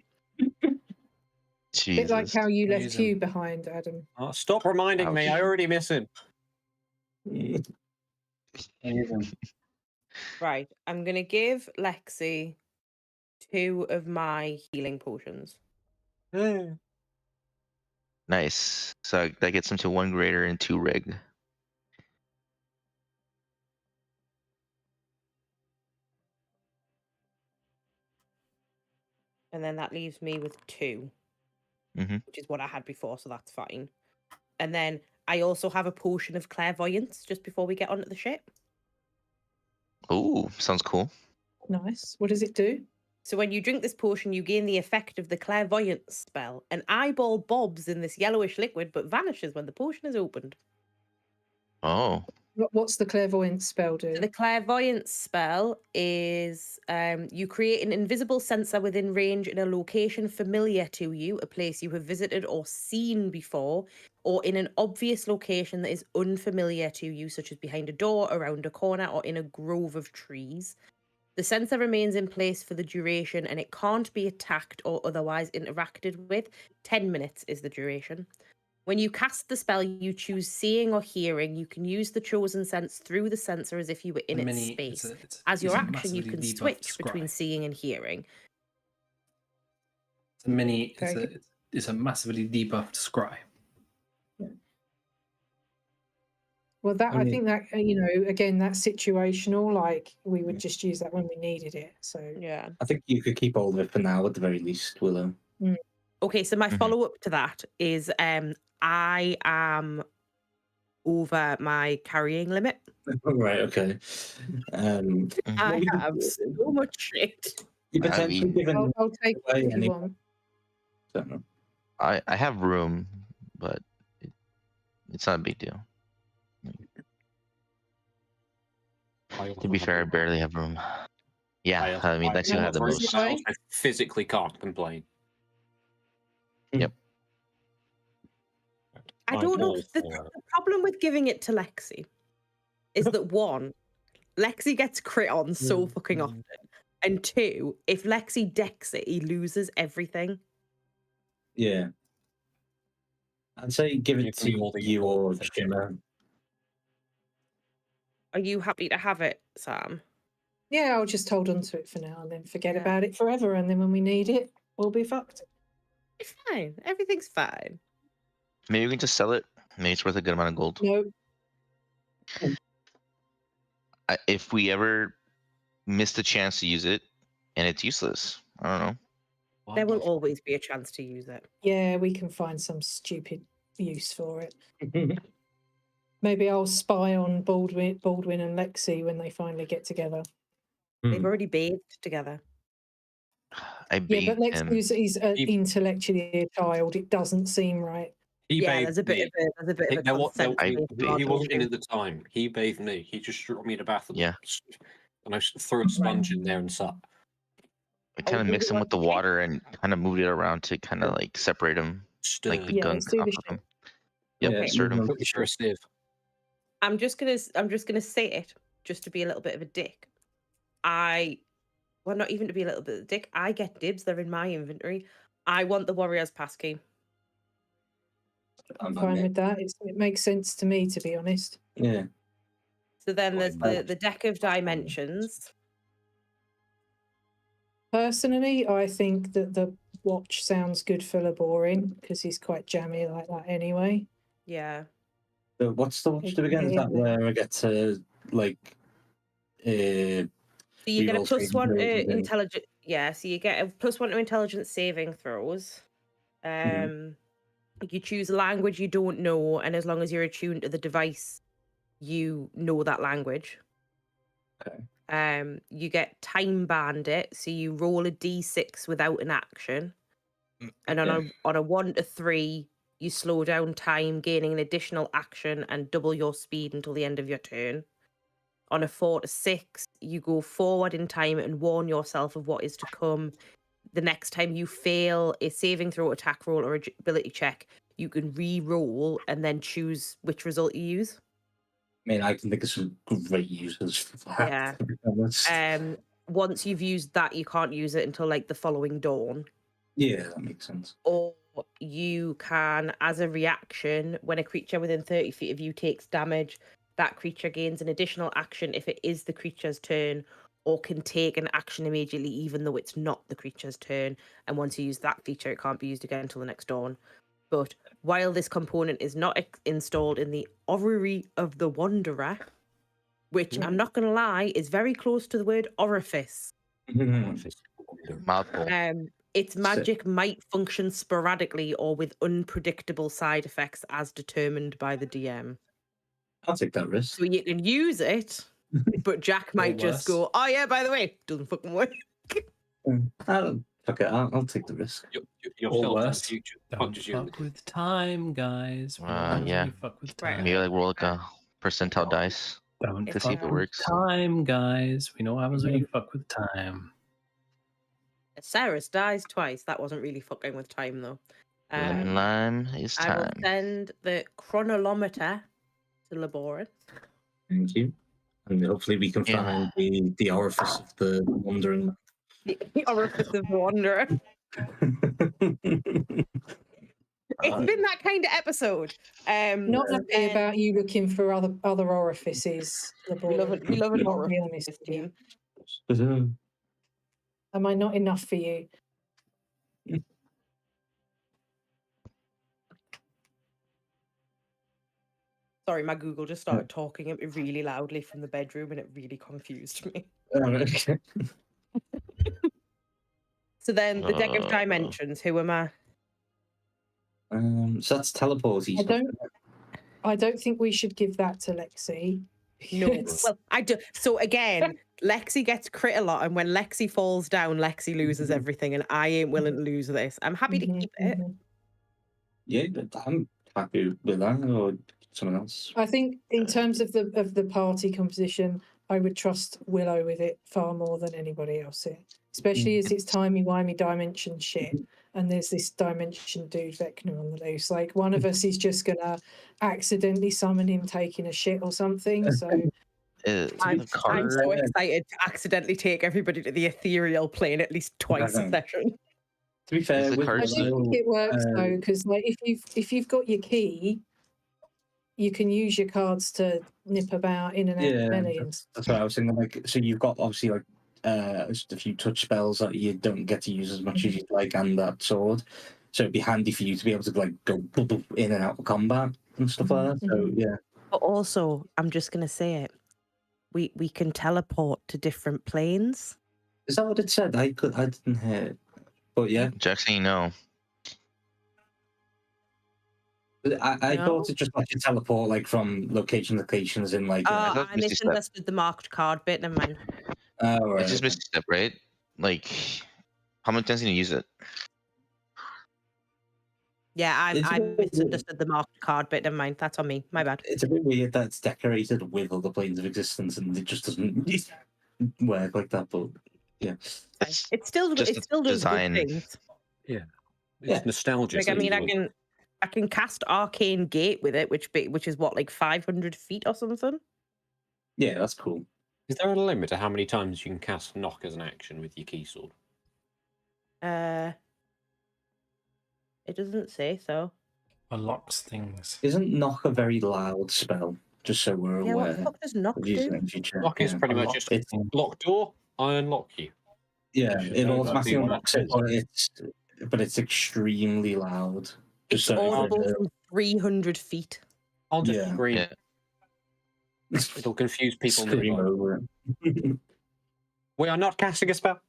Jesus. Bit like how you left Amazing. Hugh behind, Adam. Oh, stop reminding me. I already miss him. Right, I'm gonna give Lexi 2 of my healing potions. Nice. So that gets him to 1 greater and 2 reg. And then that leaves me with 2, which is what I had before, so that's fine. And then I also have a potion of clairvoyance just before we get onto the ship. Oh, sounds cool. Nice. What does it do? So when you drink this potion, you gain the effect of the clairvoyance spell. An eyeball bobs in this yellowish liquid, but vanishes when the potion is opened. Oh. What's the clairvoyance spell do? So the clairvoyance spell is you create an invisible sensor within range in a location familiar to you, a place you have visited or seen before, or in an obvious location that is unfamiliar to you, such as behind a door, around a corner, or in a grove of trees. The sensor remains in place for the duration and it can't be attacked or otherwise interacted with. 10 minutes is the duration. When you cast the spell, you choose seeing or hearing. You can use the chosen sense through the sensor as if you were in its space. As your action, you can switch between seeing and hearing. It's a massively debuffed scry. Well, I think that again, that's situational. Like we would just use that when we needed it. So Yeah. I think you could keep hold of it for now, at the very least, Willow. Okay, so my follow up to that is I am over my carrying limit. Right. Okay. I have so much shit. You potentially given. I'll take it if you want. Don't know. I have room, but it's not a big deal. To be fair, I barely have room. Yeah, I mean that's you have the most. I physically can't complain. Yep. I don't know. The problem with giving it to Lexi is that one, Lexi gets crit on so fucking often, and two, if Lexi decks it, he loses everything. Yeah. I'd say give it to you or Shimmer. Are you happy to have it, Sam? Yeah, I'll just hold on to it for now and then forget about it forever. And then when we need it, we'll be fucked. It's fine. Everything's fine. Maybe we can just sell it. Maybe it's worth a good amount of gold. No. If we ever miss the chance to use it and it's useless, I don't know. There will always be a chance to use it. Yeah, we can find some stupid use for it. Maybe I'll spy on Baldwin and Lexi when they finally get together. They've already bathed together. Yeah, but Lexi's intellectually a child. It doesn't seem right. There's a bit of a consent. He wasn't in at the time. He bathed me. He just threw me in a bath. And I threw a sponge in there and sat. I kind of mixed him with the water and kind of moved it around to kind of like separate him, like the gunk off of him. Yep, stirred him. I'm just gonna say it just to be a little bit of a dick. Well, not even to be a little bit of a dick. I get dibs. They're in my inventory. I want the Warrior's passkey. I'm fine with that. It makes sense to me, to be honest. Yeah. So then there's the deck of dimensions. Personally, I think that the watch sounds good for Laborin because he's quite jammy like that anyway. Yeah. So what's the watch do again? Is that where I get to like? So you get a +1 to intelligence. Yeah. So you get a +1 to intelligence saving throws. You choose a language you don't know, and as long as you're attuned to the device, you know that language. Okay. You get Time Bandit, so you roll a d6 without an action, and on a 1 to 3, you slow down time, gaining an additional action and double your speed until the end of your turn. On a 4 to 6, you go forward in time and warn yourself of what is to come. The next time you fail a saving throw, attack roll, or ability check, you can re-roll and then choose which result you use. I mean, I can think of some great uses for that. Yeah. Once you've used that, you can't use it until like the following dawn. Yeah, that makes sense. Or you can, as a reaction, when a creature within 30 feet of you takes damage, that creature gains an additional action if it is the creature's turn, or can take an action immediately even though it's not the creature's turn. And once you use that feature, it can't be used again until the next dawn. But while this component is not installed in the Orrery of the Wanderer, which I'm not going to lie, is very close to the word orifice. Its magic might function sporadically or with unpredictable side effects as determined by the DM. I'll take that risk. So you can use it, but Jack might just go, oh yeah, by the way, doesn't fucking work. Okay, I'll take the risk. Or worse. Don't fuck with time, guys. Yeah. Fuck with time. Maybe like roll like a percentile dice to see if it works. Time, guys. We know what happens when you fuck with time. Cyrus dies twice. That wasn't really fucking with time, though. Lime is time. I will send the chronolometer to Laborin. Thank you. And hopefully we can find the orifice of the wandering. The orifice of the wanderer. It's been that kind of episode. Not happy about you looking for other orifices. We love an orifice team. Am I not enough for you? Sorry, my Google just started talking at me really loudly from the bedroom, and it really confused me. Okay. So then, the deck of dimensions. Who am I? So that's teleporty stuff. I don't think we should give that to Lexi. No, well, I do. So again, Lexi gets crit a lot, and when Lexi falls down, Lexi loses everything, and I ain't willing to lose this. I'm happy to keep it. Yeah, I'm happy with that, or someone else. I think in terms of the party composition, I would trust Willow with it far more than anybody else here, especially as it's timey-wimey dimension shit, and there's this dimension dude Vecna on the loose. Like, one of us is just gonna accidentally summon him taking a shit or something. So I'm so excited to accidentally take everybody to the ethereal plane at least twice a session. To be fair, I do think it works though, because like if you've got your key, you can use your cards to nip about in and out of melee. That's what I was thinking. Like, so you've got obviously like just a few touch spells that you don't get to use as much as you'd like, and that sword. So it'd be handy for you to be able to like go in and out of combat and stuff like that. So yeah. But also, I'm just gonna say it. We can teleport to different planes. Is that what it said? I didn't hear it. But yeah. Jackson, you know. I thought it just like you teleport like from locations in like. I misunderstood the marked card bit. Never mind. Right. It's just Misty Step, right? Like, how many times can you use it? Yeah, I misunderstood the marked card bit. Never mind. That's on me. My bad. It's a bit weird that it's decorated with other planes of existence, and it just doesn't work like that. But yeah, it still does good things. Yeah, it's nostalgia. Like, I mean, I can cast Arcane Gate with it, which is what, like 500 feet or something. Yeah, that's cool. Is there a limit to how many times you can cast Knock as an action with your key sword? It doesn't say so. Unlocks things. Isn't Knock a very loud spell? Just so we're aware. What the fuck does Knock do? Knock is pretty much just lock door, I unlock you. Yeah, it automatically unlocks it, but it's extremely loud. It's audible from 300 feet. I'll just scream it. It'll confuse people. Scream over it. We are not casting a spell.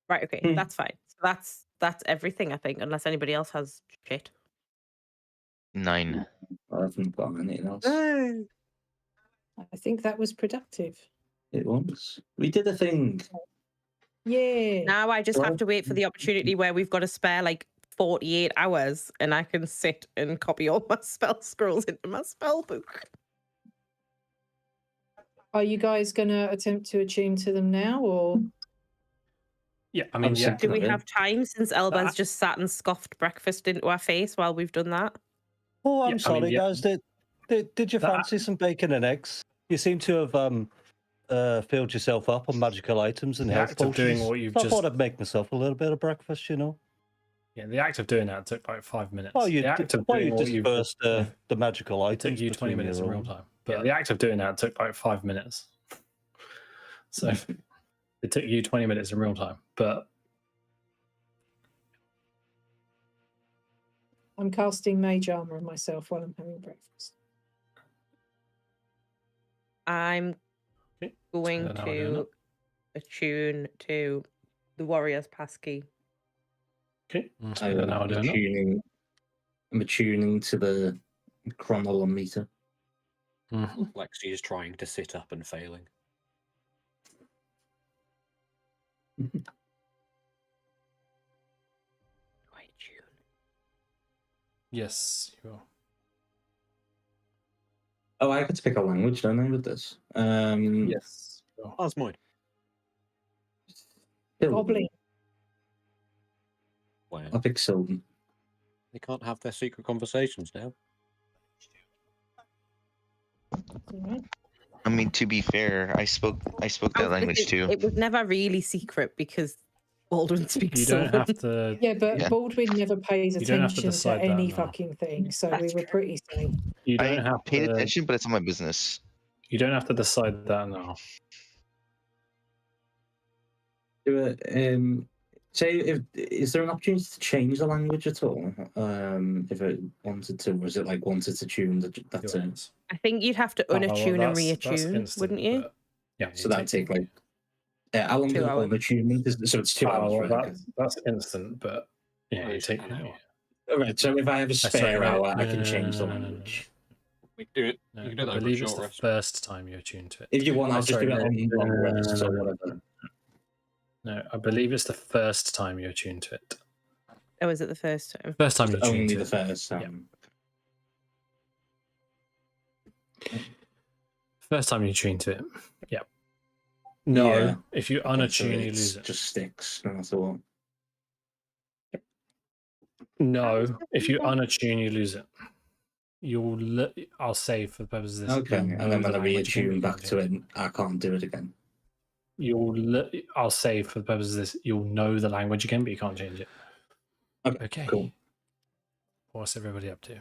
Right, okay, that's fine. So that's everything, I think, unless anybody else has shit. 9. I haven't got anything else. I think that was productive. It was. We did a thing. Yeah. Now I just have to wait for the opportunity where we've got to spare like 48 hours and I can sit and copy all my spell scrolls into my spell book. Are you guys going to attempt to attune to them now, or? Yeah, I mean, do we have time since Elba's just sat and scoffed breakfast into our face while we've done that? Oh, I'm sorry, guys. Did you fancy some bacon and eggs? You seem to have filled yourself up on magical items and health potions. Doing what you've I thought I'd make myself a little bit of breakfast, you know. Yeah, the act of doing that took like 5 minutes. Well, you dispersed the magical items. It took you 20 minutes in real time. But the act of doing that took like 5 minutes. So it took you 20 minutes in real time. But I'm casting Mage Armor on myself while I'm having breakfast. I'm going to attune to the Warrior's Passkey. Okay. I'm attuning to the chronolometer. Lexi is trying to sit up and failing. Yes, you are. Oh, I get to pick a language, don't I, with this? Yes. Osmoid. Goblin. Wow. I'll pick Sylvan. They can't have their secret conversations now. I mean, to be fair, I spoke that language too. It was never really secret because Baldwin speaks. You don't have to. Yeah, but Baldwin never pays attention to any fucking thing, so That's we were pretty safe. You don't have paid to, attention, but it's not my business. You don't have to decide that now. Is there an opportunity to change the language at all? If it wanted to, was it like wanted to tune that's it? I think you'd have to unattune and reattune, instant, wouldn't you? but, yeah. So that'd take like how long 2 does hours. unattunement? So it's 2 hours. Well, Right? that's instant, but yeah, you take. All right. So if I have a spare hour, I can change the no. language. We can do it. No, You can do that I over a believe it's short the rest. first time you're tuned to it. If you want, I'll just do it on long rest or no, whatever. No, I believe it's the first time you're tuned to it. Oh, is it the first time? First time you're tuned Only to the it. first time. Yeah. First time you tune to it. Yeah. No, Yeah. if you unattune, you lose it. Just sticks. No matter what. No, if you unattune, you lose it. I'll save for the purposes of this. Okay, and then when I reattune back to it, I can't do it again. I'll save for the purposes of this. You'll know the language again, but you can't change it. Okay, cool. What's everybody up to?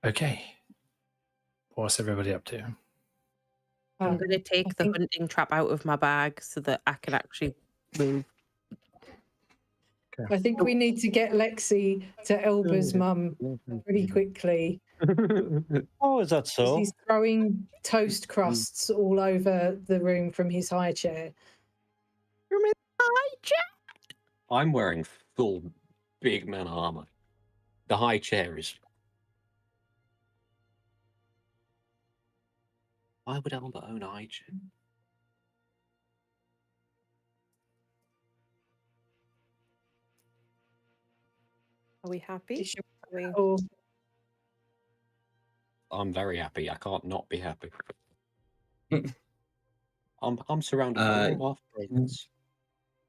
Okay. What's everybody up to? I'm going to take the hunting trap out of my bag so that I can actually move. I think we need to get Lexi to Elba's mum pretty quickly. Oh, is that so? He's throwing toast crusts all over the room from his high chair. From his high chair? I'm wearing full big man armor. The high chair is. Why would Elba own a high chair? Are we happy? I'm very happy. I can't not be happy. I'm surrounded by all our friends.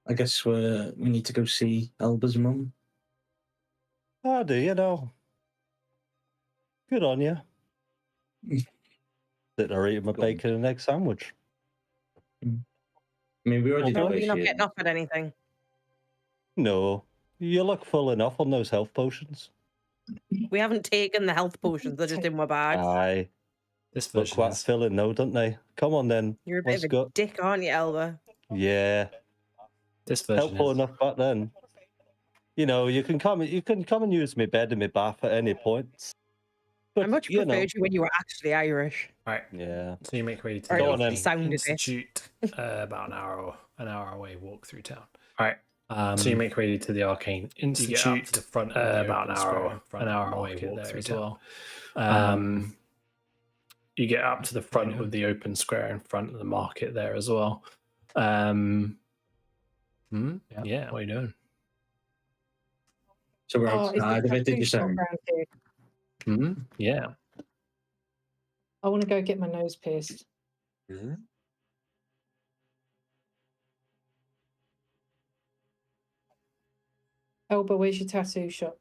I guess we need to go see Elba's mum. Oh, do you know? Good on you. Sitting there eating my bacon and egg sandwich. I mean, we already No, you're not getting offered anything. No, you look full enough on those health potions. We haven't taken the health potions; they're just in my bag. Aye. This look quite filling, though, don't they? Come on, then. You're a bit of a dick, aren't you, Elba? Yeah. This version helpful enough back then. You know, you can come and use my bed and my bath at any point. But, I much preferred you when you were actually Irish. Right. Yeah. So you make way to Or the at Arcane least sounded it. Institute, about an hour away walk through town. All right. So you make way to the Arcane Institute, you get up to the front about an hour away walk through as well. You get up to the front of the open square in front of the market there as well. Yeah. What are you doing? So we're outside of it, did you say? Yeah. I want to go get my nose pierced. Elba, where's your tattoo shop?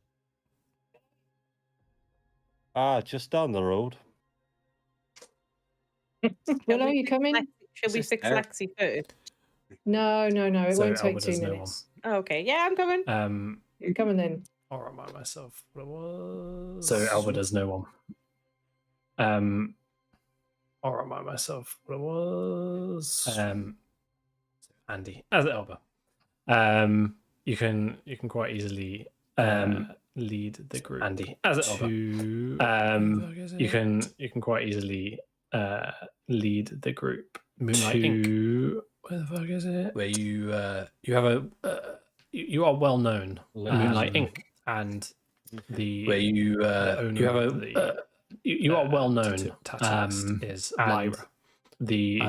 Just down the road. Well, are you coming? Should we fix Lexi first? No. It won't take 2 minutes. Oh, okay, yeah, I'm coming. You're coming then. I'll remind myself what it was. So Elba does no one. I'll remind myself what it was. Andy as Elba. You can quite easily lead the group. Andy as Elba. You can quite easily lead the group. Moonlight Inc. Where the fuck is it? Where you have you are well known. Moonlight Inc. And the where you have you are well known. Is Lyra, the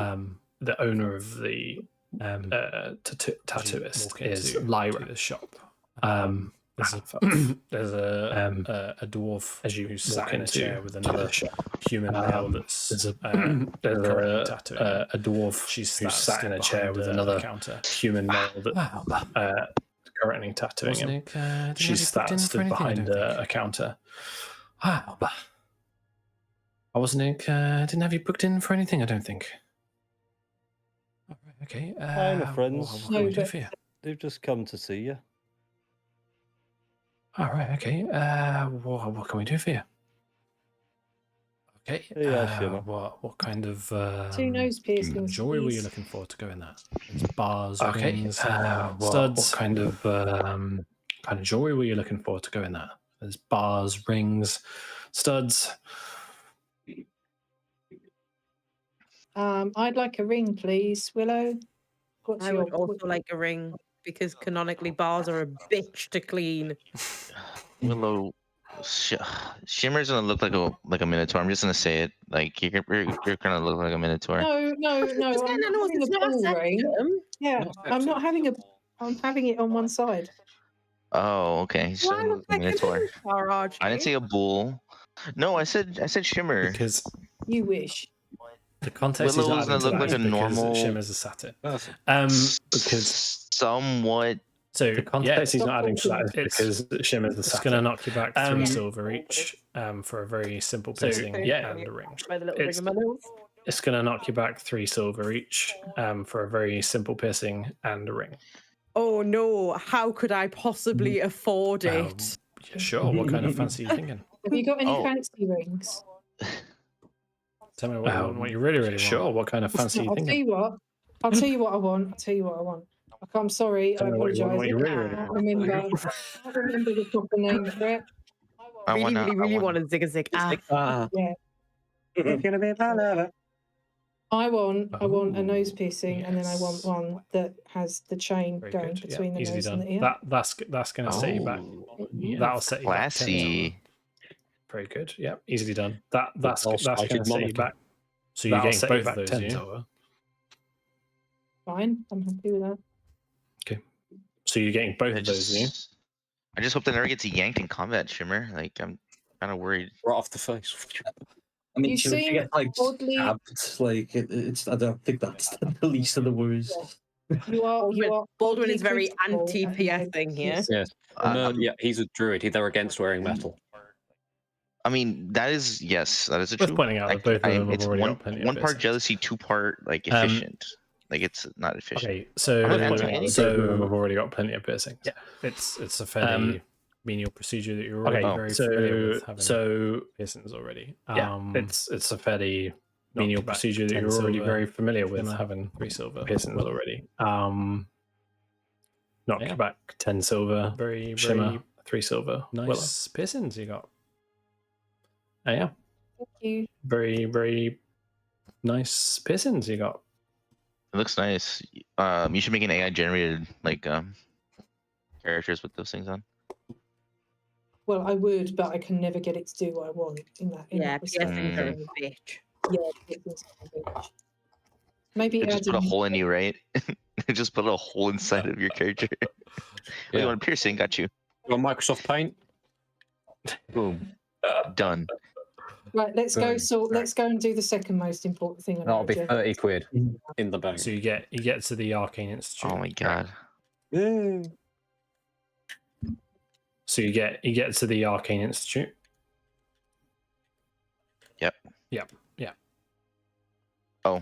owner of the tattooist is Lyra. The shop. There's a dwarf as you sat in a chair with another human male that's there's a dwarf who's sat in a chair with another human male that's currently tattooing him. She's stood behind a counter. I didn't have you booked in for anything, I don't think. All right, okay. Hi, my friends. What can we do for you? They've just come to see you. All right, okay. What can we do for you? Okay. Yeah, Shimmer. What kind of 2 nose piercings. jewelry were you please. looking for to go in that? There's bars, Okay. rings, What studs. kind of Kind of jewelry were you looking for to go in that? There's bars, rings, studs. I'd like a ring, please, Willow. What's I your would also like a ring because canonically bars are a bitch to clean. Willow, Shimmer's gonna look like a minotaur. I'm just gonna say it. Like you're gonna look like a minotaur. No. Just I'm not getting a nose, having it's a not a ball ring. septum. Yeah, I'm not having a. I'm having it on one side. Oh, okay. Do So I look like a minotaur. minotaur, Archie? I didn't say a bull. No, I said Shimmer. Because You wish. the context Willow's is not gonna look like a because normal- Shimmer's a satyr. Because somewhat. So The context he's not adding to that is it's- because Shimmer's the It's satyr. going to knock you back 3 Yeah. silver each for a very simple So, piercing yeah. and a ring. By the little ring It's- in my nose. It's going to knock you back 3 silver each for a very simple piercing and a ring. Oh no, how could I possibly afford it? Yeah, sure. What kind of fancy are you thinking? Have you got any Oh. fancy rings? Tell me what you really want. Sure. What kind of fancy are you I'll tell thinking? you what. I'll tell you what I want. I'll tell you what I want. I'm sorry. Tell I me what you want, apologise. what you really I can't remember. I can't remember the proper name for it. I really wanna- wanted Zig. Yeah. It's gonna be a ballet. I want a Oh, nose piercing, and then I want yes. one that has the chain Very going good. between Yeah, the easily nose done. and the ear. That's going to set you back. Yeah. That'll set you back 10 silver. Classy. Very good. Yeah, easily done. That's going to Well-cited set you monarchy. back. So you're That'll getting set you both back of those, 10 yeah? silver. Fine. I'm happy with that. So you're getting both I of those, yeah? I just hope that never gets yanked in combat, Shimmer. Like I'm kind of worried. Right off the face. I mean, You should we seem get like oddly- stabbed? Like it's. I don't think that's the least of the worries. You are. Baldwin oddly is very critical at the anti-piercing here. moment. Yes. Yeah, he's a druid. They're against wearing metal. I mean, that is a Worth true. pointing out that both of them have it's already one got plenty of part piercings. jealousy, 2 part like efficient. Like it's not efficient. Okay, so I'm not answering both anything. of them have already got plenty of piercings. Yeah. It's a fairly menial procedure that you're already Okay, very so- familiar with having so piercings already. yeah, it's a fairly menial knocked back procedure that 10 you're already silver. very familiar with Shimmer. having 3 silver Piercings. already. knocked Yeah. back 10 silver. Very Shimmer. 3 silver. Willow. Nice piercings you got. Yeah, Thank you. very nice piercings you got. It looks nice. You should make an AI generated like characters with those things on. Well, I would, but I can never get it to do what I want in that. Yeah, respect. piercings are a bitch. Yeah, piercings are a bitch. Maybe It just put a adding- hole in you, right? Just put a hole inside of your character. Oh, you want a piercing? Got you. On Microsoft Paint. Boom. Done. Right, let's go. Boom. So let's go and do the second most important thing. on That'll our be agenda. 30 quid in the bank. So you get to the Arcane Institute. Oh my god. So you get to the Arcane Institute. Yep. Oh.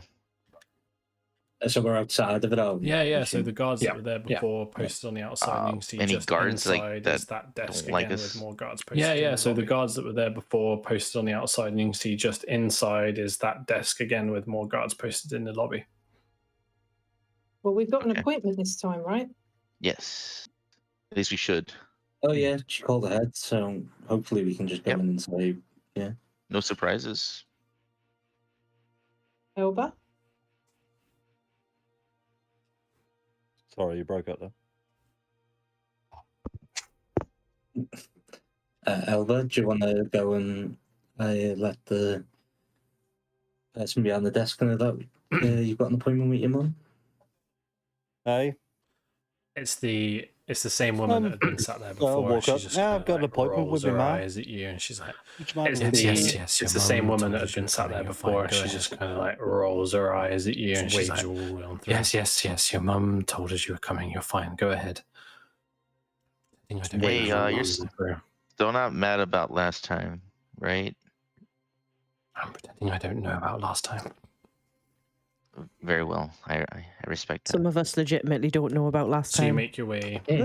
So we're outside of it all. Yeah. So the guards Yeah, that were there yeah. before posted on the outside. And you can see any just guards, like, inside that is that desk don't like again us? with more guards posted. Yeah, in so the the guards that were there before posted on the outside, and you can see just inside is that desk again with more guards posted in the lobby. Well, we've got an Okay. appointment this time, right? Yes. At least we should. Oh yeah, she called ahead, so hopefully we can just go Yep. in and say, No surprises. Elba. Sorry, you broke up there. Elva, do you want to go and let the person behind the desk know that you've got an appointment with your mum? Hey, It's the same woman that had been sat there I'll before. walk She up. just Yeah, kinda, I've got an like, appointment rolls with my her man. eyes at you, and she's like, which man It's is the, it? it's the same woman that had been sat there before. She just kind of like rolls her eyes at you and she's like, yes, your mum told us you were coming. You're fine. Go ahead. Hey, you're still not mad about last time, right? I'm pretending I don't know about last time. very well. I respect that. Some of us legitimately don't know about last So time. you make your way. You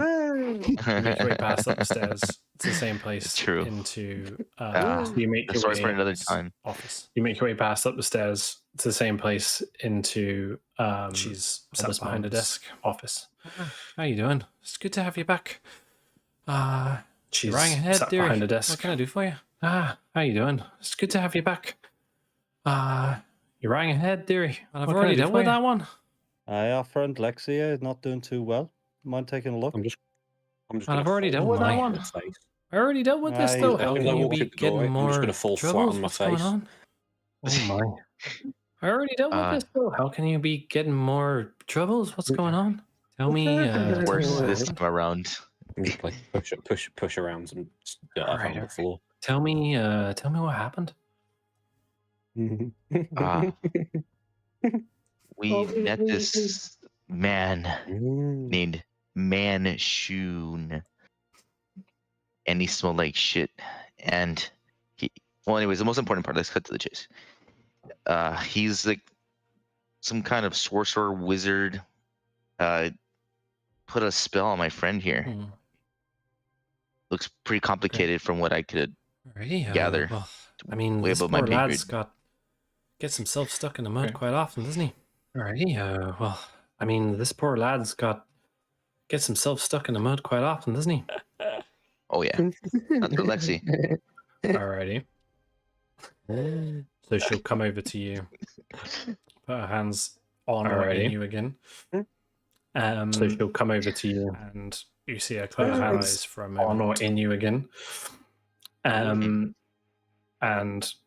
make your way past up the stairs to the same place. True. Into so you make your story way for another time. office. You make your way past up the stairs to the same place into she's sat behind a desk office. How you doing? It's good to have you back. She's rang ahead, sat dearie. behind a desk. What can I do for you? How you doing? It's good to have you back. You rang ahead, dearie. Well, I've already dealt with that one. Our friend Lexi is not doing too well. Mind taking a look? I'm just. I've already dealt with that one. I already dealt with this though. How can you be getting more I'm just gonna fall flat troubles? on my What's face. going on? Oh my! I already dealt with this though. How can you be getting more troubles? What's going on? Tell me. Worse this time around. I'm just like push around and dirt on the floor. Tell me what happened. We met this man named Manshoon, and he smelled like shit. And anyways, the most important part. Let's cut to the chase. He's like some kind of sorcerer wizard. Put a spell on my friend here. Looks pretty complicated from what I could gather. Well, I mean, Way this above my poor pay lad's grade. gets himself stuck in the mud quite often, doesn't he? Alrighty. Well, I mean, this poor lad's gets himself stuck in the mud quite often, doesn't he? Oh yeah, not through Lexi. Alrighty. So she'll come over to you, put her hands on or in you again. So she'll come over to you, and you see her close her eyes for a moment. On or in you again. And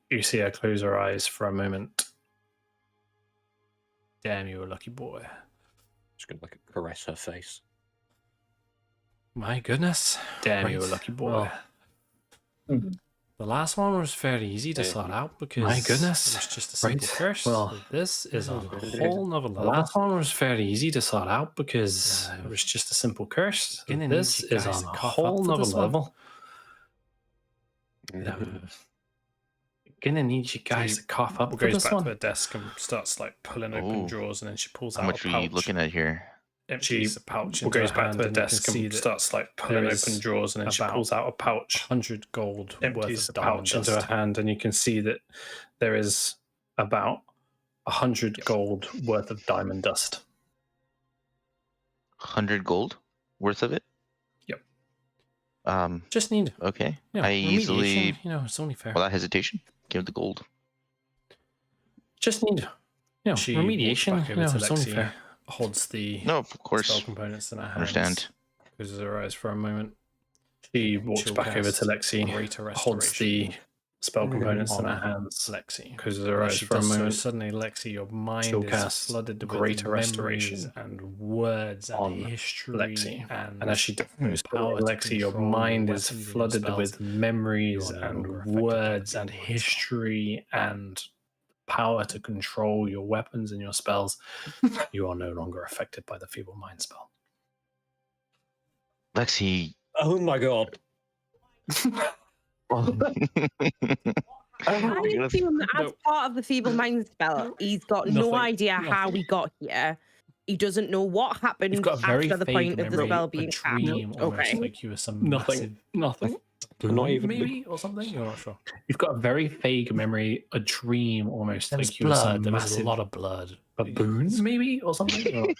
you see her close her eyes for a moment. Damn, you're a lucky boy. Just gonna like caress her face. My goodness. Damn, you're a lucky boy. Well, the last one was fairly easy to sort out because my goodness, it was just a simple curse. Well, this is a whole nother level. The last one was fairly easy to sort out because it was just a simple curse. This is on a whole nother level. Gonna need you guys to cough up. Goes back to her desk and starts like pulling open drawers, and then she pulls out a pouch. How much are you looking at here? She goes back to her desk and starts like pulling open drawers, and then she pulls out a pouch. 100 gold empties the pouch into her hand, and you can see that there is about 100 gold worth of diamond dust. 100 gold worth of it? Yep. Just need. Okay. I easily. It's only fair. Without hesitation, give the gold. Just need. She remediation. Back over to it's only Lexi, fair. holds the No, of course. spell components in her hands. Understand. Closes her eyes for a moment. She walks back over to Lexi, holds the spell components in her hands. Lexi closes her eyes for a moment. Suddenly, Lexi, your mind is flooded with greater restoration and words and history. Lexi, and as she does power, Lexi, your mind is flooded with memories and words and history and power to control your weapons and your spells. You are no longer affected by the feeble mind spell. Lexi. Oh my god. I assume that as part of the feeble mind spell, he's got no idea how we got here. He doesn't know what happened after the point of the spell being cast. Okay. Like you were some nothing. Not even maybe or something. You're not sure. You've got a very vague memory, a dream almost. Like you were some There was massive a lot of blood. baboons, maybe or something.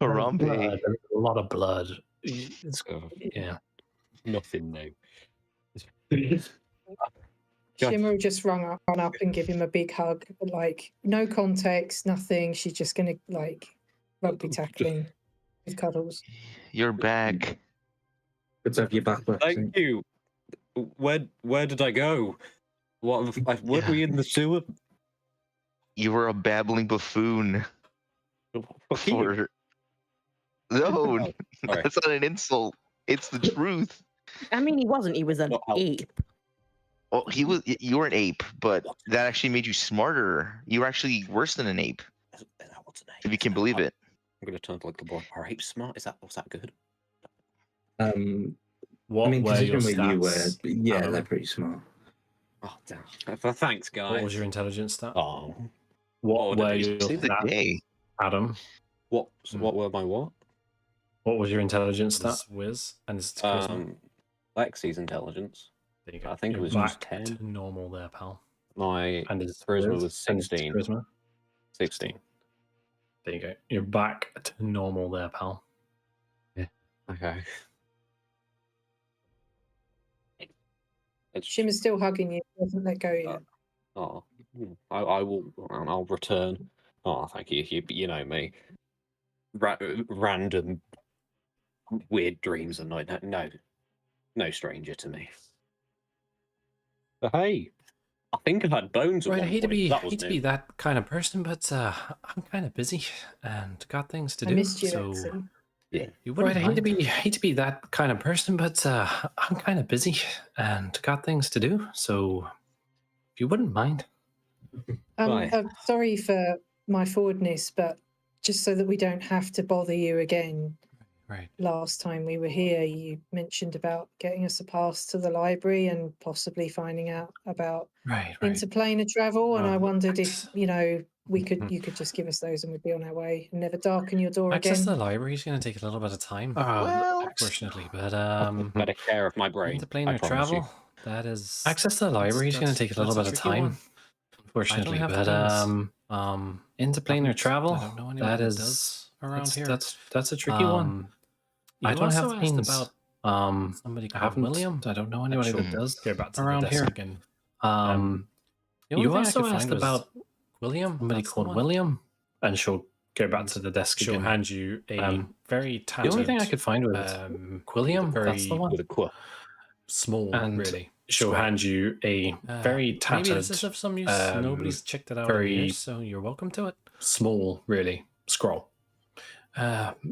Harambe. There was a lot of blood. Yeah. Nothing new. Shimmer will just run up and give him a big hug. Like, no context, nothing. She's just going to, like, rugby tackling with cuddles. You're back. Good to have you back. Thank you. Where did I go? What? Weren't we in the sewer? You were a babbling buffoon. Fuck you. No, that's not an insult. It's the truth. I mean, he wasn't. He was an ape. Well, you were an ape, but that actually made you smarter. You were actually worse than an ape. If you can believe it. I'm gonna turn to like the boy. Are apes smart? Was that good? What I mean, were your considering where you were, stats? yeah, they're pretty smart. Oh, damn. Thanks, guys. What was your intelligence stat? Oh. What were your Save the day. Adam? What were my what? What was your intelligence stat? Whiz and it's charisma. Lexi's intelligence. There you go. I think You're it was back just 10. to normal there, pal. My and his charisma was 16. Charisma? 16. There you go. You're back to normal there, pal. Yeah. Okay. Shimmer's still hugging you. He hasn't let go yet. I will. I'll return. Oh, thank you. You know me. Random weird dreams are no stranger to me. But hey, I think I've had bones. Right, At I one hate to point. be that kind of person, but I'm kind of busy and got things to do. I missed you, so Lexi. Yeah. you wouldn't mind. I hate to be that kind of person, but I'm kind of busy and got things to do. So if you wouldn't mind. I'm sorry for my forwardness, but just so that we don't have to bother you again. Right. Last time we were here, you mentioned about getting us a pass to the library and possibly finding out about interplanar travel. And I wondered if you could just give us those and we'd be on our way and never darken your door Access again. to the library is going to take a little bit of time, unfortunately. But better care of my brain. Interplanar travel. That is access to the library is going to take a little bit of time. Unfortunately, but interplanar travel. That is around here. That's a tricky one. I don't have means about somebody called William. I don't know anybody that does go back to around the desk here. Again. You also asked about William. Somebody called William, and she'll go back to the desk. She'll hand you a very tattered. The only thing I could find was William. That's the one. With a quirk. Small, and really. She'll hand you a very tattered. Maybe this is of some use. Nobody's checked it out in years, so you're welcome to it. Small, really. Scroll.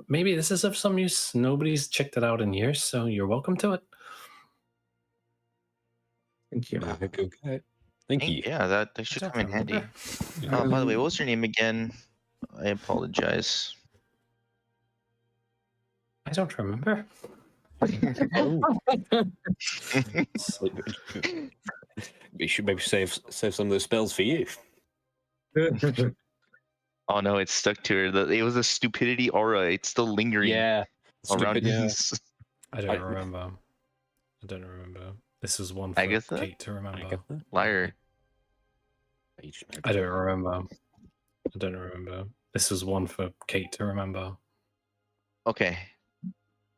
Maybe this is of some use. Nobody's checked it out in years, so you're welcome to it. Thank you. Okay. Thank you. Yeah, that should come in handy. By the way, what was your name again? I apologize. I don't remember. We should maybe save some of those spells for you. Oh no, it's stuck to her. It was a stupidity aura. It's still lingering. Around. Yeah. I don't remember. This was one for Agatha? Kate to remember. Liar. I don't remember. This was one for Kate to remember. Okay.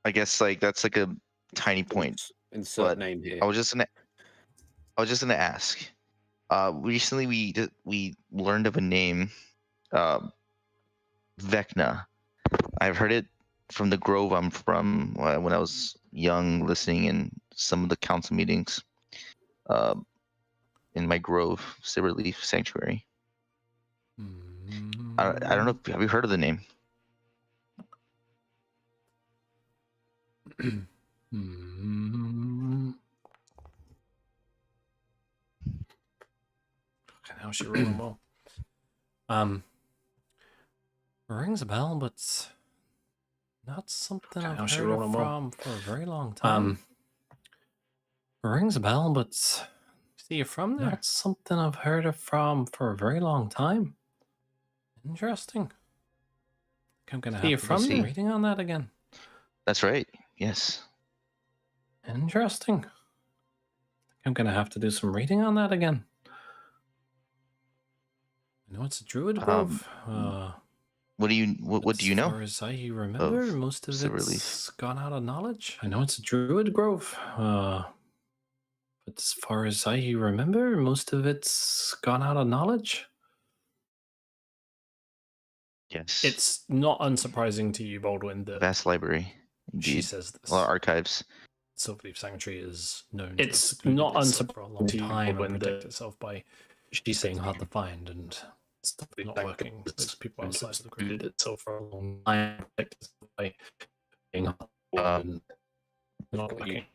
I guess that's like a tiny point. Insert name here. I was just gonna ask. Recently we learned of a name, Vecna. I've heard it from the grove I'm from when I was young, listening in some of the council meetings. In my grove, Silverleaf Sanctuary. I don't know. Have you heard of the name? Now she rolling well. Rings a bell, but not something I've heard of from for a very long time. Rings a bell, but see, you're from there. Not something I've heard of from for a very long time. Interesting. I'm gonna have to do some reading on that again. That's right. Yes. Interesting. I'm gonna have to do some reading on that again. I know it's a druid grove. What do you know? As far as I remember, most of it's gone out of knowledge. I know it's a druid grove. But as far as I remember, most of it's gone out of knowledge. Yes. It's not unsurprising to you, Baldwin, that vast library. Indeed. She says this. A lot of archives. Silverleaf Sanctuary is known. It's not unsurprising to you, Baldwin, that itself by she's saying hard to find and stuff not working. There's people outside of the grid did itself for a long time. By being hard and not working.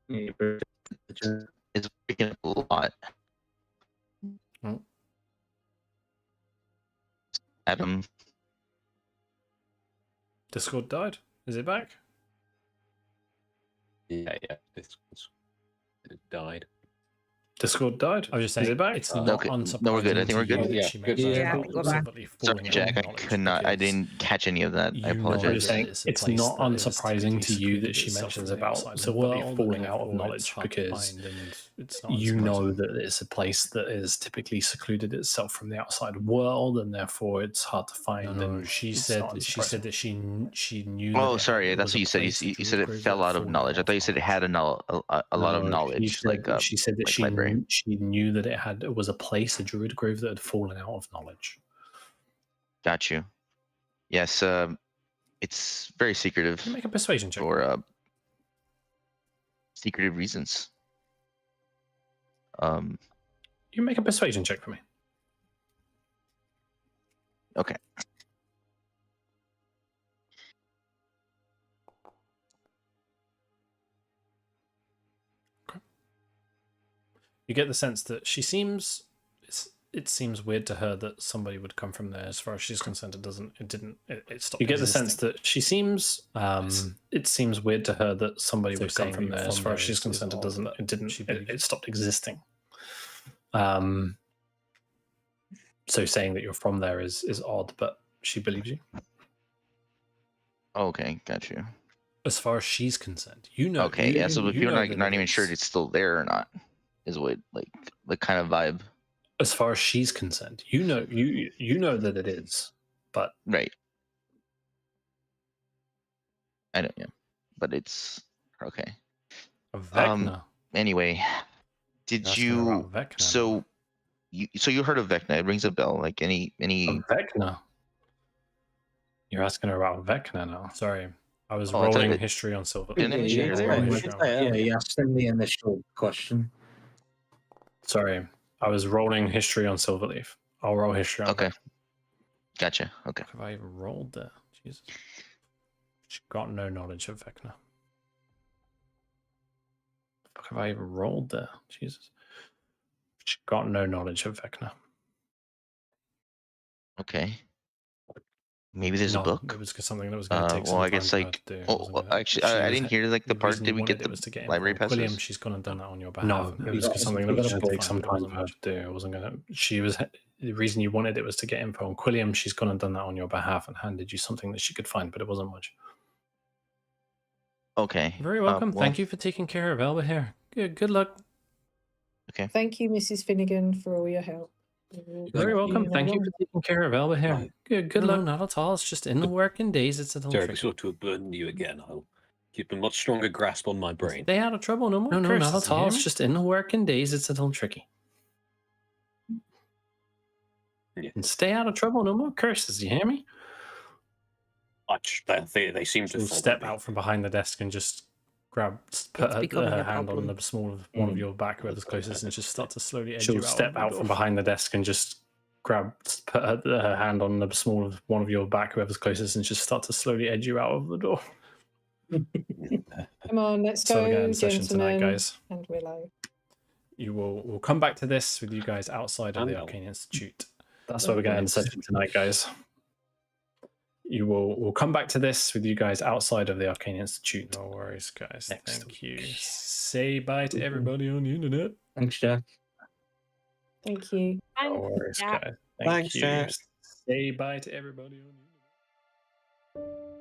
It's breaking up a lot. Adam. Discord died. Is it back? Yeah. died. Discord died. I was just saying, is it back? it's not Okay. unsurprising. No, we're good. I think we're to you good. that Yeah, she good. mentioned Yeah, about we're back. Silverleaf Sorry, falling out Jack. of I knowledge could not. I because didn't catch any of that. I you know I was apologize. saying it's a it's place not that is unsurprising typically to you that secluded she itself mentions from the about outside of the Silverleaf world, falling and out of therefore knowledge it's hard to because find, and it's not you know unsurprising. that it's a place that is typically secluded itself from the outside world, and therefore it's hard to find. No, and she it's said not she said unsurprising. that she knew. Oh, that sorry. it That's was what a you said. place, You a said druid it grove fell that out had of fallen knowledge. I thought you said it had a lot of knowledge, She said that library. she knew that it was a place, a druid grove that had fallen out of knowledge. Got you. Yes. It's very secretive Can you make a persuasion check? for secretive reasons. You can make a persuasion check for me. Okay. You get the sense that she seems. It seems weird to her that somebody would come from there. As far as she's concerned, it stopped. You get the existing. sense that she seems. It seems weird to her that somebody would come from there. As far as she's concerned, it stopped existing. So saying that you're from there is odd, but she believes you. Okay, got you. As far as she's concerned, you know. Okay, yeah. So if you're not even is. sure it's still there or not, is what like the kind of vibe. As far as she's concerned, you know that it is, but right. I don't know, but it's okay. Vecna. Anyway, did you? So you heard of Vecna? It rings a bell. Like any Vecna. You're asking her about Vecna now. Sorry, I was rolling history on Silverleaf. Yeah, you asked him the initial question. Sorry, I was rolling history on Silverleaf. I'll roll history on Okay. Vecna. Gotcha. Okay. Have I even rolled there? Jesus. She got no knowledge of Vecna. Have I even rolled there? Jesus. She got no knowledge of Vecna. Okay. Maybe there's a book. It was something that was going to take some well, I time guess for her like. to do. Oh, actually, I didn't hear like the part. Did we get the library passes? William, she's gone and done that on your behalf. No, it was something that was going to take some time for her to do. It wasn't going to. She was the reason you wanted it was to get info on Quilliam. She's gone and done that on your behalf and handed you something that she could find, but it wasn't much. Okay. Very welcome. Thank you for taking care of Elba here. Good luck. Okay. Thank you, Mrs. Finnegan, for all your help. Very welcome. Thank you for taking care of Elba here. Good luck. Not at all. It's just in the working days. It's a little Sorry, tricky. sort to burden you again. I'll keep a much stronger grasp on my brain. Stay out of trouble. No more curses. Not at all. It's just in the working days. It's a little tricky. Yeah. And stay out of trouble. No more curses. You hear me? They seem to step out from behind the desk and just put her hand on the small of one of your back, whoever's closest, and just start to slowly edge you out. She'll step out from behind the desk and just put her hand on the small of one of your back, whoever's closest, and just start to slowly edge you out of the door. Come on, let's go, again, session tonight, guys. And Willow. We'll come back to this with you guys outside of the Arcane Institute. That's where we're going to session tonight, guys. We'll come back to this with you guys outside of the Arcane Institute. No worries, guys. Thank you. week. Say bye to everybody on the internet. Thanks, Jack. Thank you. No worries, guys. Thanks, you. Jack. Say bye to everybody on the internet.